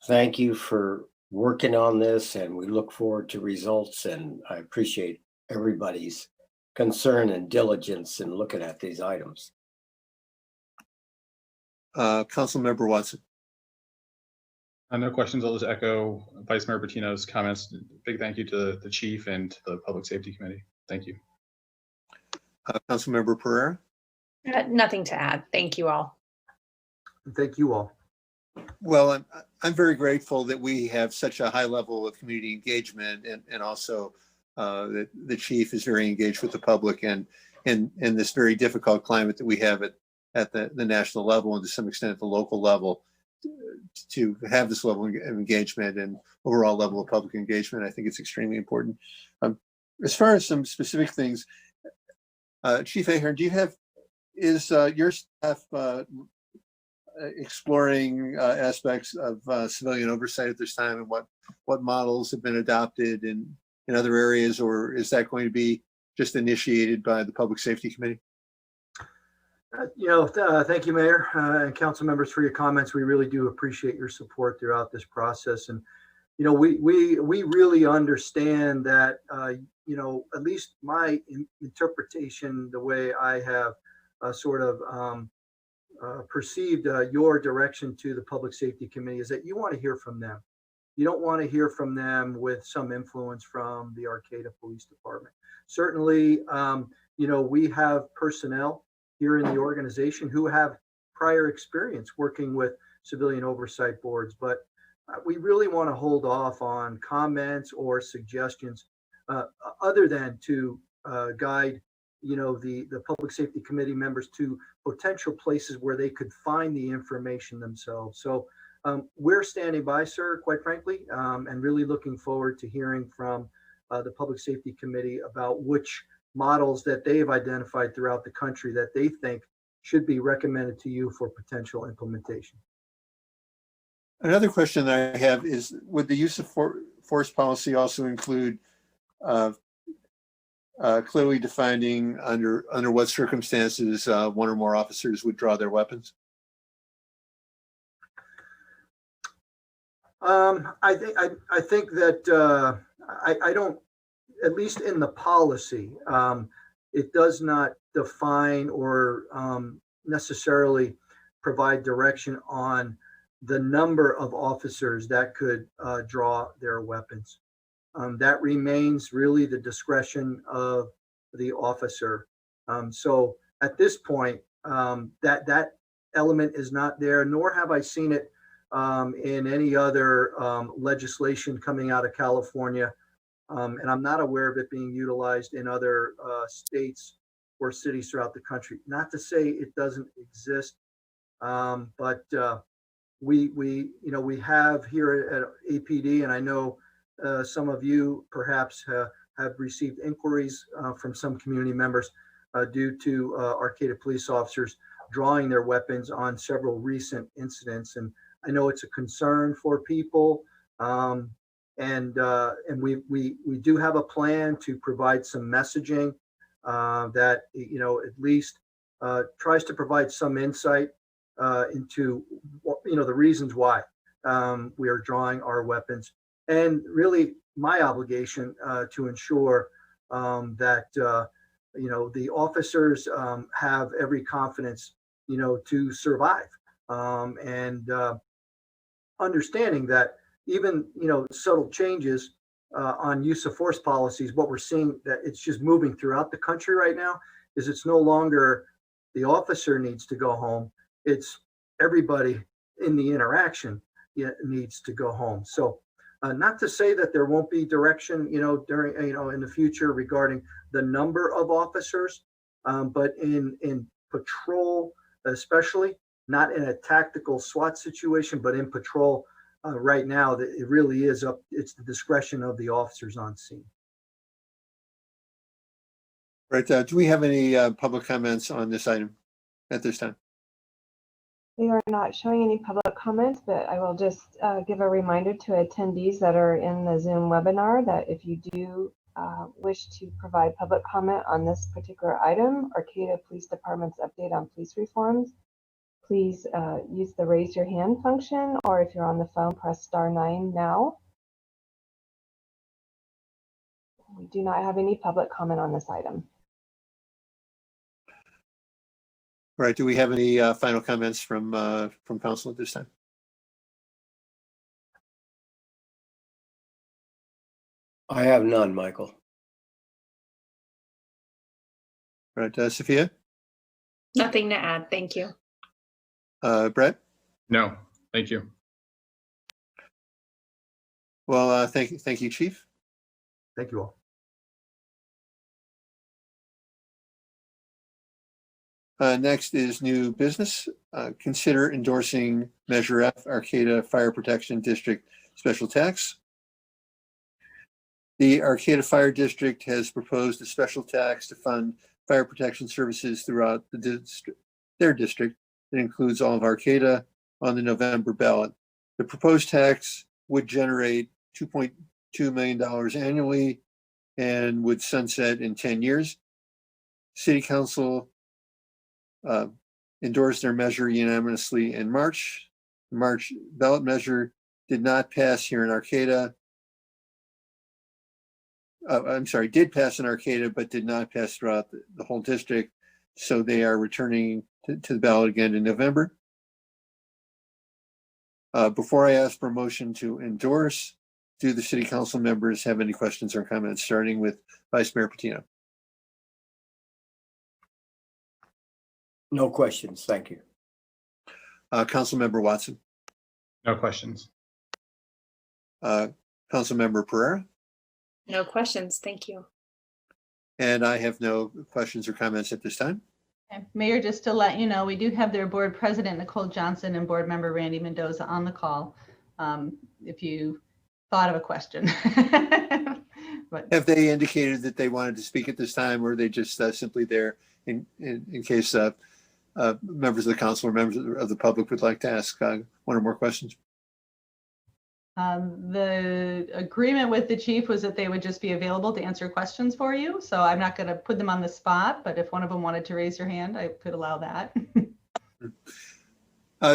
Thank you for working on this, and we look forward to results, and I appreciate everybody's concern and diligence in looking at these items. Councilmember Watson. No questions. I'll just echo Vice Mayor Patino's comments. Big thank you to the chief and to the Public Safety Committee. Thank you. Councilmember Pereira. Nothing to add. Thank you all. Thank you all. Well, I'm very grateful that we have such a high level of community engagement and also that the chief is very engaged with the public, and in this very difficult climate that we have at the national level and to some extent at the local level, to have this level of engagement and overall level of public engagement, I think it's extremely important. As far as some specific things, Chief Ahern, is your staff exploring aspects of civilian oversight at this time, and what models have been adopted in other areas, or is that going to be just initiated by the Public Safety Committee? Thank you, Mayor and council members, for your comments. We really do appreciate your support throughout this process. And, we really understand that, at least my interpretation, the way I have perceived your direction to the Public Safety Committee, is that you want to hear from them. You don't want to hear from them with some influence from the Arcata Police Department. Certainly, we have personnel here in the organization who have prior experience working with civilian oversight boards, but we really want to hold off on comments or suggestions other than to guide the Public Safety Committee members to potential places where they could find the information themselves. So we're standing by, sir, quite frankly, and really looking forward to hearing from the Public Safety Committee about which models that they've identified throughout the country that they think should be recommended to you for potential implementation. Another question that I have is, would the use of force policy also include clearly defining under what circumstances one or more officers would draw their weapons? I think that I don't, at least in the policy, it does not define or necessarily provide direction on the number of officers that could draw their weapons. That remains really the discretion of the officer. So at this point, that element is not there, nor have I seen it in any other legislation coming out of California. And I'm not aware of it being utilized in other states or cities throughout the country. Not to say it doesn't exist, but we have here at APD, and I know some of you perhaps have received inquiries from some community members due to Arcata police officers drawing their weapons on several recent incidents. And I know it's a concern for people. And we do have a plan to provide some messaging that at least tries to provide some insight into the reasons why we are drawing our weapons, and really my obligation to ensure that the officers have every confidence to survive, and understanding that even subtle changes on use of force policies, what we're seeing that it's just moving throughout the country right now is it's no longer the officer needs to go home, it's everybody in the interaction needs to go home. So not to say that there won't be direction during in the future regarding the number of officers, but in patrol especially, not in a tactical SWAT situation, but in patrol. Right now, it really is it's the discretion of the officers on scene. Right. Do we have any public comments on this item at this time? We are not showing any public comments, but I will just give a reminder to attendees that are in the Zoom webinar that if you do wish to provide public comment on this particular item, Arcata Police Department's update on police reforms, please use the raise your hand function, or if you're on the phone, press *9 now. We do not have any public comment on this item. Right. Do we have any final comments from council at this time? I have none, Michael. Right. Sophia? Nothing to add. Thank you. Brett? No, thank you. Well, thank you, Chief. Thank you all. Next is new business. Consider endorsing Measure F, Arcata Fire Protection District Special Tax. The Arcata Fire District has proposed a special tax to fund fire protection services throughout their district. It includes all of Arcata on the November ballot. The proposed tax would generate $2.2 million annually and would sunset in 10 years. City Council endorsed their measure unanimously in March. The March ballot measure did not pass here in Arcata. Did pass in Arcata, but did not pass throughout the whole district. So they are returning to the ballot again in November. Before I ask for a motion to endorse, do the city council members have any questions or comments, starting with Vice Mayor Patino? No questions, thank you. Councilmember Watson? No questions. Councilmember Pereira? No questions, thank you. And I have no questions or comments at this time. Okay. Mayor, just to let you know, we do have their board president, Nicole Johnson, and board member Randy Mendoza on the call. If you thought of a question. But Have they indicated that they wanted to speak at this time, or are they just simply there in case members of the council or members of the public would like to ask one or more questions? the agreement with the chief was that they would just be available to answer questions for you. So I'm not going to put them on the spot, but if one of them wanted to raise your hand, I could allow that.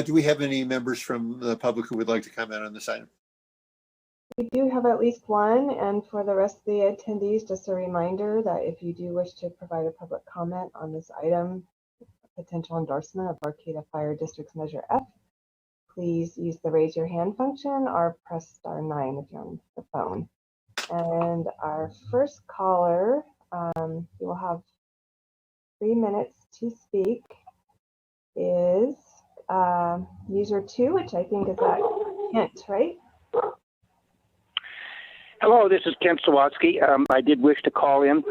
Do we have any members from the public who would like to comment on this item? We do have at least one, and for the rest of the attendees, just a reminder that if you do wish to provide a public comment on this item, potential endorsement of Arcata Fire District's Measure F, please use the raise your hand function or press *9 if you're on the phone. And our first caller, you will have 3 minutes to speak, is user 2, which I think is at Kent, right? Hello, this is Kent Sawatsky. I did wish to call in.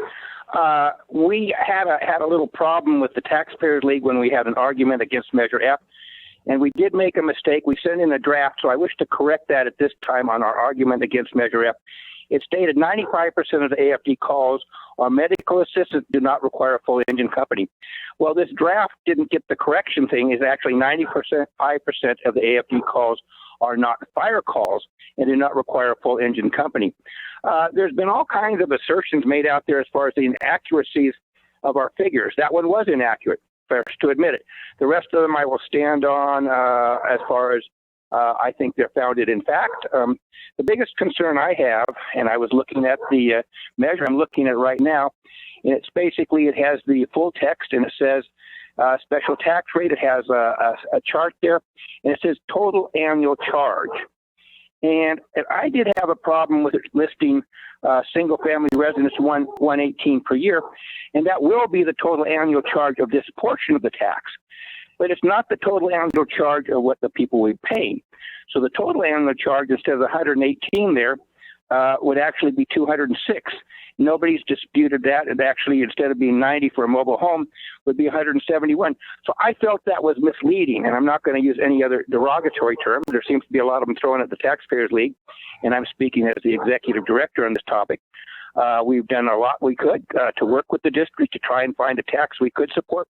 We had a little problem with the Taxpayers League when we had an argument against Measure F, and we did make a mistake. We sent in a draft, so I wish to correct that at this time on our argument against Measure F. It stated 95% of the AFD calls are medical assistance do not require a full engine company. Well, this draft didn't get the correction thing. Is actually 5% of the AFD calls are not fire calls and do not require a full engine company. There's been all kinds of assertions made out there as far as the inaccuracies of our figures. That one was inaccurate, first to admit it. The rest of them I will stand on as far as I think they're founded in fact. The biggest concern I have, and I was looking at the measure I'm looking at right now, and it's basically, it has the full text and it says special tax rate. It has a chart there, and it says total annual charge. And I did have a problem with it listing single family residence 118 per year, and that will be the total annual charge of this portion of the tax. But it's not the total annual charge of what the people will be paying. So the total annual charge, instead of 118 there, would actually be 206. Nobody's disputed that. It actually, instead of being 90 for a mobile home, would be 171. So I felt that was misleading, and I'm not going to use any other derogatory term. There seems to be a lot of them thrown at the Taxpayers League, and I'm speaking as the executive director on this topic. We've done a lot we could to work with the district to try and find a tax we could support.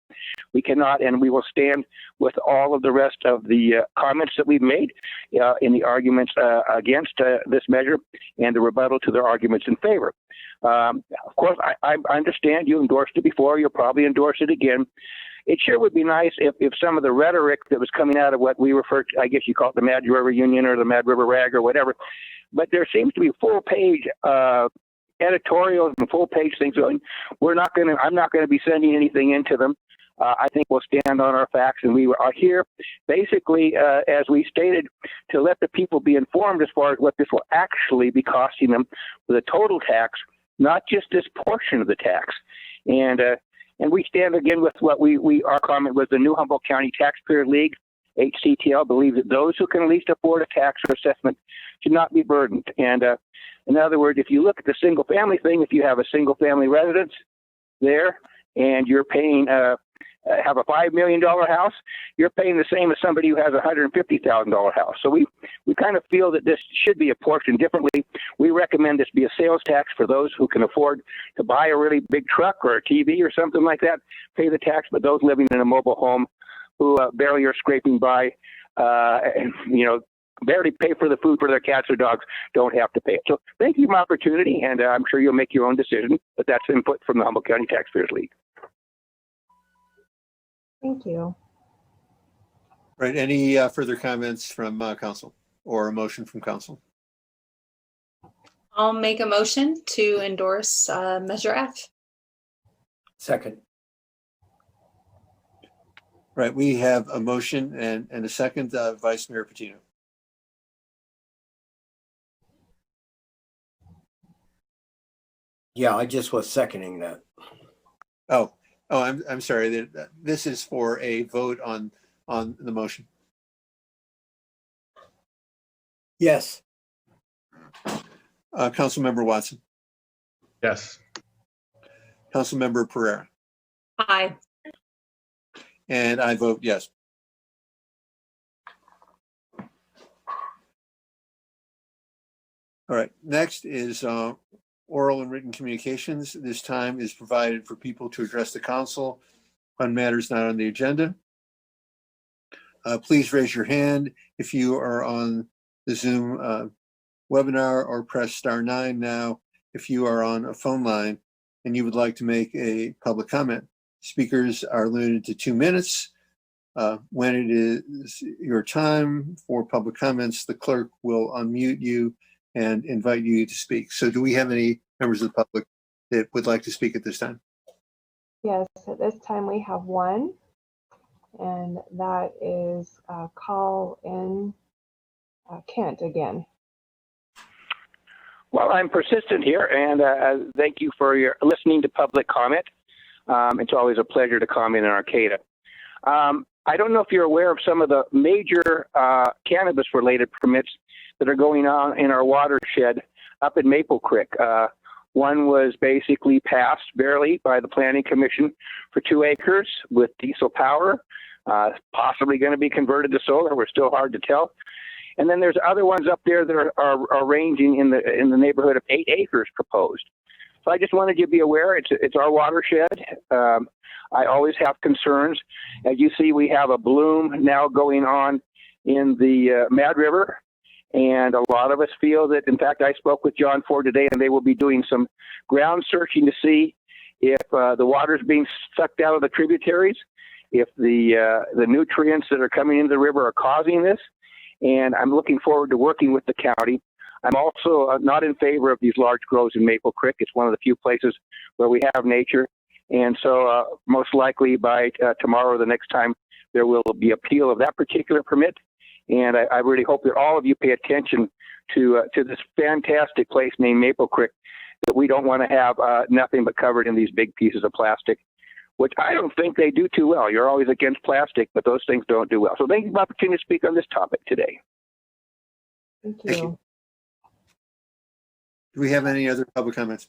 We cannot, and we will stand with all of the rest of the comments that we've made in the arguments against this measure and the rebuttal to their arguments in favor. Of course, I understand you endorsed it before. You'll probably endorse it again. It sure would be nice if some of the rhetoric that was coming out of what we refer to, I guess you call it the Mad River Union or the Mad River Rag or whatever, but there seems to be full page editorials and full page things going. I'm not going to be sending anything into them. I think we'll stand on our facts, and we are here basically, as we stated, to let the people be informed as far as what this will actually be costing them for the total tax, not just this portion of the tax. And we stand again with what our comment was: the New Humboldt County Taxpayer League, HCTL, believes that those who can least afford a tax or assessment should not be burdened. And in other words, if you look at the single family thing, if you have a single family residence there and you're paying have a $5 million house, you're paying the same as somebody who has a $150,000 house. So we kind of feel that this should be apportioned differently. We recommend this be a sales tax for those who can afford to buy a really big truck or a TV or something like that, pay the tax, but those living in a mobile home who barely are scraping by, and, you know, barely pay for the food for their cats or dogs, don't have to pay it. So thank you for my opportunity, and I'm sure you'll make your own decision, but that's input from the Humboldt County Taxpayers League. Thank you. Right, any further comments from council or a motion from council? I'll make a motion to endorse Measure F. Second. Right, we have a motion and a second, Vice Mayor Patino. Yeah, I just was seconding that. Oh, I'm sorry. This is for a vote on the motion. Yes. Councilmember Watson. Yes. Councilmember Pereira. Aye. And I vote yes. All right, next is oral and written communications. This time is provided for people to address the council on matters not on the agenda. Please raise your hand if you are on the Zoom webinar, or press *9 now if you are on a phone line and you would like to make a public comment. Speakers are limited to 2 minutes. When it is your time for public comments, the clerk will unmute you and invite you to speak. So do we have any members of the public that would like to speak at this time? Yes, at this time we have one, and that is call in Kent again. Well, I'm persistent here, and thank you for your listening to public comment. It's always a pleasure to comment in Arcata. I don't know if you're aware of some of the major cannabis-related permits that are going on in our watershed up in Maple Creek. One was basically passed barely by the Planning Commission for 2 acres with diesel power, possibly going to be converted to solar. We're still hard to tell. And then there's other ones up there that are ranging in the neighborhood of 8 acres proposed. So I just wanted you to be aware, it's our watershed. I always have concerns. As you see, we have a bloom now going on in the Mad River. And a lot of us feel that, in fact, I spoke with John Ford today, and they will be doing some ground searching to see if the water is being sucked out of the tributaries, if the nutrients that are coming into the river are causing this. And I'm looking forward to working with the county. I'm also not in favor of these large grows in Maple Creek. It's one of the few places where we have nature. And so most likely by tomorrow or the next time, there will be appeal of that particular permit. And I really hope that all of you pay attention to this fantastic place named Maple Creek, that we don't want to have nothing but covered in these big pieces of plastic, which I don't think they do too well. You're always against plastic, but those things don't do well. So thank you for the opportunity to speak on this topic today. Thank you. Thank you. Do we have any other public comments?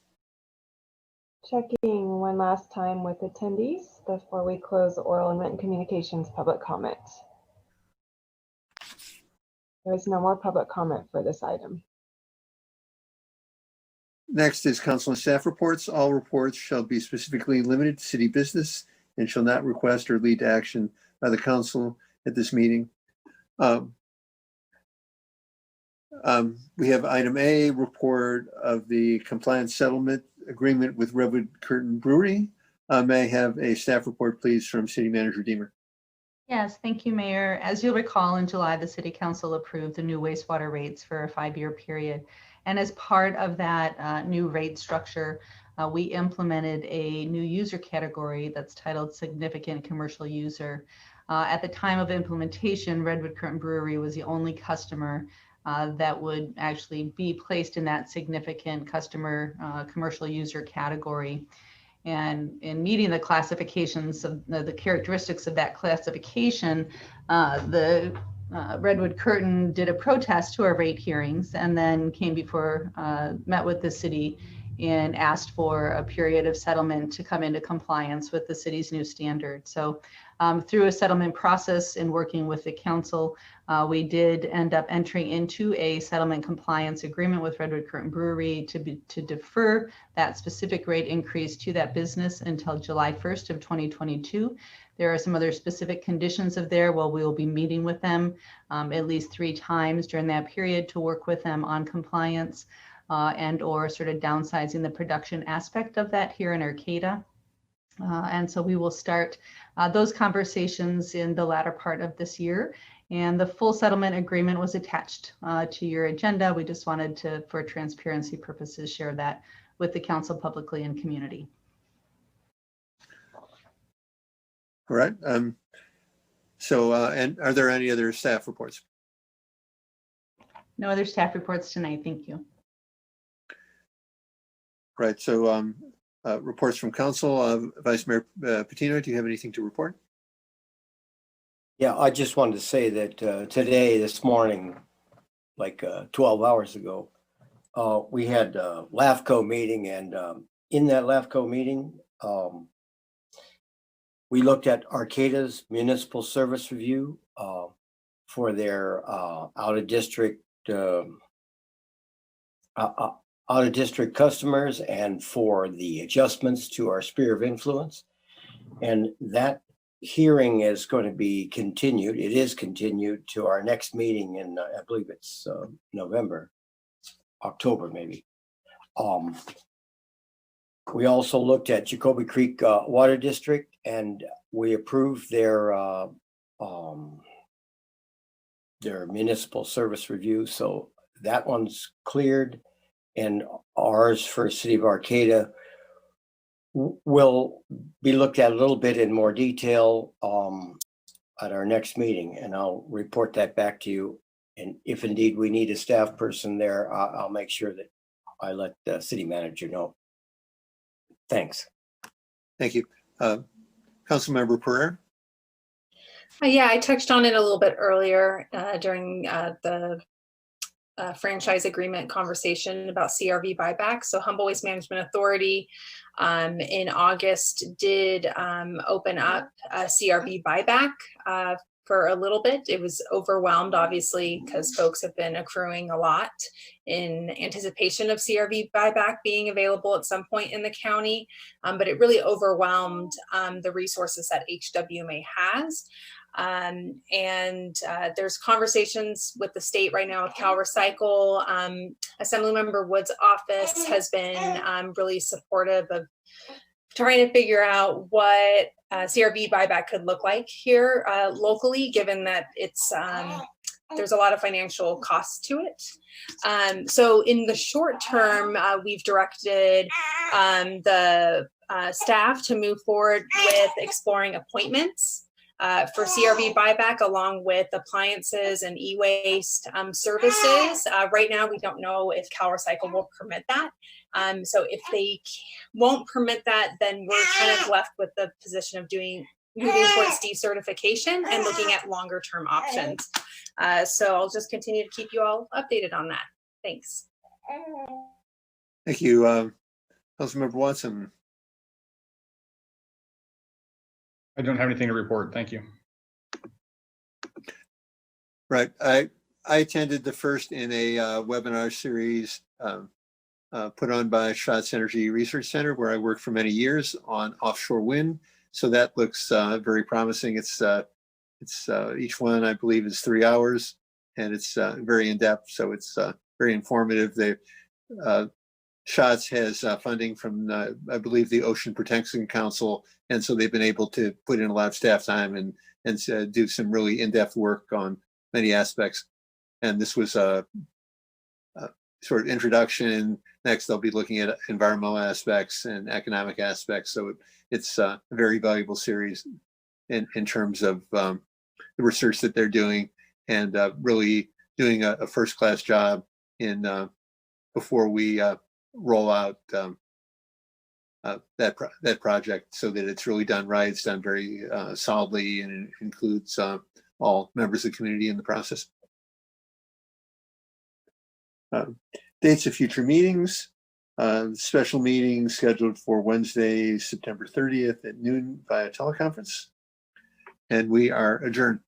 Checking one last time with attendees before we close oral and written communications public comment. There is no more public comment for this item. Next is council and staff reports. All reports shall be specifically limited to city business and shall not request or lead to action by the council at this meeting. We have item A, report of the compliance settlement agreement with Redwood Curtain Brewery. May I have a staff report, please, from City Manager Deemer? Yes, thank you, Mayor. As you'll recall, in July, the City Council approved the new wastewater rates for a 5-year period. And as part of that new rate structure, we implemented a new user category that's titled Significant Commercial User. At the time of implementation, Redwood Curtain Brewery was the only customer that would actually be placed in that significant customer commercial user category. And in meeting the classifications of the characteristics of that classification, the Redwood Curtain did a protest to our rate hearings and then came before, met with the city and asked for a period of settlement to come into compliance with the city's new standard. So through a settlement process and working with the council, we did end up entering into a settlement compliance agreement with Redwood Current Brewery to defer that specific rate increase to that business until July 1st of 2022. There are some other specific conditions of there. Well, we will be meeting with them at least 3 times during that period to work with them on compliance and or sort of downsizing the production aspect of that here in Arcata. And so we will start those conversations in the latter part of this year. And the full settlement agreement was attached to your agenda. We just wanted to, for transparency purposes, share that with the council publicly and community. All right. So, and are there any other staff reports? No other staff reports tonight. Thank you. Right. So, reports from council. Vice Mayor Patino, do you have anything to report? Yeah, I just wanted to say that this morning, like 12 hours ago, we had a LAFCO meeting, and in that LAFCO meeting, we looked at Arcata's municipal service review for their out-of-district customers and for the adjustments to our sphere of influence. And that hearing is going to be continued. It is continued to our next meeting in, I believe it's October maybe. We also looked at Jacoby Creek Water District, and we approved their municipal service review. So that one's cleared, and ours for City of Arcata will be looked at a little bit in more detail at our next meeting, and I'll report that back to you. And if indeed we need a staff person there, I'll make sure that I let the city manager know. Thanks. Thank you. Councilmember Pereira? Yeah, I touched on it a little bit earlier during the franchise agreement conversation about CRV buyback. So Humboldt Waste Management Authority in August did open up a CRV buyback for a little bit. It was overwhelmed, obviously, because folks have been accruing a lot in anticipation of CRV buyback being available at some point in the county. But it really overwhelmed the resources that HWMA has. There's conversations with the state right now with Cal Recycle. Assemblymember Wood's office has been really supportive of trying to figure out what CRV buyback could look like here locally, given that it's there's a lot of financial costs to it. So in the short term, we've directed the staff to move forward with exploring appointments for CRV buyback, along with appliances and e-waste services. Right now, we don't know if Cal Recycle will permit that. So if they won't permit that, then we're kind of left with the position of moving towards decertification and looking at longer term options. So I'll just continue to keep you all updated on that. Thanks. Thank you. Councilmember Watson. I don't have anything to report. Thank you. Right. I attended the first in a webinar series put on by Schatz Energy Research Center, where I worked for many years on offshore wind. So that looks very promising. It's each one, I believe, is 3 hours, and it's very in depth. So it's very informative. Schatz has funding from, I believe, the Ocean Protection Council, and so they've been able to put in a lot of staff time and do some really in-depth work on many aspects. And this was a sort of introduction. Next, they'll be looking at environmental aspects and economic aspects. So it's a very valuable series in terms of the research that they're doing, and really doing a first-class job in before we roll out that project, so that it's really done right. It's done very solidly, and it includes all members of the community in the process. Dates of future meetings. Special meeting scheduled for Wednesday, September 30th at noon via teleconference. And we are adjourned.